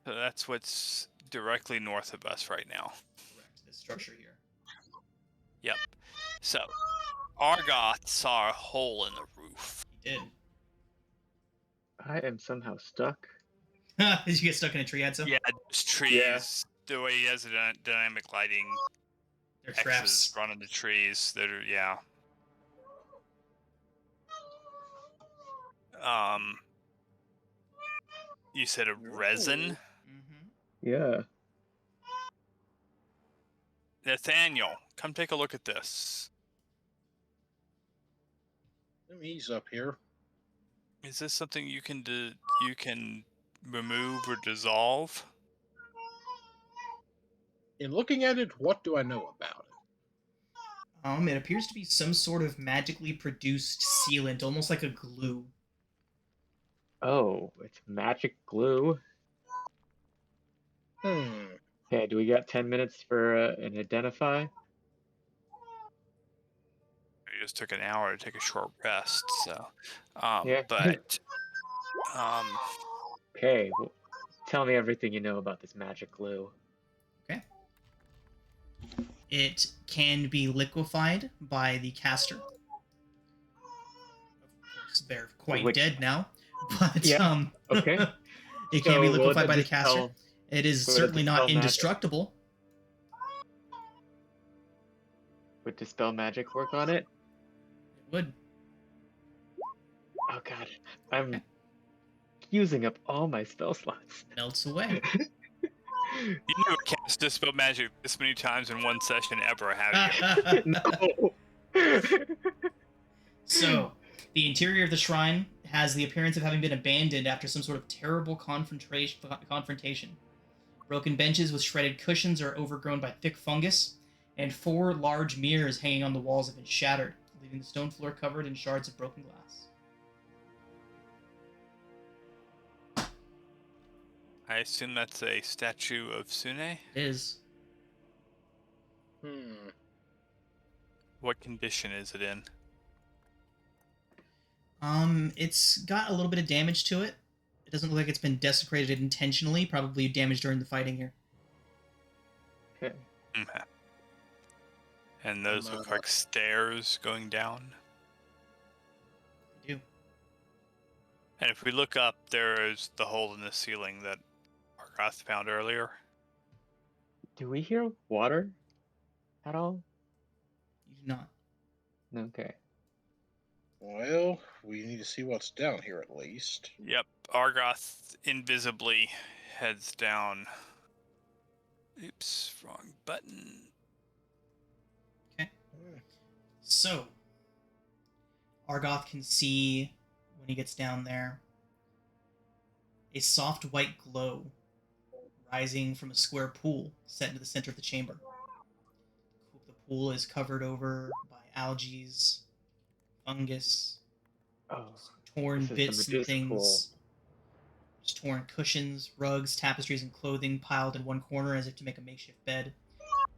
So that's what's directly north of us right now. Correct. This structure here. Yep. So, Argoth saw a hole in the roof. He did. I am somehow stuck. Did you get stuck in a tree, Adso? Yeah, those trees. The way he has the dynamic lighting, They're X's traps. run into trees. That are You said a resin? Mm-hmm. Yeah. Nathaniel, come take a look at this. He's up here. Is this something you can remove or dissolve? In looking at it, what do I know about it? It appears to be some sort of magically produced sealant, almost like a glue. Oh, it's magic glue. Okay, do we got 10 minutes for an identify? I just took an hour to take a short rest, so Yeah. but Okay, well, tell me everything you know about this magic glue. Okay. It can be liquefied by the caster. Of course, they're quite dead now, but Yeah, okay. It can be So, liquefied by the caster. It is will it certainly not dispel magic? indestructible. Would dispel magic work on it? It would. Oh god, I'm using up all my spell slots. Melts away. you never cast dispel magic this many times in one session ever, have you? No. So, the interior of the shrine has the appearance of having been abandoned after some sort of terrible confrontation. Broken benches with shredded cushions are overgrown by thick fungus, and 4 large mirrors hanging on the walls have been shattered, leaving the stone floor covered in shards of broken glass. I assume that's a statue of Sune? It is. What condition is it in? It's got a little bit of damage to it. It doesn't look like it's been desecrated intentionally, probably damaged during the fighting here. Okay. Okay. And those look like stairs going down? They do. And if we look up, there is the hole in the ceiling that Argoth found earlier. Do we hear water at all? You do not. Okay. Well, we need to see what's down here at least. Yep, Argoth invisibly heads down. Oops, wrong button. Okay. So, Argoth can see, when he gets down there, a soft white glow rising from a square pool set into the center of the chamber. The pool is covered over by algae, fungus, torn bits and things. Pool. There's torn cushions, rugs, tapestries, and clothing piled in one corner as if to make a makeshift bed,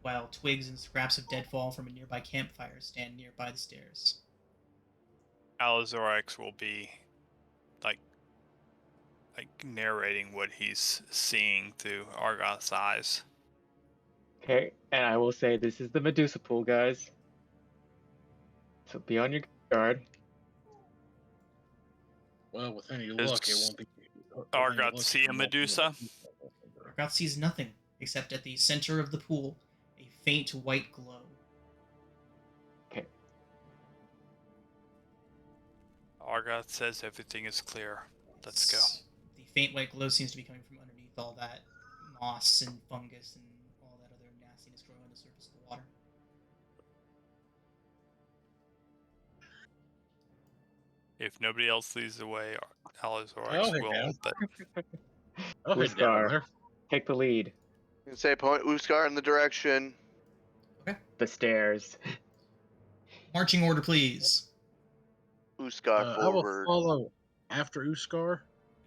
while twigs and scraps of deadfall from a nearby campfire stand nearby the stairs. Alazorix will be like narrating what he's seeing through Argoth's eyes. Okay, and I will say this is the Medusa pool, guys. So be on your guard. Well, with any luck, it won't be. Argoth see a Medusa? Argoth sees nothing, except at the center of the pool, a faint white glow. Okay. Argoth says everything is clear. Let's go. The faint white glow seems to be coming from underneath all that moss and fungus and all that other nastiness growing on the surface of the water. If nobody else leads the way, Alazorix Oh, will. But I'll head down Uskar, there. take the lead. You can say point Uskar in the direction. The stairs. Marching order, please. Uskar I will forward. follow after Uskar.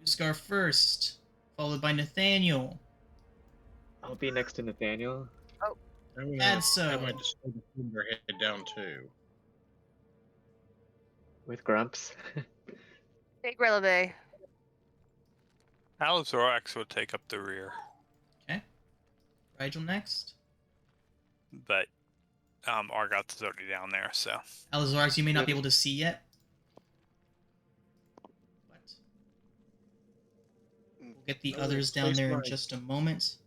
Uskar first, followed by Nathaniel. I'll be next to Nathaniel. I'm gonna And so- have my Destroy Defender head down too. With Grumps. Take Releve. Alizorax will take up the rear, Okay. Rigel next. but Argoth is already down there, so. Alizorax, you may not be able to see yet. But we'll get the others down there in just a moment.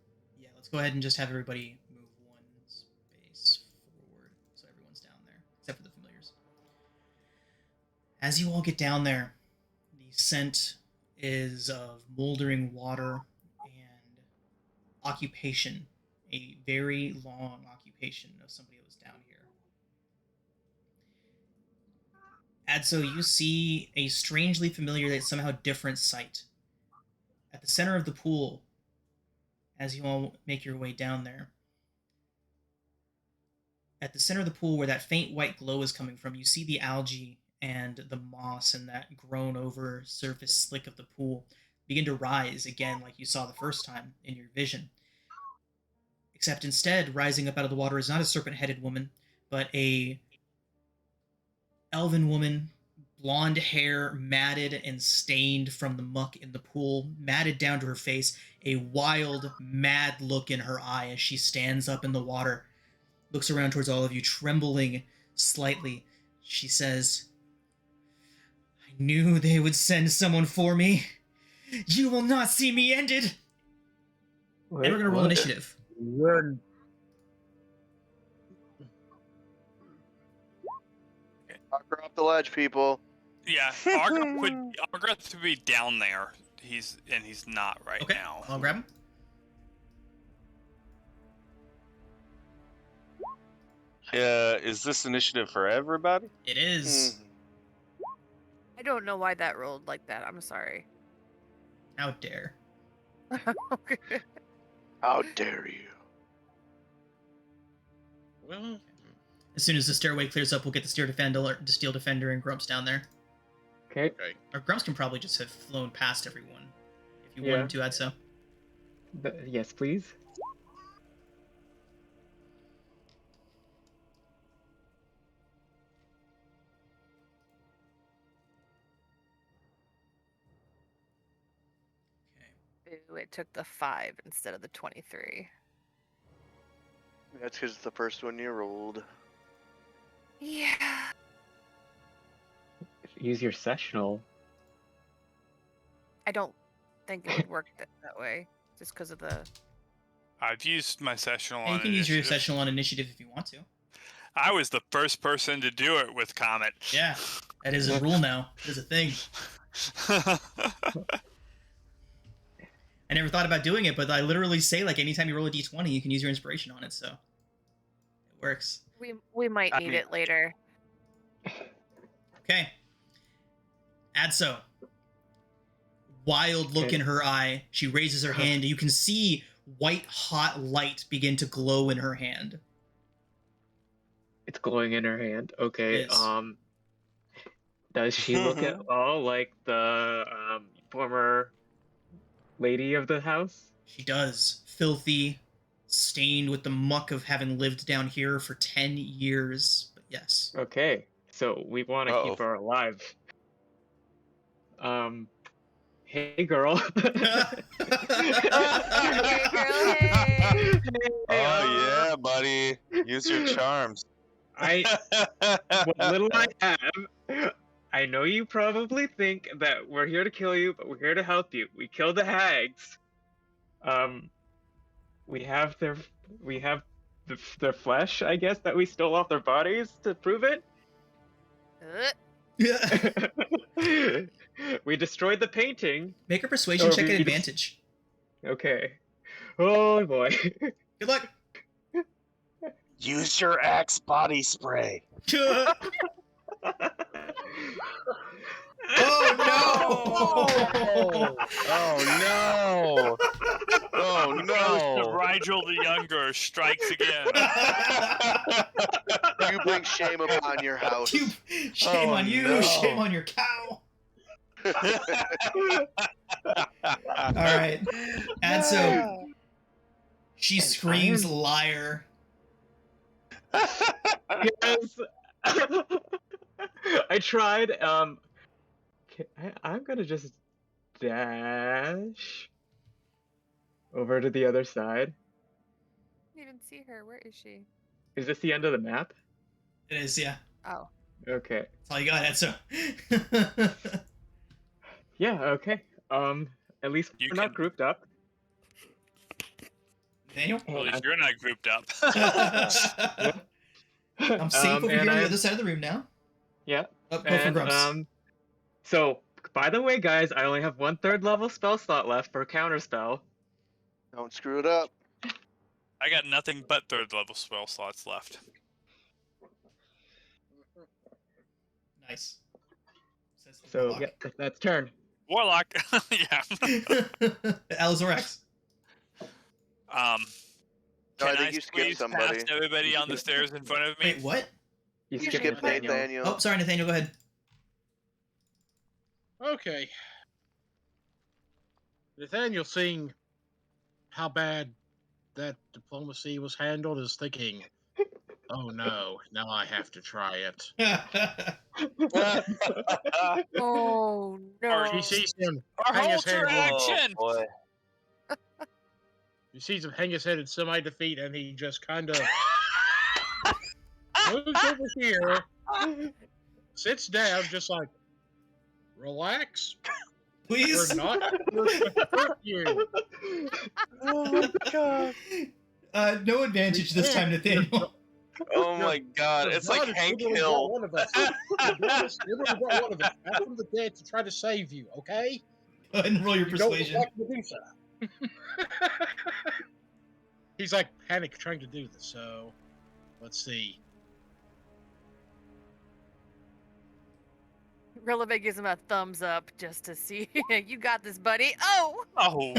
Yeah, let's go ahead and just have everybody move one space forward so everyone's down there, except for the familiars. As you all get down there, the scent is of moldering water and occupation, a very long occupation of somebody that was down here. Adso, you see a strangely familiar yet somehow different sight. At the center of the pool, as you all make your way down there, at the center of the pool where that faint white glow is coming from, you see the algae and the moss and that grown over surface slick of the pool begin to rise again like you saw the first time in your vision. Except instead, rising up out of the water is not a serpent-headed woman, but a elven woman, blonde hair matted and stained from the muck in the pool, matted down to her face, a wild, mad look in her eye as she stands up in the water, looks around towards all of you, trembling slightly. She says, "I knew they would send someone for me. You will not see me ended." Wait, And we're going to roll what? initiative. Run. Knock her off the ledge, people. Yeah, Argoth would be down there. He's not right Okay, now. I'll grab him. Is this initiative for everybody? It is. I don't know why that rolled like that. I'm sorry. How dare. How dare you? Well, As soon as the stairway clears up, we'll get the Steel Defender and Grumps down there. Okay. okay. Or Grumps can probably just have flown past everyone, if you Yeah. wanted to add so. Yes, please. Okay. Ooh, it took the 5 instead of the 23. That's because it's the first one you rolled. Yeah. Use your sessional. I don't think it would work that way, just because of the. I've used my sessional And on you can use your initiative. sessional on initiative if you want to. I was the first person to do it with Comet. Yeah, that is a rule now. It is a thing. I never thought about doing it, but I literally say, like, anytime you roll a d20, you can use your inspiration on it, so it works. We might I need mean- it later. Okay. Adso. Wild look Okay. in her eye. She raises her hand. You can see white hot light begin to glow in her hand. It's glowing in her hand. Okay. It is. Does she look at all like the former lady of the house? She does. Filthy, stained with the muck of having lived down here for 10 years. But yes. Okay. So we want to keep Uh-oh. her alive. Hey girl. Hey, girl, hey. Oh yeah, buddy. Use your charms. What little I have, I know you probably think that we're here to kill you, but we're here to help you. We killed the hags. We have their flesh, I guess, that we stole off their bodies to prove it. We destroyed the painting. Make a persuasion Oh, check at we- advantage. Okay. Oh boy. Good luck. Use your axe body spray. Oh no! Oh no! Oh Ghost of no! Rigel the Younger strikes again. You bring shame upon your house. Shame Oh, on you, no. shame on your cow. Alright. And so she screams liar. Yes. I tried. I'm gonna just dash over to the other side. I didn't even see her. Where is she? Is this the end of the map? It is, yeah. Oh. Okay. That's all you got, Enzo. Yeah. Okay. At least You we're not can- grouped up. Daniel? At least you're not grouped up. I'm safe over here and on the I'm- other side of the room now. Yeah. Go for And Grumps. so by the way, guys, I only have 1/3 level spell slot left for counter spell. Don't screw it up. I got nothing but 3rd level spell slots left. Nice. Says the So warlock. yeah, that's turn. Warlock. Yeah. Alzorax. No, I Can think I you skipped squeeze somebody. past everybody on the stairs in front of me? Wait, what? You You skipped skipped Nathaniel. Nathaniel. Oh, sorry, Nathaniel, go ahead. Okay. Nathaniel, seeing how bad that diplomacy was handled, is thinking, "Oh no, now I have to try it." Oh no. He sees him Our hang whole his head. interaction! boy. He sees him hang his head in semi-defeat, and he just kind of moves over here, sits down, just like, relax. Please. We're not here to hurt you. Oh my god. No advantage this time, Nathaniel. Oh my god. Your It's like God has Hank literally Hill. brought one of us. Your God has literally brought one of us back from the dead to try to save you, okay? Go ahead and roll your You don't persuasion. look like Medusa. He's like panic trying to do this, so let's see. Rillivet gives him a thumbs up just to see. You got this, buddy. Oh! Oh.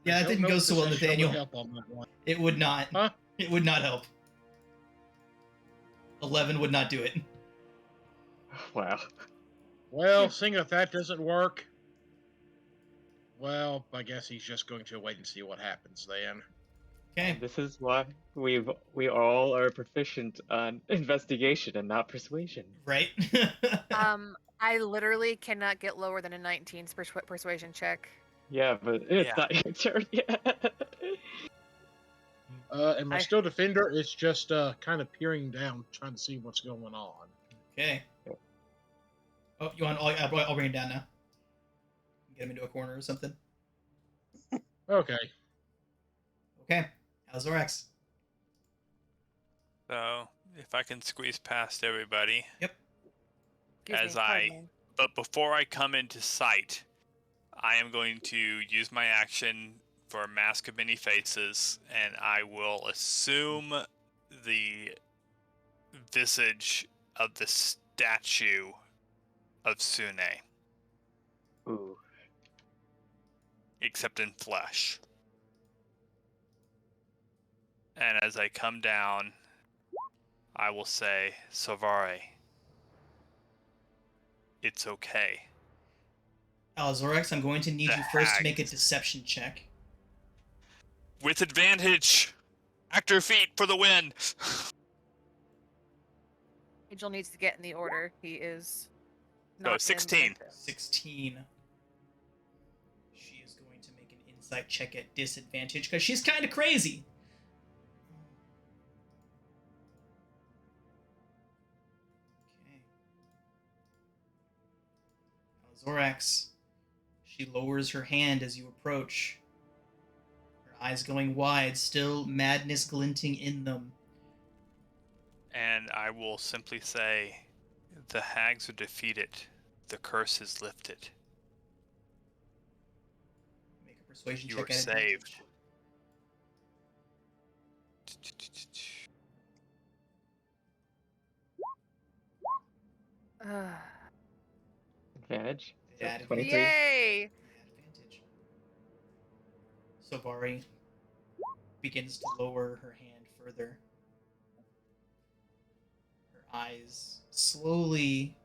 Yeah, I that don't didn't know go if so this well, extra would Nathaniel. help on that one. It would not. Huh? It would not help. 11 would not do it. Wow. Well, seeing if that doesn't work, well, I guess he's just going to wait and see what happens then. Okay. This is why we all are proficient on investigation and not persuasion. Right? I literally cannot get lower than a 19's persuasion check. Yeah, but it's Yeah. not your turn yet. And my still defender is just kind of peering down, trying to see what's going on. Okay. Oh, you want? I'll bring him down now. Get him into a corner or something. Okay. Okay. Alzorax. So, if I can squeeze past everybody. Yep. Excuse As me, pardon me. But before I come into sight, I am going to use my action for Mask of Many Faces, and I will assume the visage of the statue of Sune, Ooh. except in flesh. And as I come down, I will say, Savare, it's okay. Alzorax, I'm going to need The you first to make a hags. deception check. With advantage! Actor feet for the win! Angel needs to get in the order. He is. Go, not in 16. the- 16. She is going to make an insight check at disadvantage because she's kind of crazy. Okay. Alzorax. She lowers her hand as you approach. Her eyes going wide, still madness glinting in them. And I will simply say, the hags are defeated. The curse is lifted. Make a persuasion You check are at advantage. saved. Advantage. So Yeah, 23. Yay! Advantage. Savari begins to lower her hand further. Her eyes slowly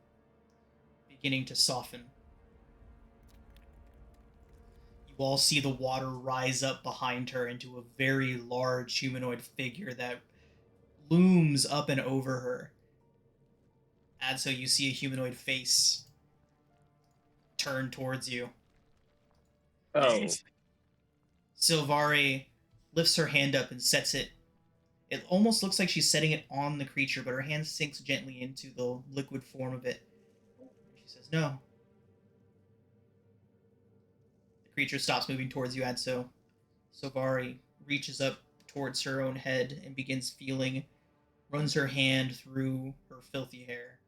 beginning to soften. You all see the water rise up behind her into a very large humanoid figure that looms up and over her. And so you see a humanoid face turn towards you. Oh. Silvari lifts her hand up and sets it. It almost looks like she's setting it on the creature, but her hand sinks gently into the liquid form of it. She says, "No." The creature stops moving towards you, Adso. Silvari reaches up towards her own head and begins feeling, runs her hand through her filthy hair.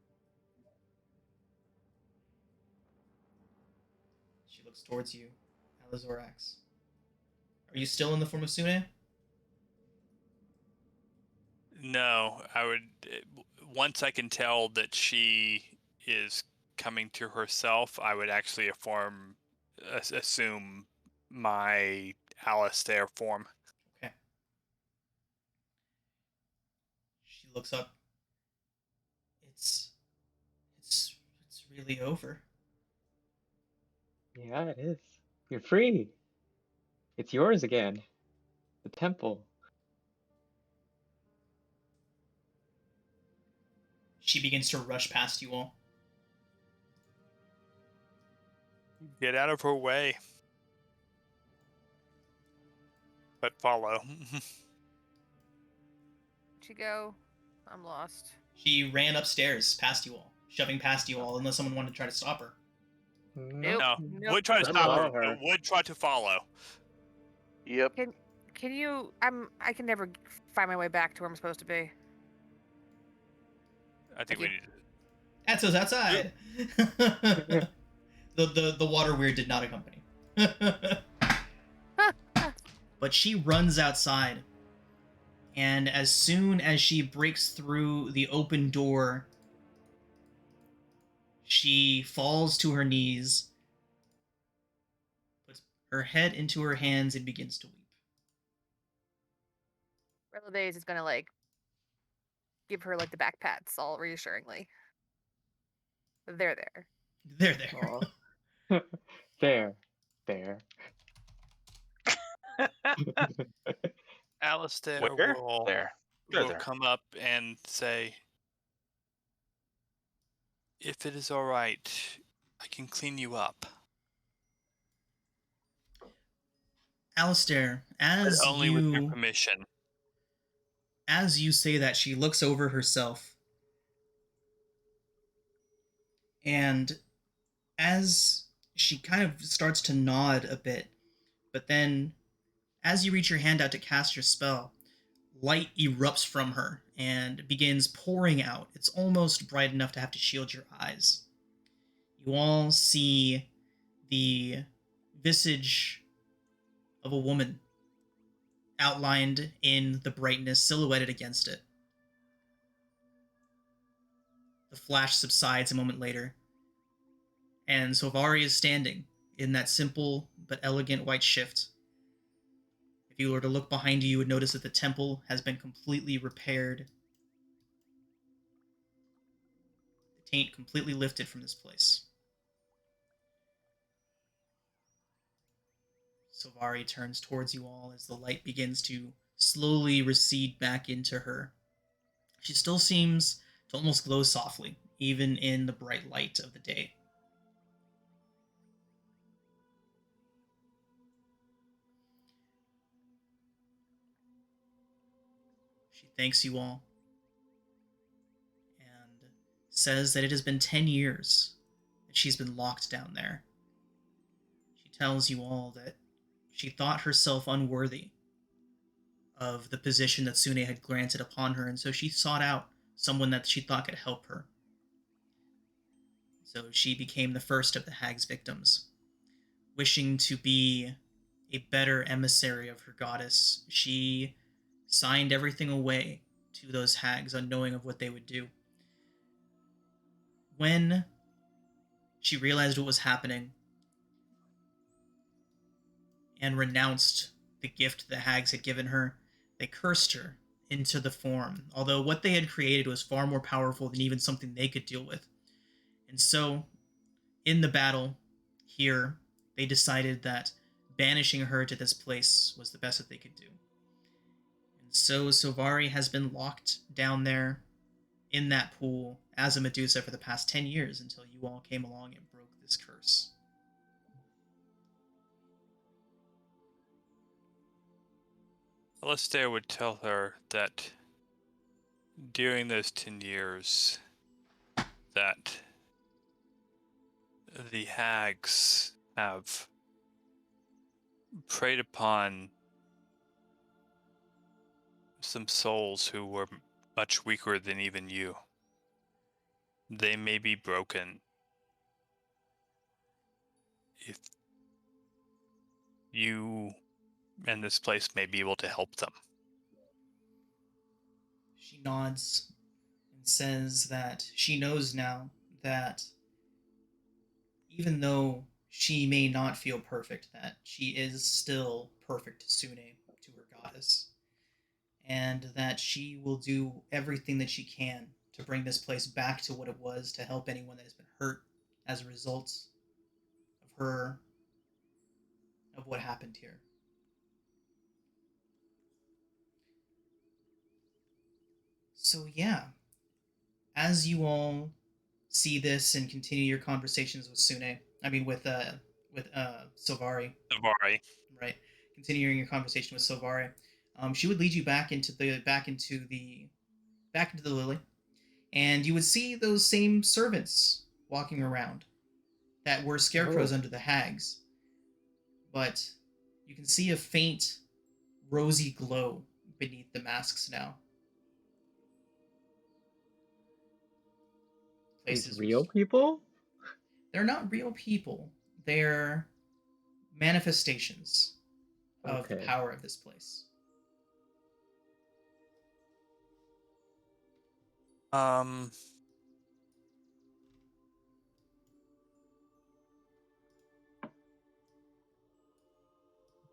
She looks towards you, Alizorax. Are you still in the form of Sune? No, I would. Once I can tell that she is coming to herself, I would actually assume my Alistair form. Okay. She looks up. It's it's really over. Yeah, it is. You're free. It's yours again. The temple. She begins to rush past you all. Get out of her way. But follow. Where'd she go? I'm lost. She ran upstairs past you all, shoving past you all, unless someone wanted to try to stop her. Nope. No, Nope. would try to Let's stop follow her. her. But would try to follow. Yep. Can you? I can never find my way back to where I'm supposed to be. I think Thank we you. need. Atso's outside. the water weird did not accompany. But she runs outside, and as soon as she breaks through the open door, she falls to her knees, puts her head into her hands, and begins to weep. Reladays is gonna like give her like the back pats all reassuringly. They're there. There, there. Aw. There. Alistair Where? will There. Go will there. come up and say, "If it is all right, I can clean you up." Alistair, But only with your permission. as you say that, she looks over herself, and as she kind of starts to nod a bit, but then as you reach your hand out to cast your spell, light erupts from her and begins pouring out. It's almost bright enough to have to shield your eyes. You all see the visage of a woman outlined in the brightness, silhouetted against it. The flash subsides a moment later, and Sovari is standing in that simple but elegant white shift. If you were to look behind you, you would notice that the temple has been completely repaired. The taint completely lifted from this place. Sovari turns towards you all as the light begins to slowly recede back into her. She still seems to almost glow softly, even in the bright light of the day. She thanks you all and says that it has been 10 years that she's been locked down there. She tells you all that she thought herself unworthy of the position that Sune had granted upon her, and so she sought out someone that she thought could help her. So she became the first of the hag's victims. Wishing to be a better emissary of her goddess, she signed everything away to those hags, unknowing of what they would do. When she realized what was happening and renounced the gift the hags had given her, they cursed her into the form, although what they had created was far more powerful than even something they could deal with. And so, in the battle here, they decided that banishing her to this place was the best that they could do. And so Sovari has been locked down there in that pool as a Medusa for the past 10 years until you all came along and broke this curse. Alistair would tell her that during those 10 years that the hags have preyed upon some souls who were much weaker than even you. They may be broken. If you and this place may be able to help them. She nods and says that she knows now that even though she may not feel perfect, that she is still perfect to Sune, to her goddess, and that she will do everything that she can to bring this place back to what it was, to help anyone that has been hurt as a result of what happened here. So yeah, as you all see this and continue your conversations with Sovari, right? Continuing your conversation with Sovari, she would lead you back into the lily, and you would see those same servants walking around that were scarecrows under the hags, but you can see a faint rosy glow beneath the masks now. These real people? They're not real people. They're manifestations of the power of this place.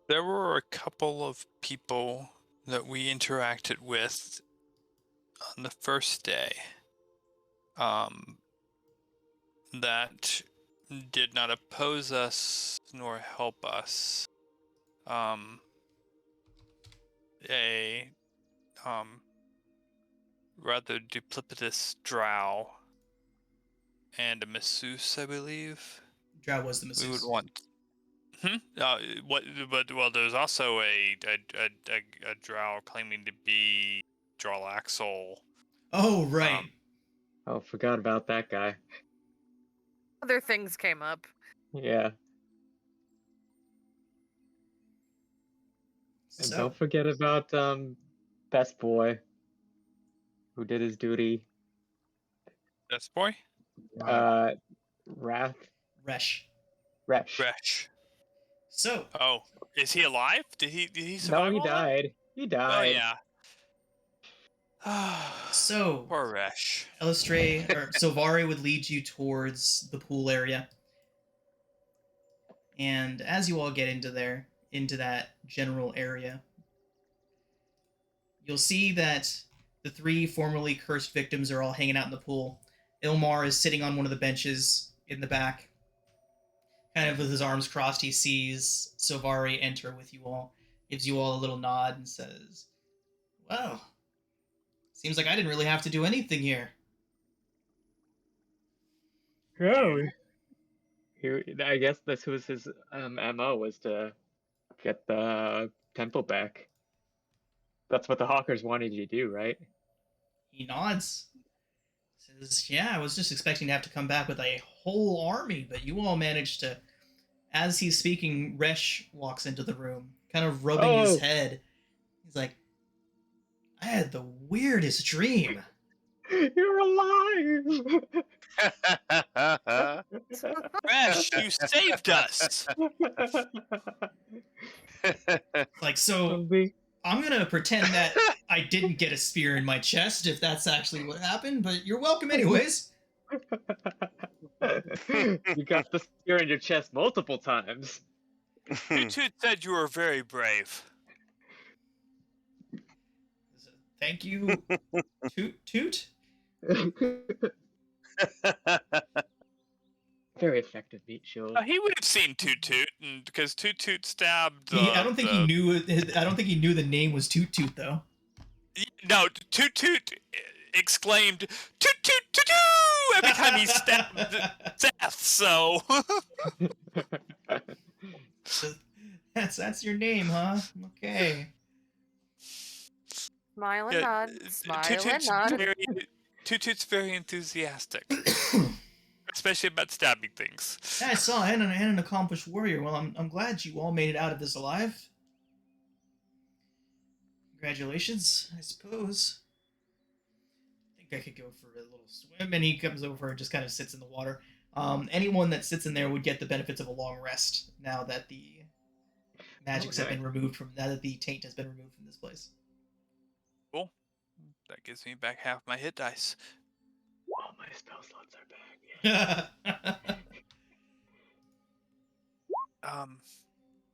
There were a couple of people that we interacted with on the first day that did not oppose us nor help us. A rather duplicitous drow and a masseuse, I believe. Drow was the masseuse. We would want. Well, there's also a drow claiming to be Jarlaxle. Oh, right. Forgot about that guy. Other things came up. Yeah. And don't forget about Best Boy, who did his duty. Best Boy? Wrath. Resh. So. Oh, is he alive? Did he survive? No, he died. He died. Oh yeah. So. Poor Resh. Sovari would lead you towards the pool area, and as you all get into that general area, you'll see that the 3 formerly cursed victims are all hanging out in the pool. Ilmar is sitting on one of the benches in the back. Kind of with his arms crossed, he sees Sovari enter with you all, gives you all a little nod and says, "Well, seems like I didn't really have to do anything here." Oh. I guess this was his MO, was to get the temple back. That's what the Hawkers wanted you to do, right? He nods. Says, "Yeah, I was just expecting to have to come back with a whole army, but you all managed to..." As he's speaking, Resh walks into the room, kind of rubbing his head. He's like, "I had the weirdest dream." You're alive! Resh, you saved us! Like, so I'm gonna pretend that I didn't get a spear in my chest if that's actually what happened, but you're welcome anyways. You got the spear in your chest multiple times. Toot Toot said you were very brave. Thank you, Toot Toot. Very effective meat shield. He would have seen Toot Toot, and because Toot Toot stabbed. I don't think he knew. I don't think he knew the name was Toot Toot though. No, Toot Toot exclaimed "Toot Toot Toot Toot" every time he stabbed Seth. So that's your name, huh? Okay. Smile and nod. Smile and nod. Toot Toot's very enthusiastic, especially about stabbing things. Yeah, I saw, and an accomplished warrior. Well, I'm glad you all made it out of this alive. Congratulations, I suppose. I think I could go for a little swim, and he comes over and just kind of sits in the water. Anyone that sits in there would get the benefits of a long rest now that the magics have been removed from. Now that the taint has been removed from this place. Cool. That gives me back half my hit dice. All my spell slots are back.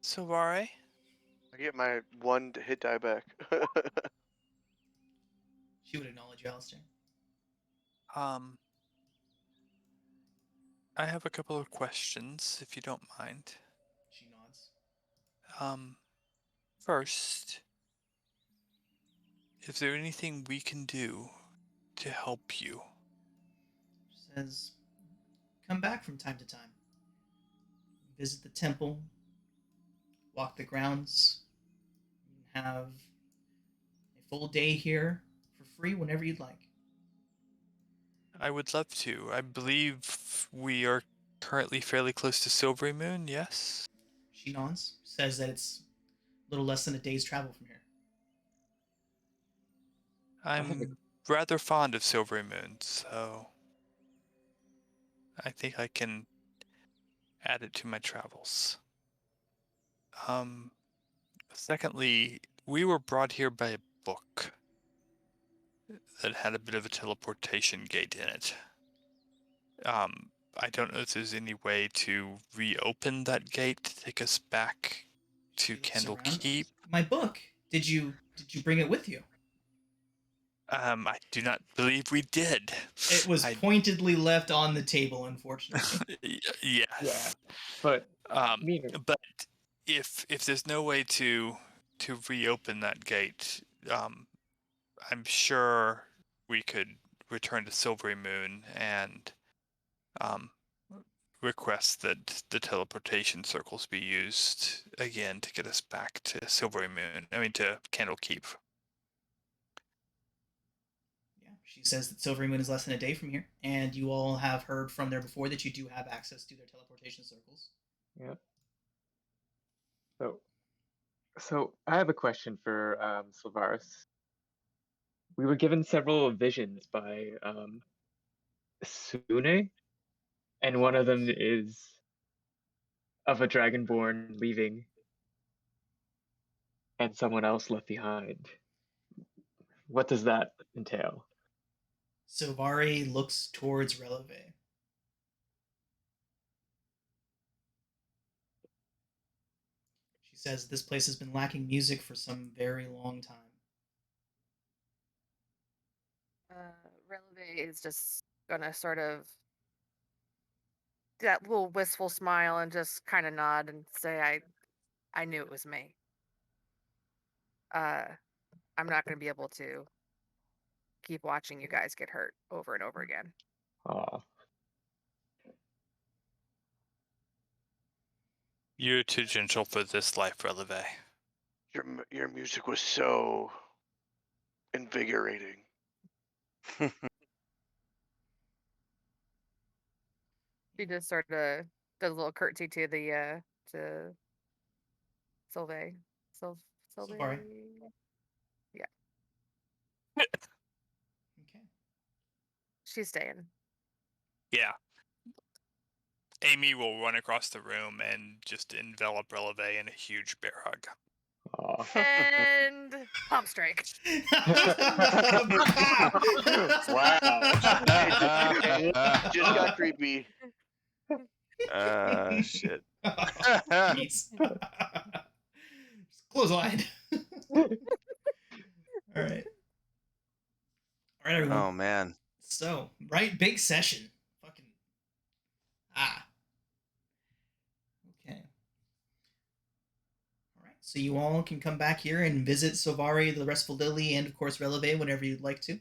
Sovare? I get my 1 hit die back. She would acknowledge you, Alistair. I have a couple of questions, if you don't mind. She nods. First, is there anything we can do to help you? She says, come back from time to time. Visit the temple. Walk the grounds. Have a full day here for free whenever you'd like. I would love to. I believe we are currently fairly close to Silvery Moon, yes? She nods. Says that it's a little less than a day's travel from here. I'm rather fond of Silvery Moon, so I think I can add it to my travels. Secondly, we were brought here by a book that had a bit of a teleportation gate in it. I don't know if there's any way to reopen that gate to take us back to Candlekeep. My book. Did you bring it with you? I do not believe we did. It was pointedly left on the table, unfortunately. Yes. Yeah, but but if there's no way to reopen that gate, I'm sure we could return to Silvery Moon and request that the teleportation circles be used again to get us back to Silvery Moon. I mean, to Candlekeep. Yeah, she says that Silvery Moon is less than a day from here, and you all have heard from there before that you do have access to their teleportation circles. Yeah. So I have a question for Silvaris. We were given several visions by Sune, and one of them is of a dragonborn leaving and someone else left behind. What does that entail? Silvari looks towards Releve. She says this place has been lacking music for some very long time. Releve is just gonna sort of that little wistful smile and just kind of nod and say, I knew it was me. I'm not gonna be able to keep watching you guys get hurt over and over again. Aw. You're too gentle for this life, Releve. Your music was so invigorating. She just sort of does a little curtsy to the to Sylve. Silvari. Yeah. Okay. She's staying. Yeah. Amy will run across the room and just envelop Releve in a huge bear hug. Aw. And palm strike. Just got creepy. Shit. Jeez. Clothesline. All right. All right, everyone. Oh man. So, right, big session. Fucking. Okay. All right. So you all can come back here and visit Sovari, the Restful Lily, and of course Releve whenever you'd like to.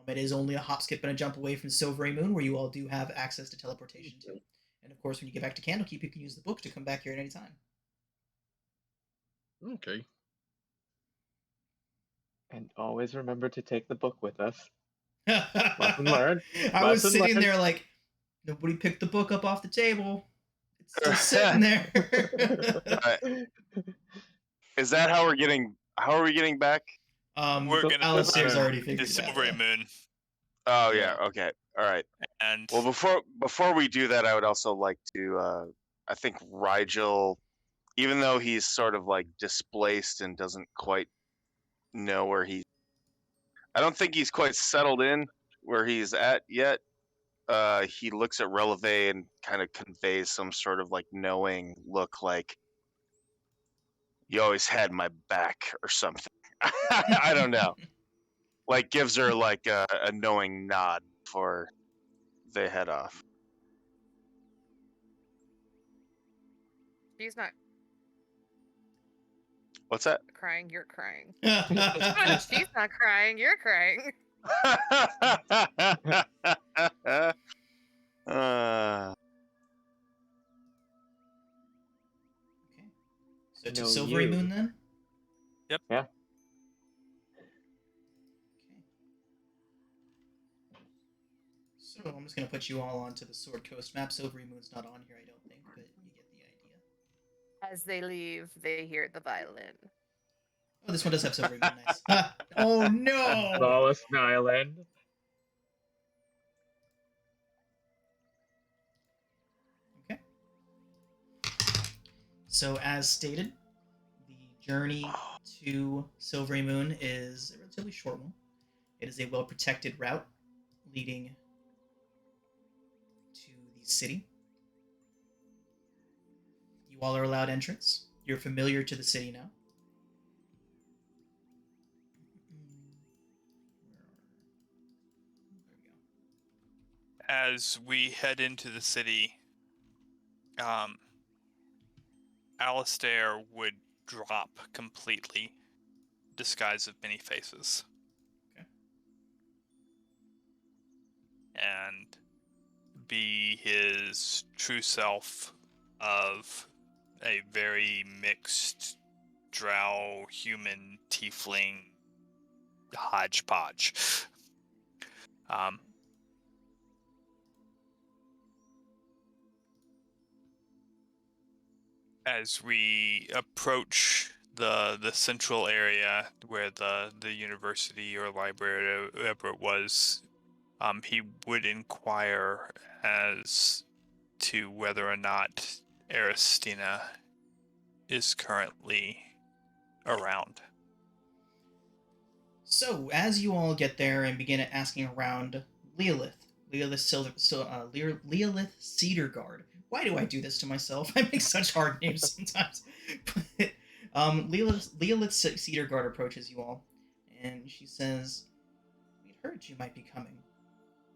It is only a hop, skip, and a jump away from Silvery Moon, where you all do have access to teleportation to. And of course, when you get back to Candlekeep, you can use the book to come back here at any time. Okay. And always remember to take the book with us. Lesson learned. I was Lesson sitting learned. there like, nobody picked the book up off the table. It's still sitting there. Is that how we're getting? How are we getting back? We're gonna Alistair's return already to figured it out. Silvery Moon, Oh yeah. Okay. All right. and Well, before we do that, I would also like to. I think Rigel, even though he's sort of like displaced and doesn't quite know where he, I don't think he's quite settled in where he's at yet. He looks at Releve and kind of conveys some sort of like knowing look, like you always had my back or something. I don't know. Like gives her like a knowing nod before they head off. She's not What's that? crying, you're crying. She's not crying, you're crying. Okay. So to No, Silvery you. Moon then? Yep. Yeah. Okay. So I'm just going to put you all onto the Sword Coast map. Silvery Moon's not on here, I don't think, but you get the idea. As they leave, they hear the violin. Oh, this one does have Silvery Moon. Nice. Oh, no! Lawless Island. Okay. So, as stated, the journey to Silvery Moon is a relatively short one. It is a well-protected route leading to the city. You all are allowed entrance. You're familiar to the city now. There we go. as we head into the city, Alistair would drop completely, disguise of many faces. Okay. And be his true self of a very mixed drow, human, tiefling hodgepodge. As we approach the central area where the university or library or whatever it was, he would inquire as to whether or not Aristina is currently around. So, as you all get there and begin asking around Leolith Cedarguard. Why do I do this to myself? I make such hard names sometimes. But, Leolith Cedarguard approaches you all, and she says, "We'd heard you might be coming.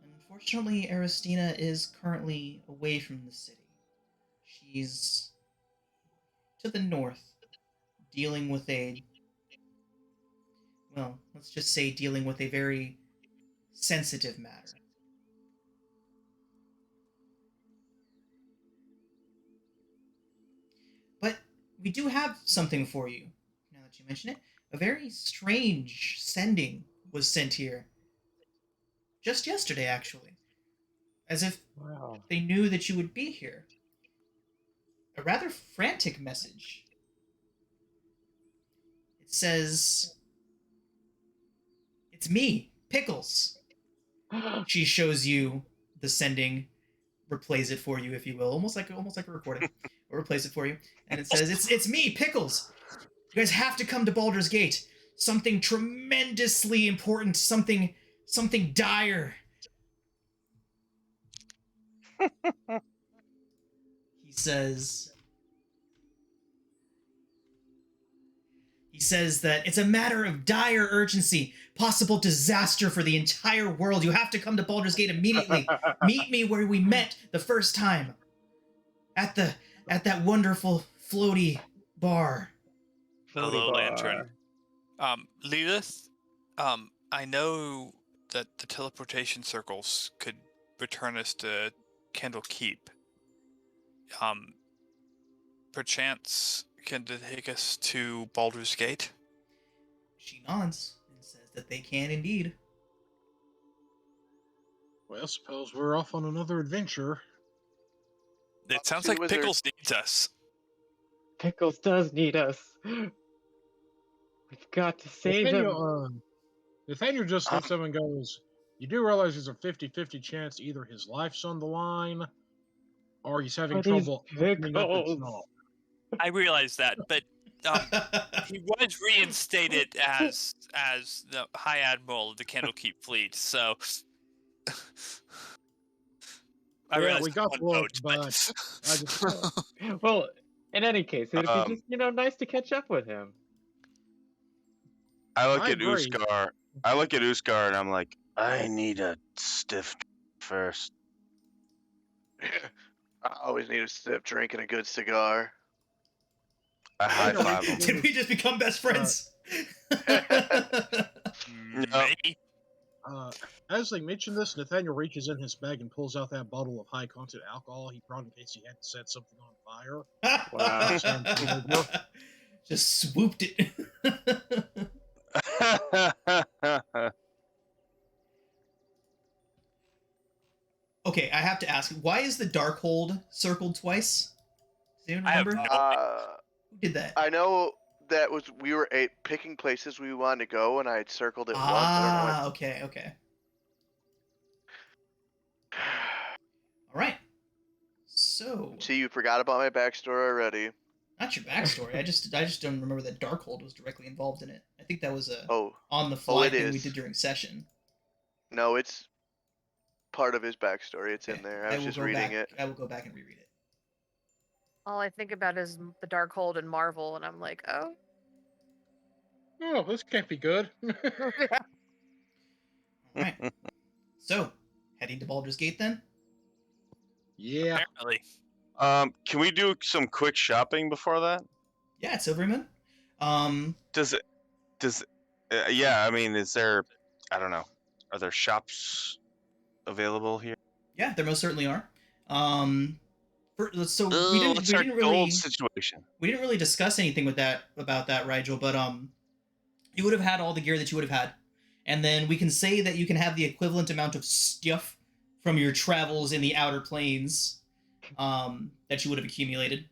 Unfortunately, Aristina is currently away from the city. She's to the north, dealing with let's just say dealing with a very sensitive matter." But we do have something for you, now that you mention it. A very strange sending was sent here. Just yesterday, actually. As if they knew that you would be here. A rather frantic message. It says, "It's me, Pickles." She shows you the sending, replays it for you, if you will, almost like a recording, or replays it for you, and it says, "It's me, Pickles. You guys have to come to Baldur's Gate. Something tremendously important, something dire. He says that it's a matter of dire urgency, possible disaster for the entire world. You have to come to Baldur's Gate immediately. Meet me where we met the first time. At that wonderful floaty bar. Hello, Lantern. Lilith, I know that the teleportation circles could return us to Candlekeep. Perchance, can they take us to Baldur's Gate? She nods and says that they can indeed. Well, I suppose we're off on another adventure. It sounds Two like wizards. Pickles needs us. Pickles does need us. We've got to save him. Nathaniel just looks up and goes, "You do realize there's a 50-50 chance either his life's on the line or he's having But he's trouble opening up its Pickles. mouth." I realize that, but he was reinstated as the High Admiral of the Candlekeep fleet, so I Yeah, realize we it's got one the look, vote, but I just Well, in any case, it'd be just, nice to catch up with him. I look I at agree. Uskar and I'm like, I need a stiff first. I always need a sip, drink, and a good cigar. I high five him. Did we just become best friends? Maybe. As they mention this, Nathaniel reaches in his bag and pulls out that bottle of high-content alcohol he brought in case he had to set something on fire. Wow. Just swooped it. Okay, I have to ask, why is the Darkhold circled twice? Does anyone remember? Who did that? I know that we were picking places we wanted to go, and I had circled it once. I don't know. Okay. All right. So. See, you forgot about my backstory already. Not your backstory. I just don't remember that Darkhold was directly involved in it. I think that was a on the fly thing we did during session. No, it's part of his backstory. It's in there. I was just reading it. I will go back and reread it. All I think about is the Darkhold and Marvel, and I'm like, oh. Oh, this can't be good. All right. So, heading to Baldur's Gate then? Yeah. Apparently. Can we do some quick shopping before that? Yeah, it's Silveryman. Yeah, I mean, is there, I don't know, are there shops available here? Yeah, there most certainly are. So what's our gold situation? We didn't really discuss anything about that, Rigel, but you would have had all the gear that you would have had. And then we can say that you can have the equivalent amount of stuff from your travels in the outer planes that you would have accumulated.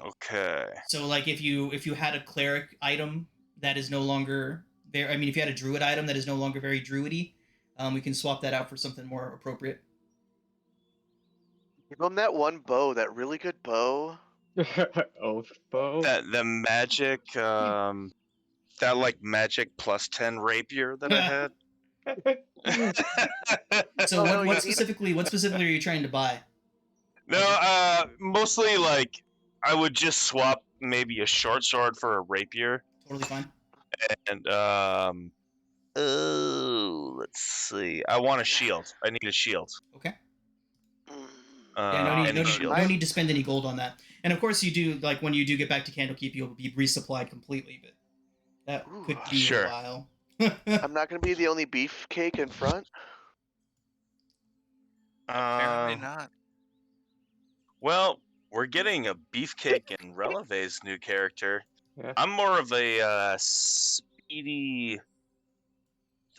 Okay. So, like, if you had a cleric item that is no longer there, I mean, if you had a druid item that is no longer very druidy, we can swap that out for something more appropriate. Give him that one bow, that really good bow. Oath bow. The magic, that like magic +10 rapier that I had. So what specifically are you trying to buy? No, mostly like I would just swap maybe a short sword for a rapier. Totally fine. And let's see. I want a shield. I need a shield. Okay. No need to spend any gold on that. And of course you do, like, when you do get back to Candlekeep, you'll be resupplied completely, but that could be a while. I'm not going to be the only beefcake in front. Apparently not. Well, we're getting a beefcake in Releve's new character. Yeah. I'm more of a speedy.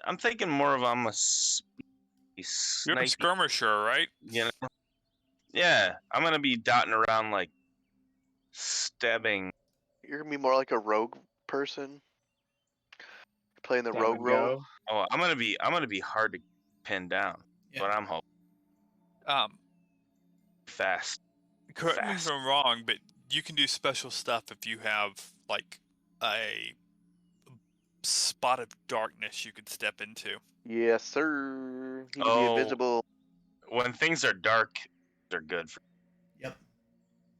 I'm thinking more of I'm a speedy You're a skirmisher, right? You know? Yeah, I'm gonna be dotting around like stabbing. You're gonna be more like a rogue person, playing the rogue role. Oh, I'm gonna be hard to pin down, but I'm hoping. Correct me if I'm wrong, but you can do special stuff if you have like a spot of darkness you could step into. Yes, sir. He can be Oh. invisible. When things are dark, they're good for. Yep.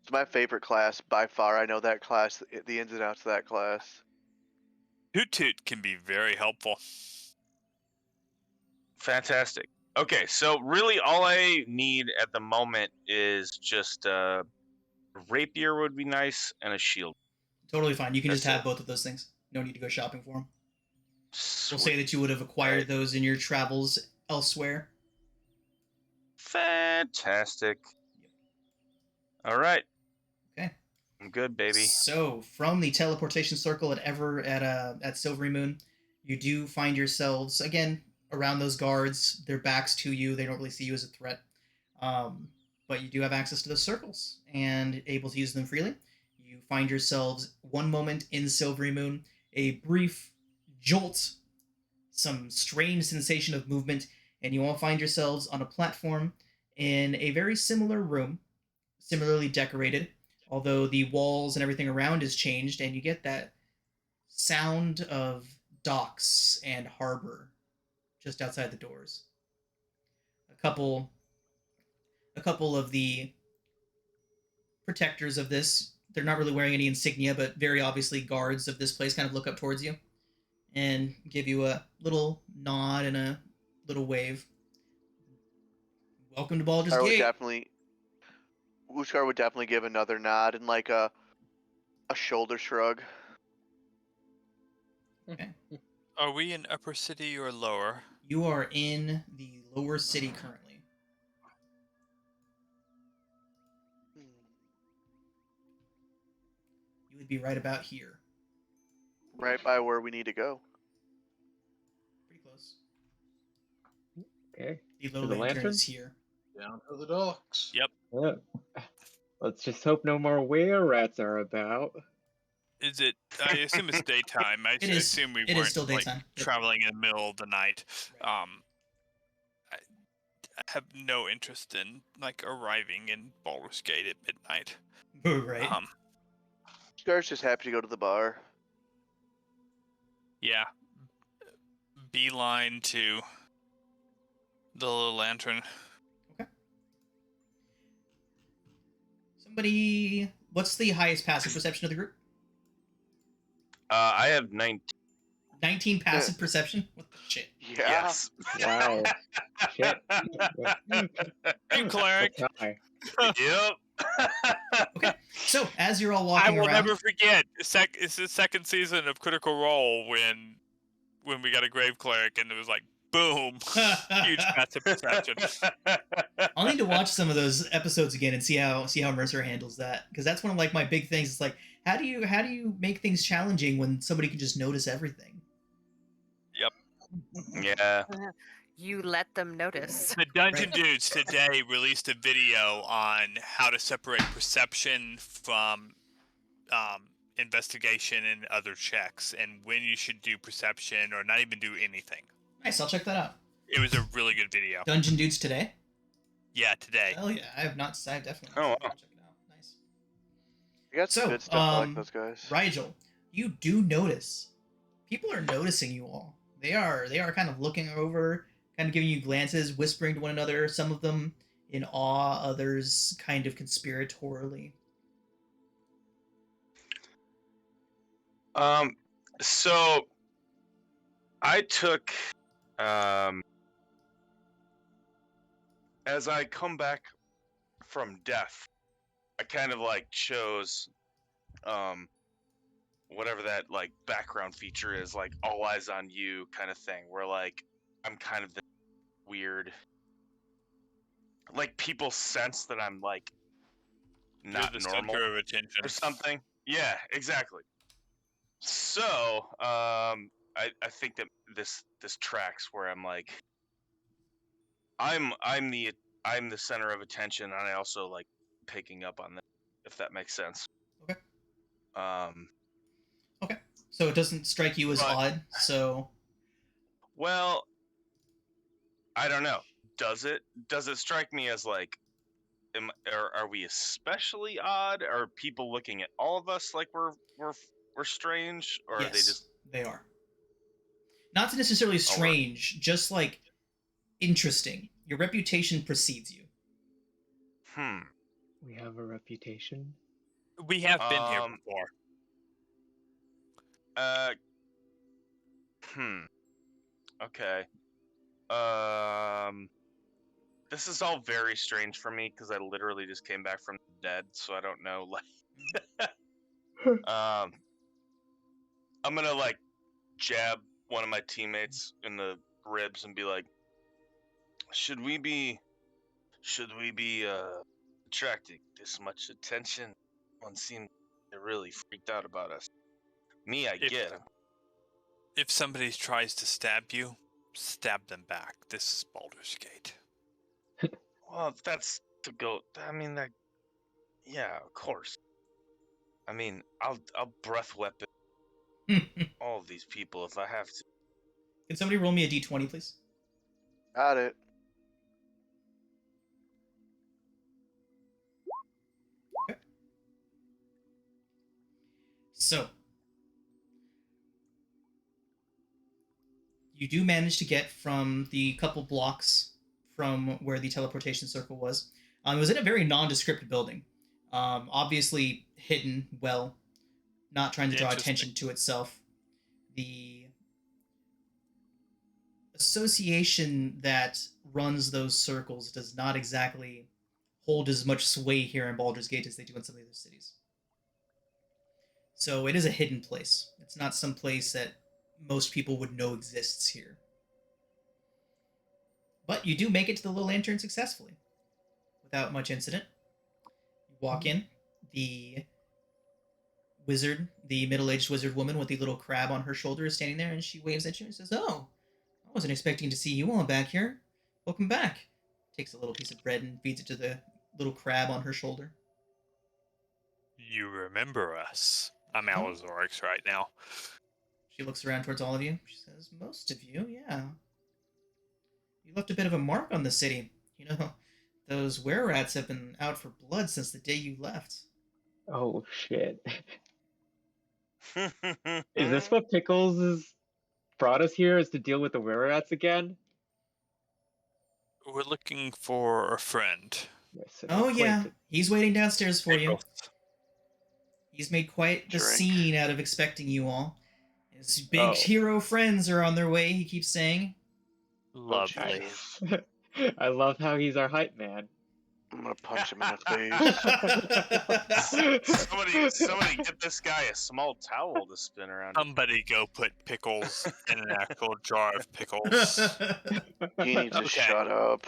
It's my favorite class by far. I know that class, the ins and outs of that class. Toot Toot can be very helpful. Fantastic. Okay, so really all I need at the moment is just a rapier would be nice and a shield. Totally fine. You can just That's have it. both of those things. No need to go shopping for them. We'll Sweet. say that you would have acquired Right. those in your travels elsewhere. Fantastic. All right. Okay. I'm good, baby. So, from the teleportation circle at Silvery Moon, you do find yourselves again around those guards. Their backs to you. They don't really see you as a threat, but you do have access to those circles and able to use them freely. You find yourselves one moment in Silvery Moon, a brief jolt, some strange sensation of movement, and you all find yourselves on a platform in a very similar room, similarly decorated, although the walls and everything around is changed, and you get that sound of docks and harbor just outside the doors. A couple of the protectors of this, they're not really wearing any insignia, but very obviously guards of this place kind of look up towards you and give you a little nod and a little wave. Welcome to Baldur's Gate. Uskar would definitely give another nod and like a shoulder shrug. Okay. Are we in upper city or lower? You are in the lower city currently. You would be right about here. Right by where we need to go. Pretty close. Okay. The To low the lantern lantern? is here. Down to the docks. Yep. Yeah. Let's just hope no more were rats are about. Is it? I assume it's daytime. I It is- assume we it is weren't still like daytime. Yep. traveling in the middle of the night. I have no interest in like arriving in Baldur's Gate at midnight. Right. Uskar's just happy to go to the bar. Yeah. Beeline to the little lantern. Somebody, what's the highest passive perception of the group? I have 19. 19 passive perception? What the shit? Yeah. Yes. Wow. Shit. Hey, cleric. That's high. Yep. Okay, so as you're all I walking will around, never forget. It's the second season of Critical Role when we got a grave cleric and it was like boom, huge passive perception. I'll need to watch some of those episodes again and see how Mercer handles that, because that's one of like my big things. It's like how do you make things challenging when somebody can just notice everything? Yeah. You let them notice. The Dungeon Right. Dudes today released a video on how to separate perception from investigation and other checks, and when you should do perception or not even do anything. Nice, I'll check that out. It was a really good video. Dungeon Dudes today? Yeah, today. Hell yeah, I have not. I've definitely. Oh, wow. Check it out. Nice. You got some So, good stuff. I like those guys. Rigel, you do notice people are noticing you all. They are kind of looking over, kind of giving you glances, whispering to one another. Some of them in awe, others kind of conspiratorially. So I took as I come back from death, I kind of like chose whatever that like background feature is, like all eyes on you kind of thing, where like I'm kind of the weird, like people sense that I'm like not You're the normal center of attention. or something. Yeah, exactly. So, I think that this tracks where I'm like, I'm the center of attention, and I also like picking up on that, if that makes sense. Okay. Okay. So it doesn't strike you as But- odd. So Well, I don't know. Does it strike me as like are we especially odd? Are people looking at all of us like we're strange, or are they just? They are. Not necessarily strange, just like interesting. Your reputation precedes you. We have a reputation. We have been here before. Okay. This is all very strange for me because I literally just came back from the dead, so I don't know. Like, I'm gonna like jab one of my teammates in the ribs and be like, "Should we be attracting this much attention? One seemed really freaked out about us. Me, I get him. If somebody tries to stab you, stab them back. This is Baldur's Gate. Well, if that's to go. I mean, that. Yeah, of course. I mean, I'll breath weapon all of these people if I have to. Can somebody roll me a d20, please? Got it. Okay. So, you do manage to get from the couple blocks from where the teleportation circle was. It was in a very nondescript building. Obviously hidden well, not trying to draw attention to itself. The association that runs those circles does not exactly hold as much sway here in Baldur's Gate as they do in some of the other cities. So it is a hidden place. It's not some place that most people would know exists here. But you do make it to the Little Lantern successfully, without much incident. You walk in. The wizard, the middle-aged wizard woman with the little crab on her shoulder, is standing there, and she waves at you and says, "Oh, I wasn't expecting to see you all back here. Welcome back." Takes a little piece of bread and feeds it to the little crab on her shoulder. You remember us. I'm Alazorix right now. She looks around towards all of you. She says, "Most of you, yeah. You left a bit of a mark on the city. You know, those were-rats have been out for blood since the day you left." Oh shit. Is this what Pickles has brought us here, is to deal with the were-rats again? We're looking for a friend. Yes, Oh yeah, he's waiting downstairs for you. He's made quite the scene out of expecting you all. His big hero friends are on their way, he keeps saying. Lovely. I love how he's our hype man. I'm gonna punch him in the face. Somebody get this guy a small towel to spin around. Somebody go put Pickles in an actual jar of pickles. He needs to shut up.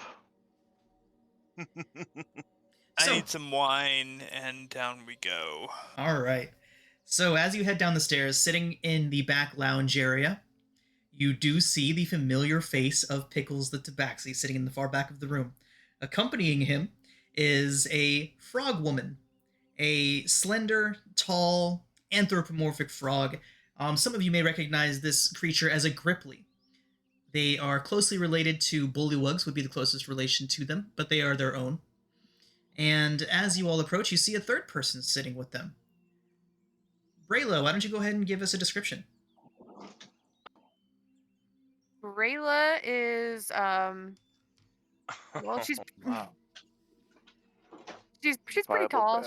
I need some wine, and down we go. All right. So as you head down the stairs, sitting in the back lounge area, you do see the familiar face of Pickles the Tabaxi sitting in the far back of the room. Accompanying him is a frog woman, a slender, tall, anthropomorphic frog. Some of you may recognize this creature as a Gripply. They are closely related to bullywugs, would be the closest relation to them, but they are their own. And as you all approach, you see a third person sitting with them. Brayla, why don't you go ahead and give us a description? Brayla is well, she's wow. She's pretty tall.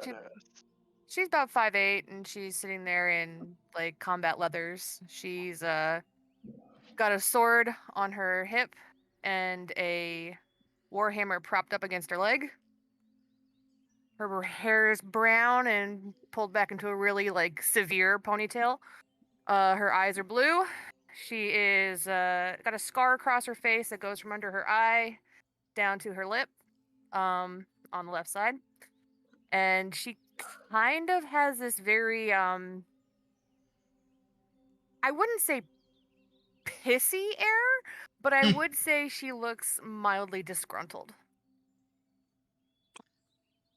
She's about 5'8", and she's sitting there in like combat leathers. She's got a sword on her hip and a warhammer propped up against her leg. Her hair is brown and pulled back into a really like severe ponytail. Her eyes are blue. She is got a scar across her face that goes from under her eye down to her lip, on the left side. And she kind of has this very I wouldn't say pissy air, but I would say she looks mildly disgruntled.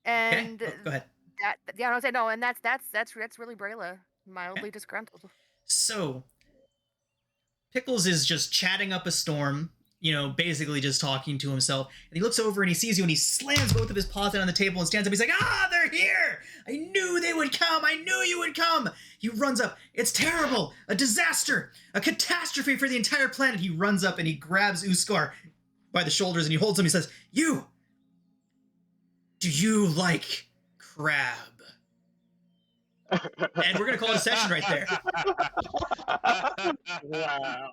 And okay. Go ahead. I would say no, and that's really Brayla, mildly disgruntled. So Pickles is just chatting up a storm, basically just talking to himself. And he looks over and he sees you and he slams both of his paws down on the table and stands up. He's like, they're here! I knew they would come! I knew you would come! He runs up. It's terrible! A disaster! A catastrophe for the entire planet! He runs up and he grabs Uskar by the shoulders and he holds him. He says, do you like crab? And we're going to call it a session right there. Wow.